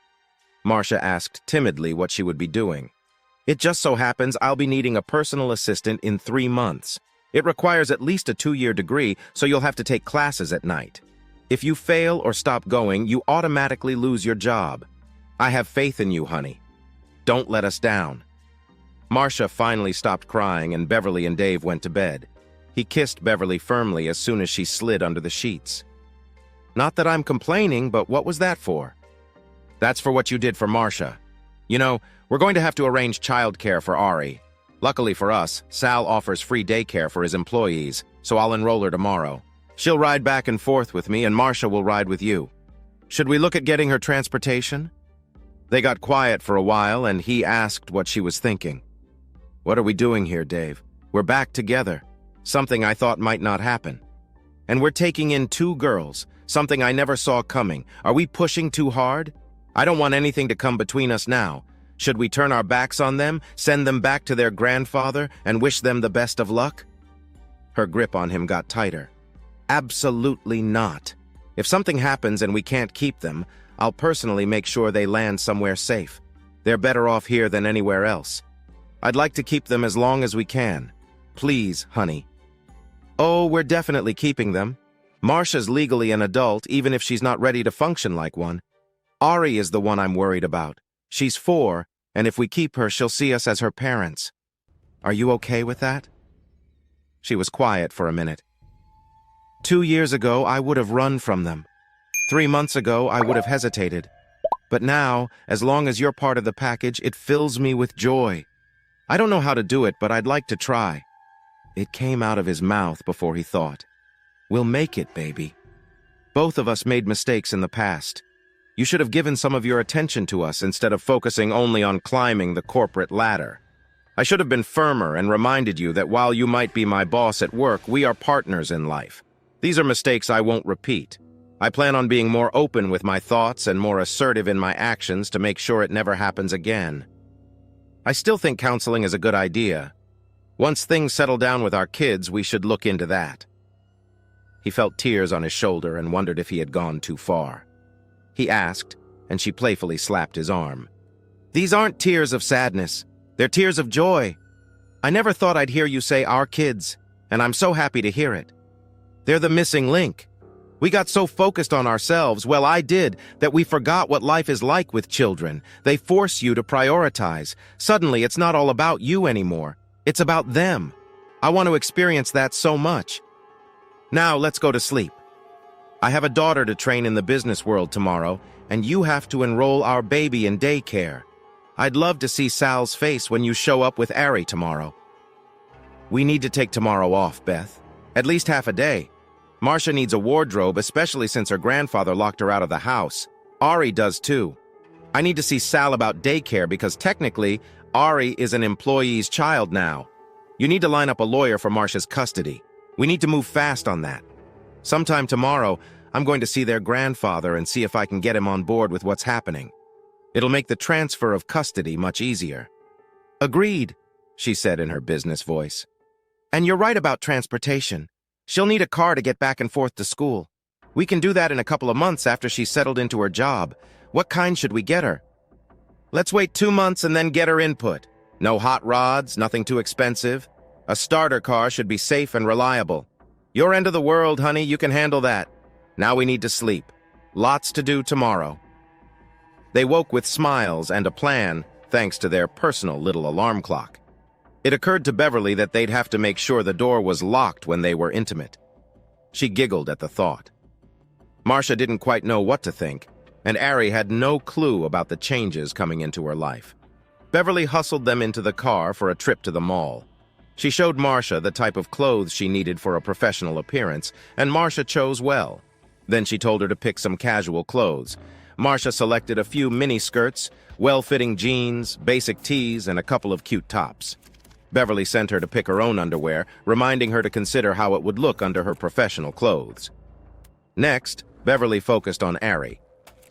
Marcia asked timidly what she would be doing. It just so happens I'll be needing a personal assistant in 3 months. It requires at least a 2-year degree, so you'll have to take classes at night. If you fail or stop going, you automatically lose your job. I have faith in you, honey. Don't let us down. Marcia finally stopped crying, and Beverly and Dave went to bed. He kissed Beverly firmly as soon as she slid under the sheets. Not that I'm complaining, but what was that for? That's for what you did for Marcia. You know, we're going to have to arrange childcare for Ari. Luckily for us, Sal offers free daycare for his employees, so I'll enroll her tomorrow. She'll ride back and forth with me, and Marcia will ride with you. Should we look at getting her transportation? They got quiet for a while, and he asked what she was thinking. What are we doing here, Dave? We're back together. Something I thought might not happen. And we're taking in 2 girls, something I never saw coming. Are we pushing too hard? I don't want anything to come between us now. Should we turn our backs on them, send them back to their grandfather, and wish them the best of luck? Her grip on him got tighter. Absolutely not. If something happens and we can't keep them, I'll personally make sure they land somewhere safe. They're better off here than anywhere else. I'd like to keep them as long as we can. Please, honey. Oh, we're definitely keeping them. Marcia's legally an adult, even if she's not ready to function like one. Ari is the one I'm worried about. She's 4, and if we keep her, she'll see us as her parents. Are you okay with that? She was quiet for a minute. 2 years ago, I would have run from them. 3 months ago, I would have hesitated. But now, as long as you're part of the package, it fills me with joy. I don't know how to do it, but I'd like to try. It came out of his mouth before he thought. We'll make it, baby. Both of us made mistakes in the past. You should have given some of your attention to us instead of focusing only on climbing the corporate ladder. I should have been firmer and reminded you that while you might be my boss at work, we are partners in life. These are mistakes I won't repeat. I plan on being more open with my thoughts and more assertive in my actions to make sure it never happens again. I still think counseling is a good idea. Once things settle down with our kids, we should look into that. He felt tears on his shoulder and wondered if he had gone too far. He asked, and she playfully slapped his arm. These aren't tears of sadness. They're tears of joy. I never thought I'd hear you say our kids, and I'm so happy to hear it. They're the missing link. We got so focused on ourselves, well, I did, that we forgot what life is like with children. They force you to prioritize. Suddenly, it's not all about you anymore. It's about them. I want to experience that so much. Now, let's go to sleep. I have a daughter to train in the business world tomorrow, and you have to enroll our baby in daycare. I'd love to see Sal's face when you show up with Ari tomorrow. We need to take tomorrow off, Beth. At least half a day. Marcia needs a wardrobe, especially since her grandfather locked her out of the house. Ari does too. I need to see Sal about daycare because technically, Ari is an employee's child now. You need to line up a lawyer for Marcia's custody. We need to move fast on that. Sometime tomorrow, I'm going to see their grandfather and see if I can get him on board with what's happening. It'll make the transfer of custody much easier. Agreed, she said in her business voice. And you're right about transportation. She'll need a car to get back and forth to school. We can do that in a couple of months after she's settled into her job. What kind should we get her? Let's wait 2 months and then get her input. No hot rods, nothing too expensive. A starter car should be safe and reliable. Your end of the world, honey, you can handle that. Now we need to sleep. Lots to do tomorrow. They woke with smiles and a plan, thanks to their personal little alarm clock. It occurred to Beverly that they'd have to make sure the door was locked when they were intimate. She giggled at the thought. Marcia didn't quite know what to think, and Ari had no clue about the changes coming into her life. Beverly hustled them into the car for a trip to the mall. She showed Marcia the type of clothes she needed for a professional appearance, and Marcia chose well. Then she told her to pick some casual clothes. Marcia selected a few mini-skirts, well-fitting jeans, basic tees, and a couple of cute tops. Beverly sent her to pick her own underwear, reminding her to consider how it would look under her professional clothes. Next, Beverly focused on Ari.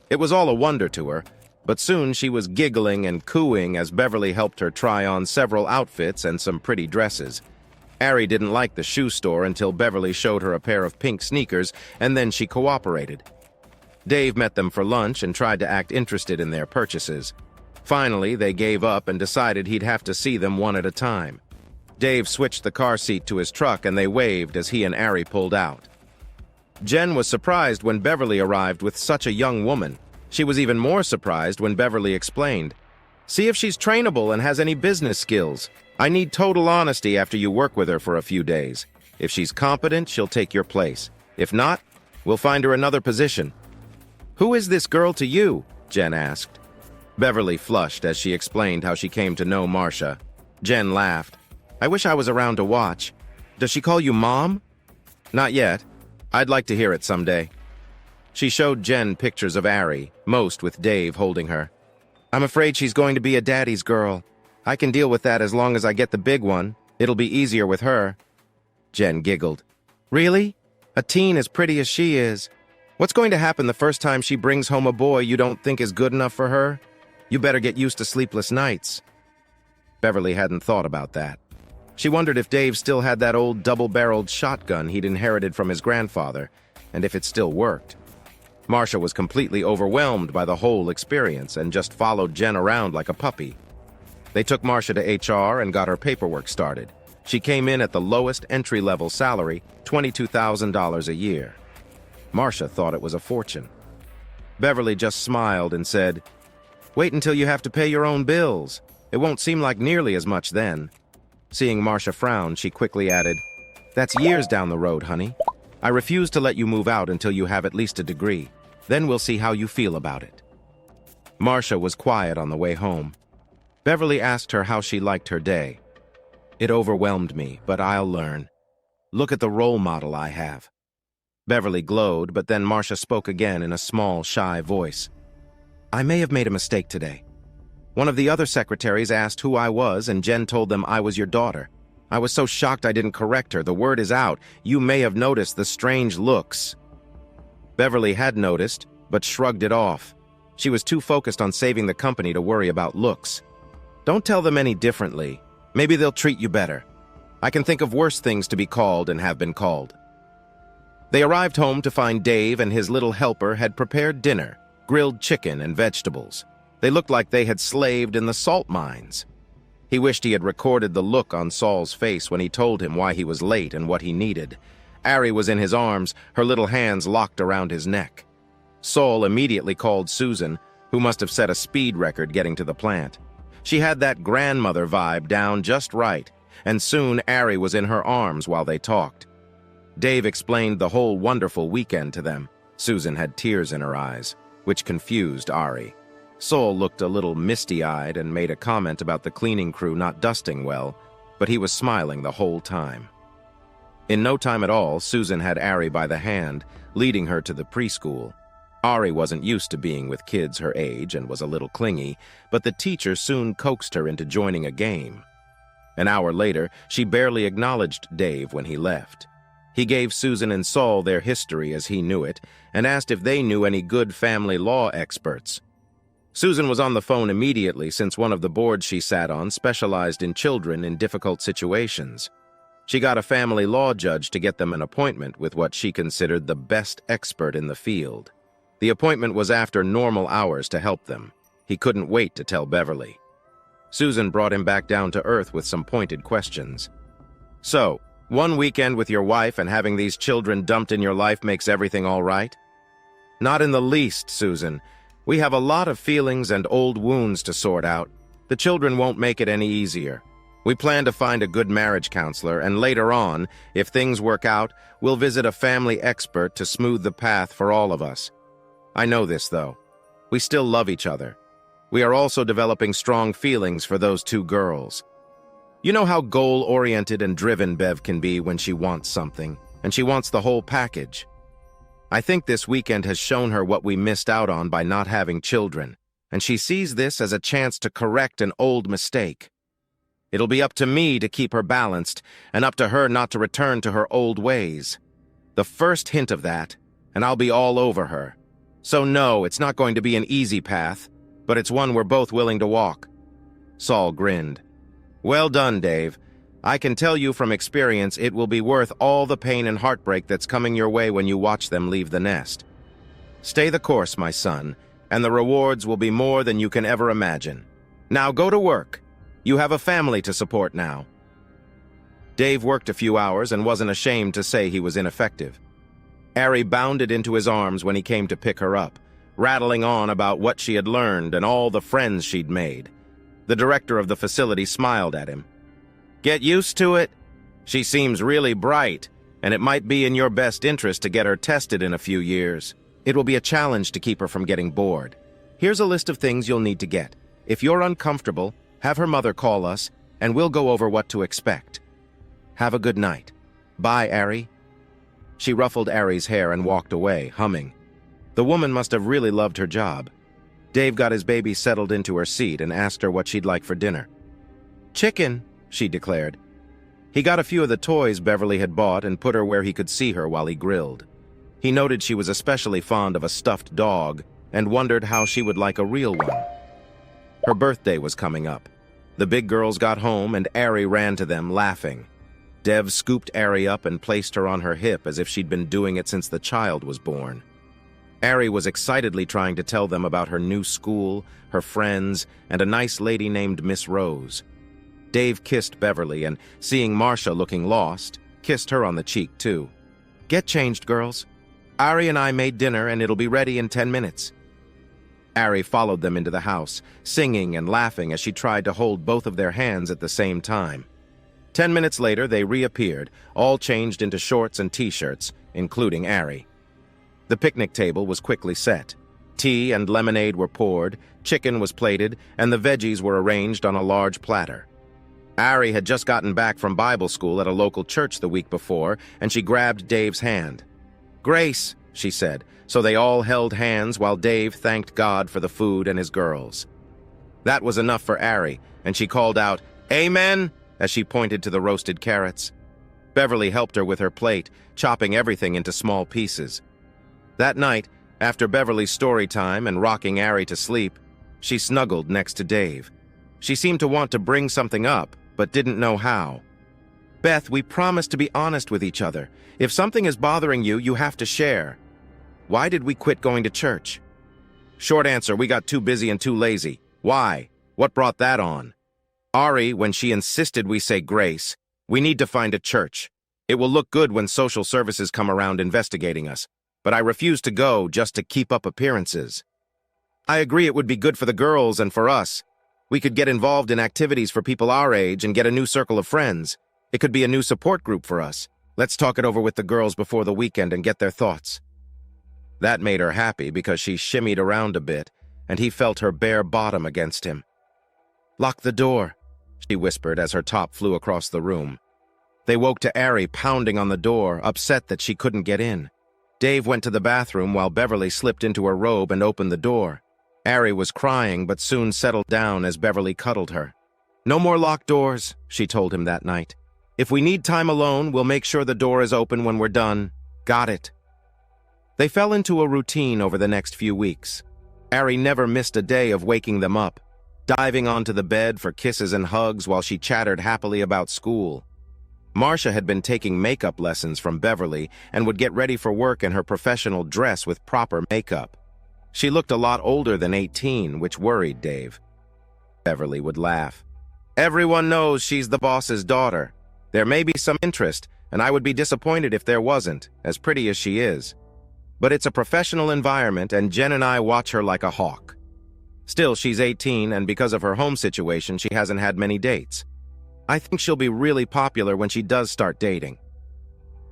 It was all a wonder to her, but soon she was giggling and cooing as Beverly helped her try on several outfits and some pretty dresses. Ari didn't like the shoe store until Beverly showed her a pair of pink sneakers, and then she cooperated. Dave met them for lunch and tried to act interested in their purchases. Finally, they gave up and decided he'd have to see them one at a time. Dave switched the car seat to his truck and they waved as he and Ari pulled out. Jen was surprised when Beverly arrived with such a young woman. She was even more surprised when Beverly explained, "See if she's trainable and has any business skills. I need total honesty after you work with her for a few days. If she's competent, she'll take your place. If not, we'll find her another position." "Who is this girl to you?" Jen asked. Beverly flushed as she explained how she came to know Marcia. Jen laughed. "I wish I was around to watch. Does she call you Mom?" "Not yet. I'd like to hear it someday." She showed Jen pictures of Ari, most with Dave holding her. "I'm afraid she's going to be a daddy's girl. I can deal with that as long as I get the big one. It'll be easier with her." Jen giggled. "Really? A teen as pretty as she is? What's going to happen the first time she brings home a boy you don't think is good enough for her? You better get used to sleepless nights." Beverly hadn't thought about that. She wondered if Dave still had that old double-barreled shotgun he'd inherited from his grandfather, and if it still worked. Marcia was completely overwhelmed by the whole experience and just followed Jen around like a puppy. They took Marcia to HR and got her paperwork started. She came in at the lowest entry-level salary, $22,000 a year. Marcia thought it was a fortune. Beverly just smiled and said, "Wait until you have to pay your own bills. It won't seem like nearly as much then." Seeing Marcia frown, she quickly added, "That's years down the road, honey. I refuse to let you move out until you have at least a degree. Then we'll see how you feel about it." Marcia was quiet on the way home. Beverly asked her how she liked her day. "It overwhelmed me, but I'll learn. Look at the role model I have." Beverly glowed, but then Marcia spoke again in a small, shy voice. "I may have made a mistake today. One of the other secretaries asked who I was, and Jen told them I was your daughter. I was so shocked I didn't correct her. The word is out. You may have noticed the strange looks." Beverly had noticed, but shrugged it off. She was too focused on saving the company to worry about looks. "Don't tell them any differently. Maybe they'll treat you better. I can think of worse things to be called and have been called." They arrived home to find Dave and his little helper had prepared dinner, grilled chicken and vegetables. They looked like they had slaved in the salt mines. He wished he had recorded the look on Saul's face when he told him why he was late and what he needed. Ari was in his arms, her little hands locked around his neck. Saul immediately called Susan, who must have set a speed record getting to the plant. She had that grandmother vibe down just right, and soon Ari was in her arms while they talked. Dave explained the whole wonderful weekend to them. Susan had tears in her eyes, which confused Ari. Saul looked a little misty-eyed and made a comment about the cleaning crew not dusting well, but he was smiling the whole time. In no time at all, Susan had Ari by the hand, leading her to the preschool. Ari wasn't used to being with kids her age and was a little clingy, but the teacher soon coaxed her into joining a game. An hour later, she barely acknowledged Dave when he left. He gave Susan and Saul their history as he knew it and asked if they knew any good family law experts. Susan was on the phone immediately since one of the boards she sat on specialized in children in difficult situations. She got a family law judge to get them an appointment with what she considered the best expert in the field. The appointment was after normal hours to help them. He couldn't wait to tell Beverly. Susan brought him back down to earth with some pointed questions. "So, one weekend with your wife and having these children dumped in your life makes everything all right?" "Not in the least, Susan. We have a lot of feelings and old wounds to sort out. The children won't make it any easier. We plan to find a good marriage counselor, and later on, if things work out, we'll visit a family expert to smooth the path for all of us. I know this, though. We still love each other. We are also developing strong feelings for those two girls. You know how goal-oriented and driven Bev can be when she wants something, and she wants the whole package. I think this weekend has shown her what we missed out on by not having children, and she sees this as a chance to correct an old mistake. It'll be up to me to keep her balanced, and up to her not to return to her old ways. The first hint of that, and I'll be all over her. So no, it's not going to be an easy path, but it's one we're both willing to walk." Saul grinned. "Well done, Dave. I can tell you from experience it will be worth all the pain and heartbreak that's coming your way when you watch them leave the nest." Stay the course, my son, and the rewards will be more than you can ever imagine. Now go to work. You have a family to support now." Dave worked a few hours and wasn't ashamed to say he was ineffective. Ari bounded into his arms when he came to pick her up, rattling on about what she had learned and all the friends she'd made. The director of the facility smiled at him. "Get used to it. She seems really bright, and it might be in your best interest to get her tested in a few years. It will be a challenge to keep her from getting bored. Here's a list of things you'll need to get. If you're uncomfortable, have her mother call us, and we'll go over what to expect. Have a good night. Bye, Ari." She ruffled Ari's hair and walked away, humming. The woman must have really loved her job. Dave got his baby settled into her seat and asked her what she'd like for dinner. "Chicken," she declared. He got a few of the toys Beverly had bought and put her where he could see her while he grilled. He noted she was especially fond of a stuffed dog and wondered how she would like a real one. Her birthday was coming up. The big girls got home and Ari ran to them, laughing. Dev scooped Ari up and placed her on her hip as if she'd been doing it since the child was born. Ari was excitedly trying to tell them about her new school, her friends, and a nice lady named Miss Rose. Dave kissed Beverly and, seeing Marcia looking lost, kissed her on the cheek too. "Get changed, girls. Ari and I made dinner and it'll be ready in 10 minutes. Ari followed them into the house, singing and laughing as she tried to hold both of their hands at the same time. 10 minutes later, they reappeared, all changed into shorts and t-shirts, including Ari. The picnic table was quickly set. Tea and lemonade were poured, chicken was plated, and the veggies were arranged on a large platter. Ari had just gotten back from Bible school at a local church the week before, and she grabbed Dave's hand. "Grace," she said, so they all held hands while Dave thanked God for the food and his girls. That was enough for Ari, and she called out, "Amen," as she pointed to the roasted carrots. Beverly helped her with her plate, chopping everything into small pieces. That night, after Beverly's story time and rocking Ari to sleep, she snuggled next to Dave. She seemed to want to bring something up, but didn't know how. "Beth, we promised to be honest with each other. If something is bothering you, you have to share. Why did we quit going to church?" Short answer, we got too busy and too lazy. Why? What brought that on? Ari, when she insisted we say grace, we need to find a church. It will look good when social services come around investigating us. But I refuse to go just to keep up appearances. I agree it would be good for the girls and for us. We could get involved in activities for people our age and get a new circle of friends. It could be a new support group for us. Let's talk it over with the girls before the weekend and get their thoughts. That made her happy because she shimmied around a bit, and he felt her bare bottom against him. "Lock the door," she whispered as her top flew across the room. They woke to Ari pounding on the door, upset that she couldn't get in. Dave went to the bathroom while Beverly slipped into her robe and opened the door. Ari was crying but soon settled down as Beverly cuddled her. "No more locked doors," she told him that night. "If we need time alone, we'll make sure the door is open when we're done. Got it." They fell into a routine over the next few weeks. Ari never missed a day of waking them up, diving onto the bed for kisses and hugs while she chattered happily about school. Marcia had been taking makeup lessons from Beverly and would get ready for work in her professional dress with proper makeup. She looked a lot older than 18, which worried Dave. Beverly would laugh. "Everyone knows she's the boss's daughter. There may be some interest, and I would be disappointed if there wasn't, as pretty as she is. But it's a professional environment, and Jen and I watch her like a hawk. Still, she's 18, and because of her home situation, she hasn't had many dates. I think she'll be really popular when she does start dating."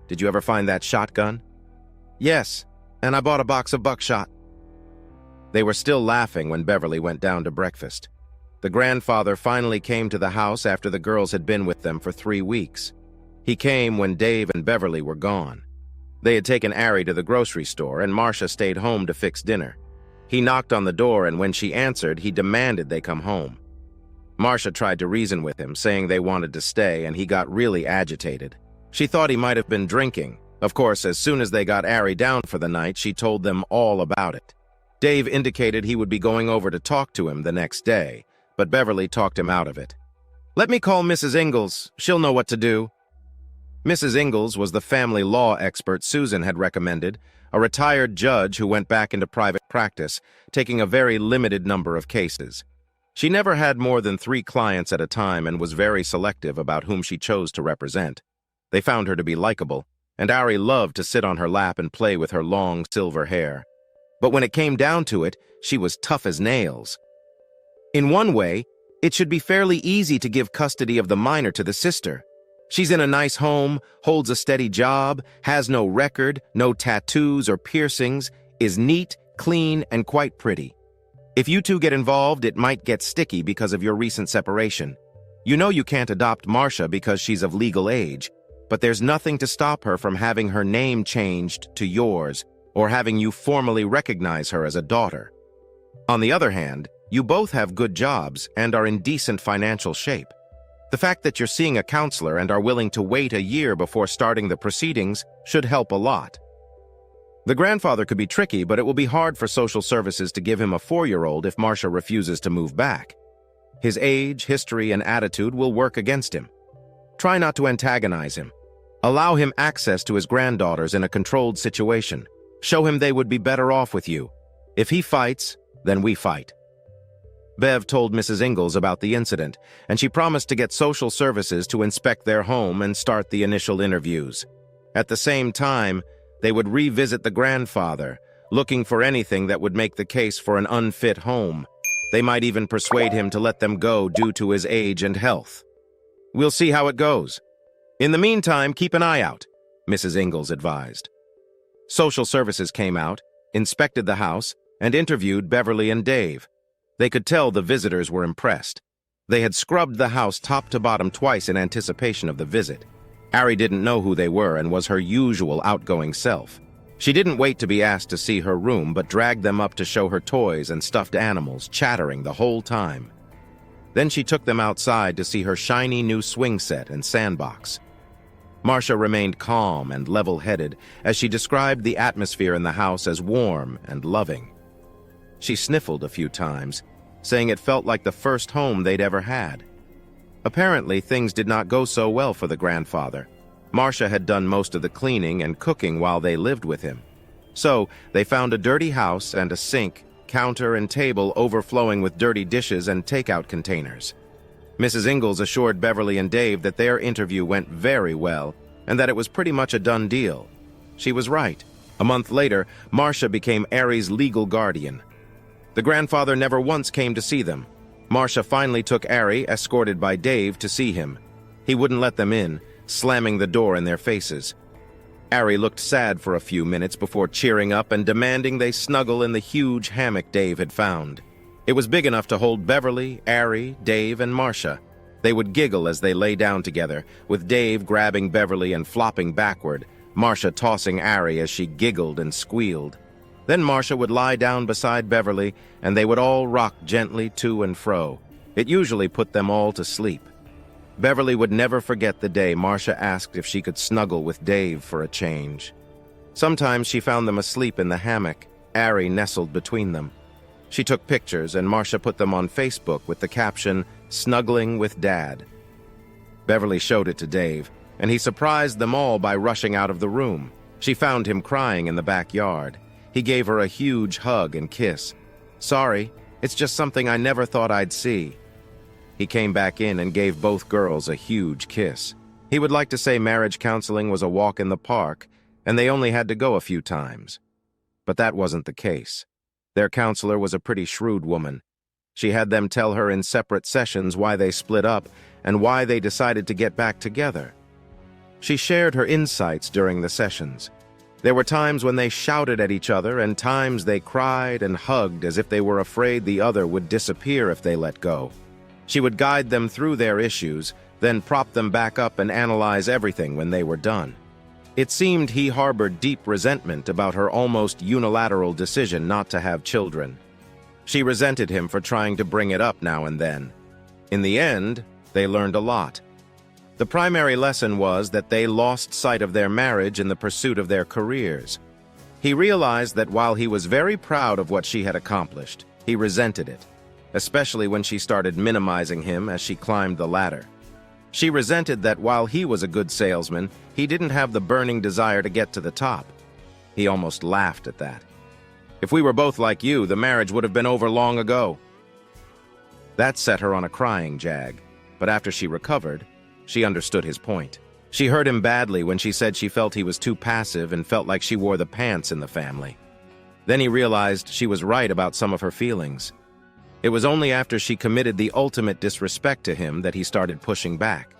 "Did you ever find that shotgun?" "Yes, and I bought a box of buckshot." They were still laughing when Beverly went down to breakfast. The grandfather finally came to the house after the girls had been with them for 3 weeks. He came when Dave and Beverly were gone. They had taken Ari to the grocery store, and Marcia stayed home to fix dinner. He knocked on the door, and when she answered, he demanded they come home. Marcia tried to reason with him, saying they wanted to stay, and he got really agitated. She thought he might have been drinking. Of course, as soon as they got Ari down for the night, she told them all about it. Dave indicated he would be going over to talk to him the next day, but Beverly talked him out of it. "Let me call Mrs. Ingalls. She'll know what to do." Mrs. Ingalls was the family law expert Susan had recommended, a retired judge who went back into private practice, taking a very limited number of cases. She never had more than 3 clients at a time and was very selective about whom she chose to represent. They found her to be likable, and Ari loved to sit on her lap and play with her long silver hair. But when it came down to it, she was tough as nails. In one way, it should be fairly easy to give custody of the minor to the sister. She's in a nice home, holds a steady job, has no record, no tattoos or piercings, is neat, clean, and quite pretty. If you two get involved, it might get sticky because of your recent separation. You know you can't adopt Marcia because she's of legal age, but there's nothing to stop her from having her name changed to yours or having you formally recognize her as a daughter. On the other hand, you both have good jobs and are in decent financial shape. The fact that you're seeing a counselor and are willing to wait a year before starting the proceedings should help a lot. The grandfather could be tricky, but it will be hard for social services to give him a 4-year-old if Marcia refuses to move back. His age, history, and attitude will work against him. Try not to antagonize him. Allow him access to his granddaughters in a controlled situation. Show him they would be better off with you. If he fights, then we fight. Bev told Mrs. Ingalls about the incident, and she promised to get social services to inspect their home and start the initial interviews. At the same time, they would revisit the grandfather, looking for anything that would make the case for an unfit home. They might even persuade him to let them go due to his age and health. We'll see how it goes. In the meantime, keep an eye out, Mrs. Ingalls advised. Social services came out, inspected the house, and interviewed Beverly and Dave. They could tell the visitors were impressed. They had scrubbed the house top to bottom twice in anticipation of the visit. Ari didn't know who they were and was her usual outgoing self. She didn't wait to be asked to see her room, but dragged them up to show her toys and stuffed animals, chattering the whole time. Then she took them outside to see her shiny new swing set and sandbox. Marcia remained calm and level-headed as she described the atmosphere in the house as warm and loving. She sniffled a few times, saying it felt like the first home they'd ever had. Apparently, things did not go so well for the grandfather. Marcia had done most of the cleaning and cooking while they lived with him. So, they found a dirty house and a sink, counter, and table overflowing with dirty dishes and takeout containers. Mrs. Ingalls assured Beverly and Dave that their interview went very well and that it was pretty much a done deal. She was right. A month later, Marcia became Ari's legal guardian. The grandfather never once came to see them. Marcia finally took Ari, escorted by Dave, to see him. He wouldn't let them in, slamming the door in their faces. Ari looked sad for a few minutes before cheering up and demanding they snuggle in the huge hammock Dave had found. It was big enough to hold Beverly, Ari, Dave, and Marcia. They would giggle as they lay down together, with Dave grabbing Beverly and flopping backward, Marcia tossing Ari as she giggled and squealed. Then Marcia would lie down beside Beverly, and they would all rock gently to and fro. It usually put them all to sleep. Beverly would never forget the day Marcia asked if she could snuggle with Dave for a change. Sometimes she found them asleep in the hammock, Ari nestled between them. She took pictures, and Marcia put them on Facebook with the caption, "Snuggling with Dad." Beverly showed it to Dave, and he surprised them all by rushing out of the room. She found him crying in the backyard. He gave her a huge hug and kiss. "Sorry, it's just something I never thought I'd see." He came back in and gave both girls a huge kiss. He would like to say marriage counseling was a walk in the park, and they only had to go a few times. But that wasn't the case. Their counselor was a pretty shrewd woman. She had them tell her in separate sessions why they split up and why they decided to get back together. She shared her insights during the sessions. There were times when they shouted at each other and times they cried and hugged as if they were afraid the other would disappear if they let go. She would guide them through their issues, then prop them back up and analyze everything when they were done. It seemed he harbored deep resentment about her almost unilateral decision not to have children. She resented him for trying to bring it up now and then. In the end, they learned a lot. The primary lesson was that they lost sight of their marriage in the pursuit of their careers. He realized that while he was very proud of what she had accomplished, he resented it, especially when she started minimizing him as she climbed the ladder. She resented that while he was a good salesman, he didn't have the burning desire to get to the top. He almost laughed at that. If we were both like you, the marriage would have been over long ago. That set her on a crying jag, but after she recovered, she understood his point. She hurt him badly when she said she felt he was too passive and felt like she wore the pants in the family. Then he realized she was right about some of her feelings. It was only after she committed the ultimate disrespect to him that he started pushing back.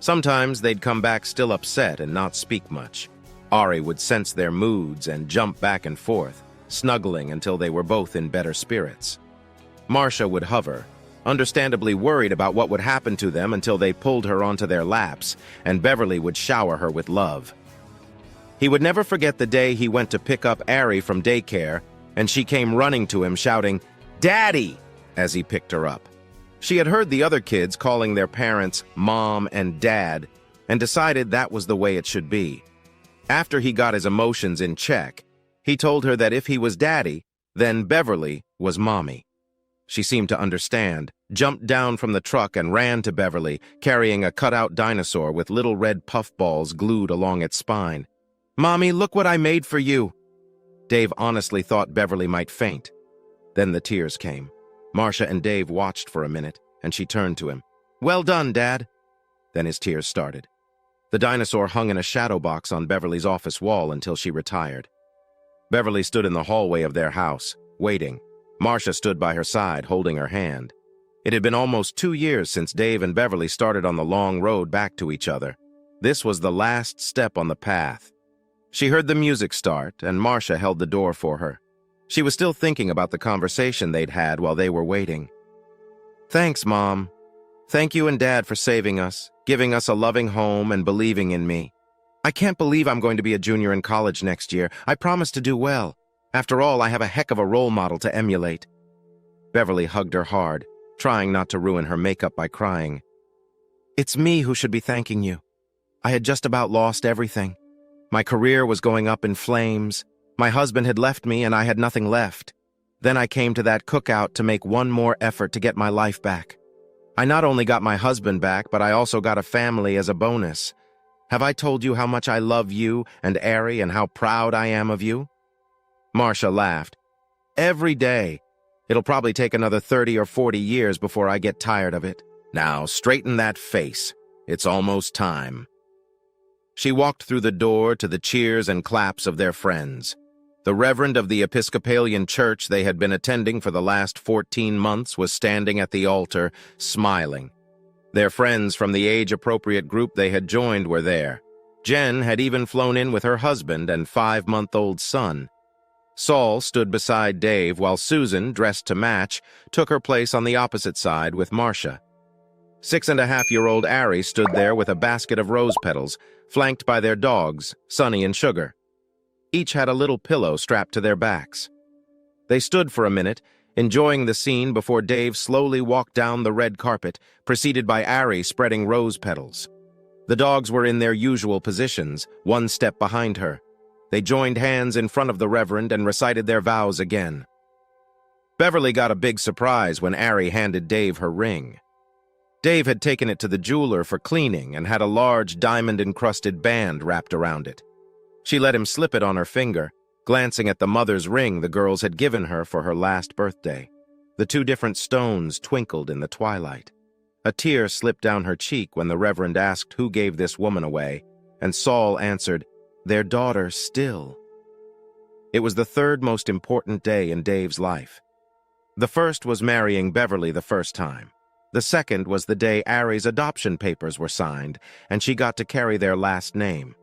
Sometimes they'd come back still upset and not speak much. Ari would sense their moods and jump back and forth, snuggling until they were both in better spirits. Marcia would hover, understandably worried about what would happen to them until they pulled her onto their laps, and Beverly would shower her with love. He would never forget the day he went to pick up Ari from daycare, and she came running to him shouting, "Daddy!" as he picked her up. She had heard the other kids calling their parents Mom and Dad, and decided that was the way it should be. After he got his emotions in check, he told her that if he was Daddy, then Beverly was Mommy. She seemed to understand, jumped down from the truck and ran to Beverly, carrying a cutout dinosaur with little red puffballs glued along its spine. "Mommy, look what I made for you!" Dave honestly thought Beverly might faint. Then the tears came. Marcia and Dave watched for a minute, and she turned to him. "Well done, Dad." Then his tears started. The dinosaur hung in a shadow box on Beverly's office wall until she retired. Beverly stood in the hallway of their house, waiting. Marcia stood by her side, holding her hand. It had been almost 2 years since Dave and Beverly started on the long road back to each other. This was the last step on the path. She heard the music start, and Marcia held the door for her. She was still thinking about the conversation they'd had while they were waiting. "Thanks, Mom. Thank you and Dad for saving us, giving us a loving home, and believing in me. I can't believe I'm going to be a junior in college next year. I promise to do well. After all, I have a heck of a role model to emulate." Beverly hugged her hard, trying not to ruin her makeup by crying. "It's me who should be thanking you. I had just about lost everything. My career was going up in flames. My husband had left me and I had nothing left. Then I came to that cookout to make one more effort to get my life back. I not only got my husband back, but I also got a family as a bonus. Have I told you how much I love you and Ari and how proud I am of you?" Marcia laughed. "Every day. It'll probably take another 30 or 40 years before I get tired of it. Now, straighten that face. It's almost time." She walked through the door to the cheers and claps of their friends. The reverend of the Episcopalian church they had been attending for the last 14 months was standing at the altar, smiling. Their friends from the age-appropriate group they had joined were there. Jen had even flown in with her husband and 5-month-old son. Saul stood beside Dave while Susan, dressed to match, took her place on the opposite side with Marcia. 6-and-a-half-year-old Ari stood there with a basket of rose petals, flanked by their dogs, Sunny and Sugar. Each had a little pillow strapped to their backs. They stood for a minute, enjoying the scene before Dave slowly walked down the red carpet, preceded by Ari spreading rose petals. The dogs were in their usual positions, one step behind her. They joined hands in front of the Reverend and recited their vows again. Beverly got a big surprise when Ari handed Dave her ring. Dave had taken it to the jeweler for cleaning and had a large diamond-encrusted band wrapped around it. She let him slip it on her finger, glancing at the mother's ring the girls had given her for her last birthday. The 2 different stones twinkled in the twilight. A tear slipped down her cheek when the Reverend asked who gave this woman away, and Saul answered, "Their daughter still." It was the 3rd most important day in Dave's life. The first was marrying Beverly the first time. The second was the day Ari's adoption papers were signed, and she got to carry their last name.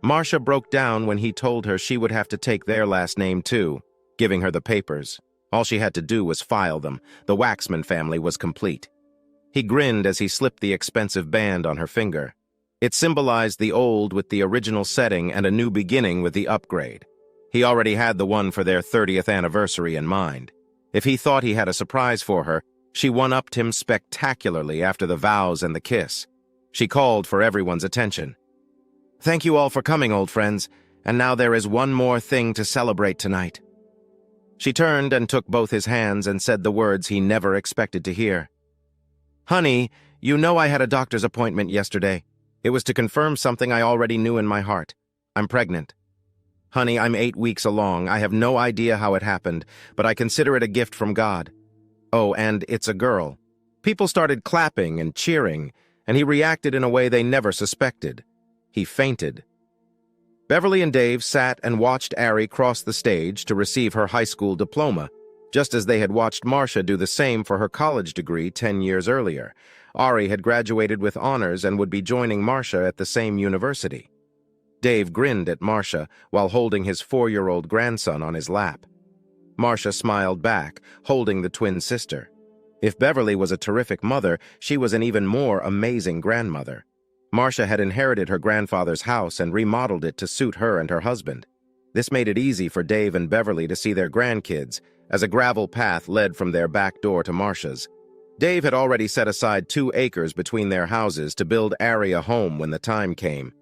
Marcia broke down when he told her she would have to take their last name too, giving her the papers. All she had to do was file them. The Waxman family was complete. He grinned as he slipped the expensive band on her finger. It symbolized the old with the original setting and a new beginning with the upgrade. He already had the one for their 30th anniversary in mind. If he thought he had a surprise for her, she one-upped him spectacularly after the vows and the kiss. She called for everyone's attention. "Thank you all for coming, old friends, and now there is one more thing to celebrate tonight." She turned and took both his hands and said the words he never expected to hear. "Honey, you know I had a doctor's appointment yesterday. It was to confirm something I already knew in my heart. I'm pregnant." Honey, I'm 8 weeks along. I have no idea how it happened, but I consider it a gift from God. Oh, and it's a girl. People started clapping and cheering, and he reacted in a way they never suspected. He fainted. Beverly and Dave sat and watched Ari cross the stage to receive her high school diploma, just as they had watched Marcia do the same for her college degree 10 years earlier. Ari had graduated with honors and would be joining Marcia at the same university. Dave grinned at Marcia while holding his 4-year-old grandson on his lap. Marcia smiled back, holding the twin sister. If Beverly was a terrific mother, she was an even more amazing grandmother. Marcia had inherited her grandfather's house and remodeled it to suit her and her husband. This made it easy for Dave and Beverly to see their grandkids, as a gravel path led from their back door to Marcia's. Dave had already set aside 2 acres between their houses to build Ari a home when the time came.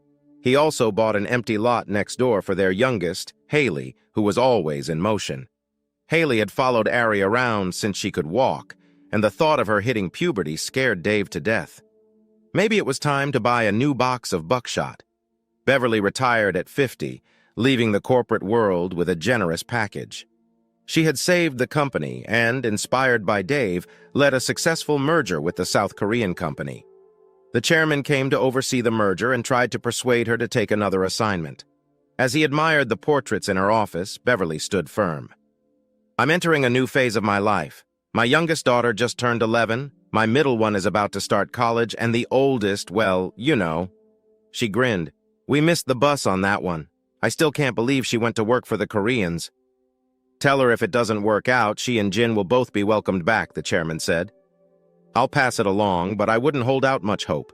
He also bought an empty lot next door for their youngest, Haley, who was always in motion. Haley had followed Ari around since she could walk, and the thought of her hitting puberty scared Dave to death. Maybe it was time to buy a new box of buckshot. Beverly retired at 50, leaving the corporate world with a generous package. She had saved the company and, inspired by Dave, led a successful merger with the South Korean company. The chairman came to oversee the merger and tried to persuade her to take another assignment. As he admired the portraits in her office, Beverly stood firm. I'm entering a new phase of my life. My youngest daughter just turned 11, my middle one is about to start college, and the oldest, well, you know. She grinned. We missed the bus on that one. I still can't believe she went to work for the Koreans. Tell her if it doesn't work out, she and Jin will both be welcomed back, the chairman said. I'll pass it along, but I wouldn't hold out much hope.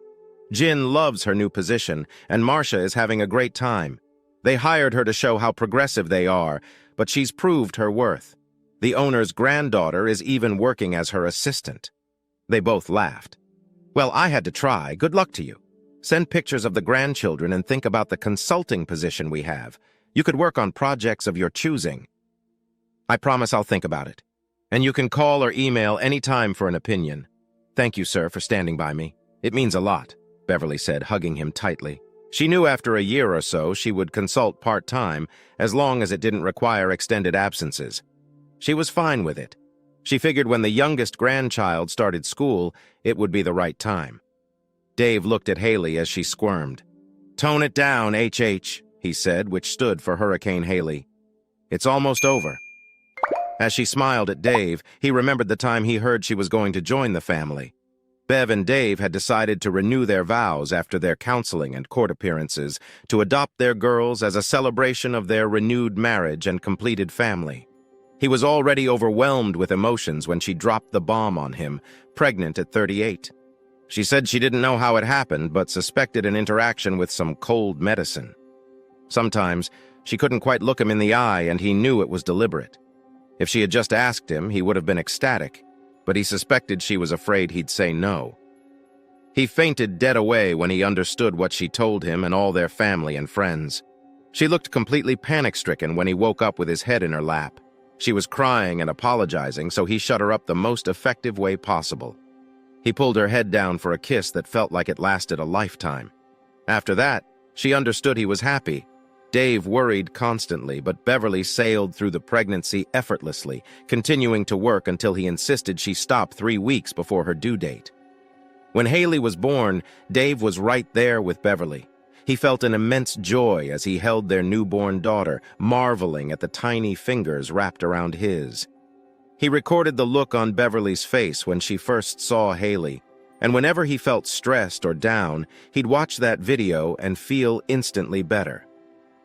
Jin loves her new position, and Marcia is having a great time. They hired her to show how progressive they are, but she's proved her worth. The owner's granddaughter is even working as her assistant. They both laughed. Well, I had to try. Good luck to you. Send pictures of the grandchildren and think about the consulting position we have. You could work on projects of your choosing. I promise I'll think about it. And you can call or email any time for an opinion. Thank you, sir, for standing by me. It means a lot, Beverly said, hugging him tightly. She knew after a year or so she would consult part-time, as long as it didn't require extended absences. She was fine with it. She figured when the youngest grandchild started school, it would be the right time. Dave looked at Haley as she squirmed. Tone it down, HH, he said, which stood for Hurricane Haley. It's almost over. As she smiled at Dave, he remembered the time he heard she was going to join the family. Bev and Dave had decided to renew their vows after their counseling and court appearances to adopt their girls as a celebration of their renewed marriage and completed family. He was already overwhelmed with emotions when she dropped the bomb on him, pregnant at 38. She said she didn't know how it happened, but suspected an interaction with some cold medicine. Sometimes, she couldn't quite look him in the eye, and he knew it was deliberate. If she had just asked him, he would have been ecstatic, but he suspected she was afraid he'd say no. He fainted dead away when he understood what she told him and all their family and friends. She looked completely panic-stricken when he woke up with his head in her lap. She was crying and apologizing, so he shut her up the most effective way possible. He pulled her head down for a kiss that felt like it lasted a lifetime. After that, she understood he was happy. Dave worried constantly, but Beverly sailed through the pregnancy effortlessly, continuing to work until he insisted she stop 3 weeks before her due date. When Haley was born, Dave was right there with Beverly. He felt an immense joy as he held their newborn daughter, marveling at the tiny fingers wrapped around his. He recorded the look on Beverly's face when she first saw Haley, and whenever he felt stressed or down, he'd watch that video and feel instantly better.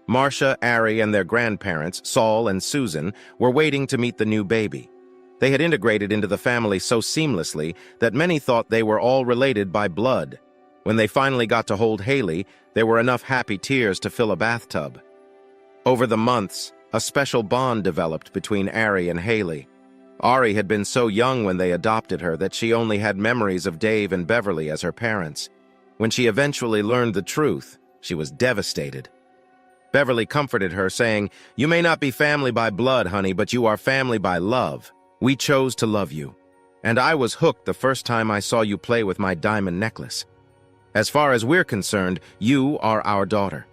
Marcia, Ari, and their grandparents, Saul and Susan, were waiting to meet the new baby. They had integrated into the family so seamlessly that many thought they were all related by blood. When they finally got to hold Haley, there were enough happy tears to fill a bathtub. Over the months, a special bond developed between Ari and Haley. Ari had been so young when they adopted her that she only had memories of Dave and Beverly as her parents. When she eventually learned the truth, she was devastated. Beverly comforted her, saying, "You may not be family by blood, honey, but you are family by love. We chose to love you. And I was hooked the first time I saw you play with my diamond necklace. As far as we're concerned, you are our daughter.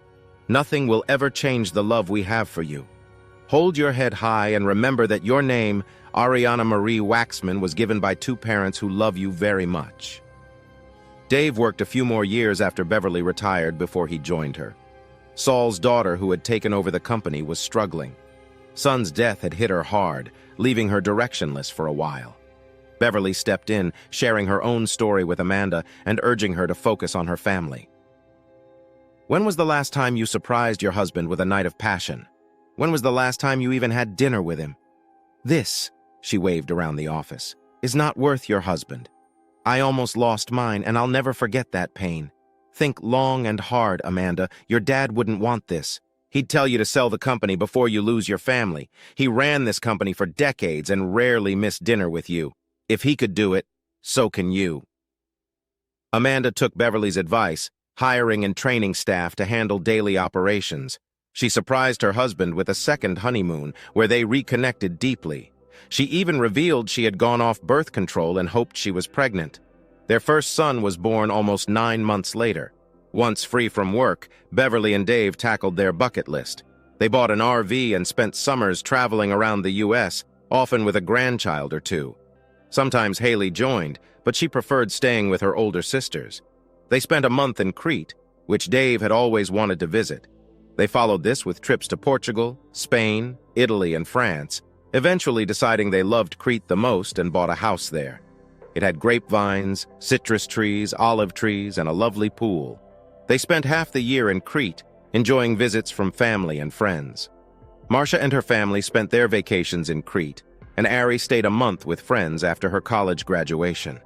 Nothing will ever change the love we have for you. Hold your head high and remember that your name, Ariana Marie Waxman, was given by two parents who love you very much. Dave worked a few more years after Beverly retired before he joined her. Saul's daughter, who had taken over the company, was struggling. Son's death had hit her hard, leaving her directionless for a while. Beverly stepped in, sharing her own story with Amanda and urging her to focus on her family. When was the last time you surprised your husband with a night of passion? When was the last time you even had dinner with him? This, she waved around the office, is not worth your husband. I almost lost mine, and I'll never forget that pain. Think long and hard, Amanda. Your dad wouldn't want this. He'd tell you to sell the company before you lose your family. He ran this company for decades and rarely missed dinner with you. If he could do it, so can you. Amanda took Beverly's advice, hiring and training staff to handle daily operations. She surprised her husband with a second honeymoon, where they reconnected deeply. She even revealed she had gone off birth control and hoped she was pregnant. Their first son was born almost 9 months later. Once free from work, Beverly and Dave tackled their bucket list. They bought an RV and spent summers traveling around the U.S., often with a grandchild or two. Sometimes Haley joined, but she preferred staying with her older sisters. They spent a month in Crete, which Dave had always wanted to visit. They followed this with trips to Portugal, Spain, Italy, and France, eventually deciding they loved Crete the most and bought a house there. It had grapevines, citrus trees, olive trees, and a lovely pool. They spent half the year in Crete, enjoying visits from family and friends. Marcia and her family spent their vacations in Crete, and Ari stayed a month with friends after her college graduation.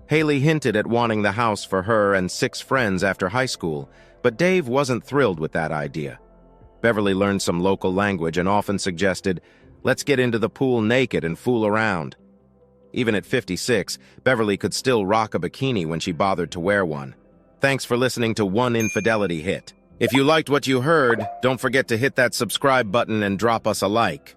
Haley hinted at wanting the house for her and 6 friends after high school, but Dave wasn't thrilled with that idea. Beverly learned some local language and often suggested, "Let's get into the pool naked and fool around." Even at 56, Beverly could still rock a bikini when she bothered to wear one. Thanks for listening to One Infidelity Hit. If you liked what you heard, don't forget to hit that subscribe button and drop us a like.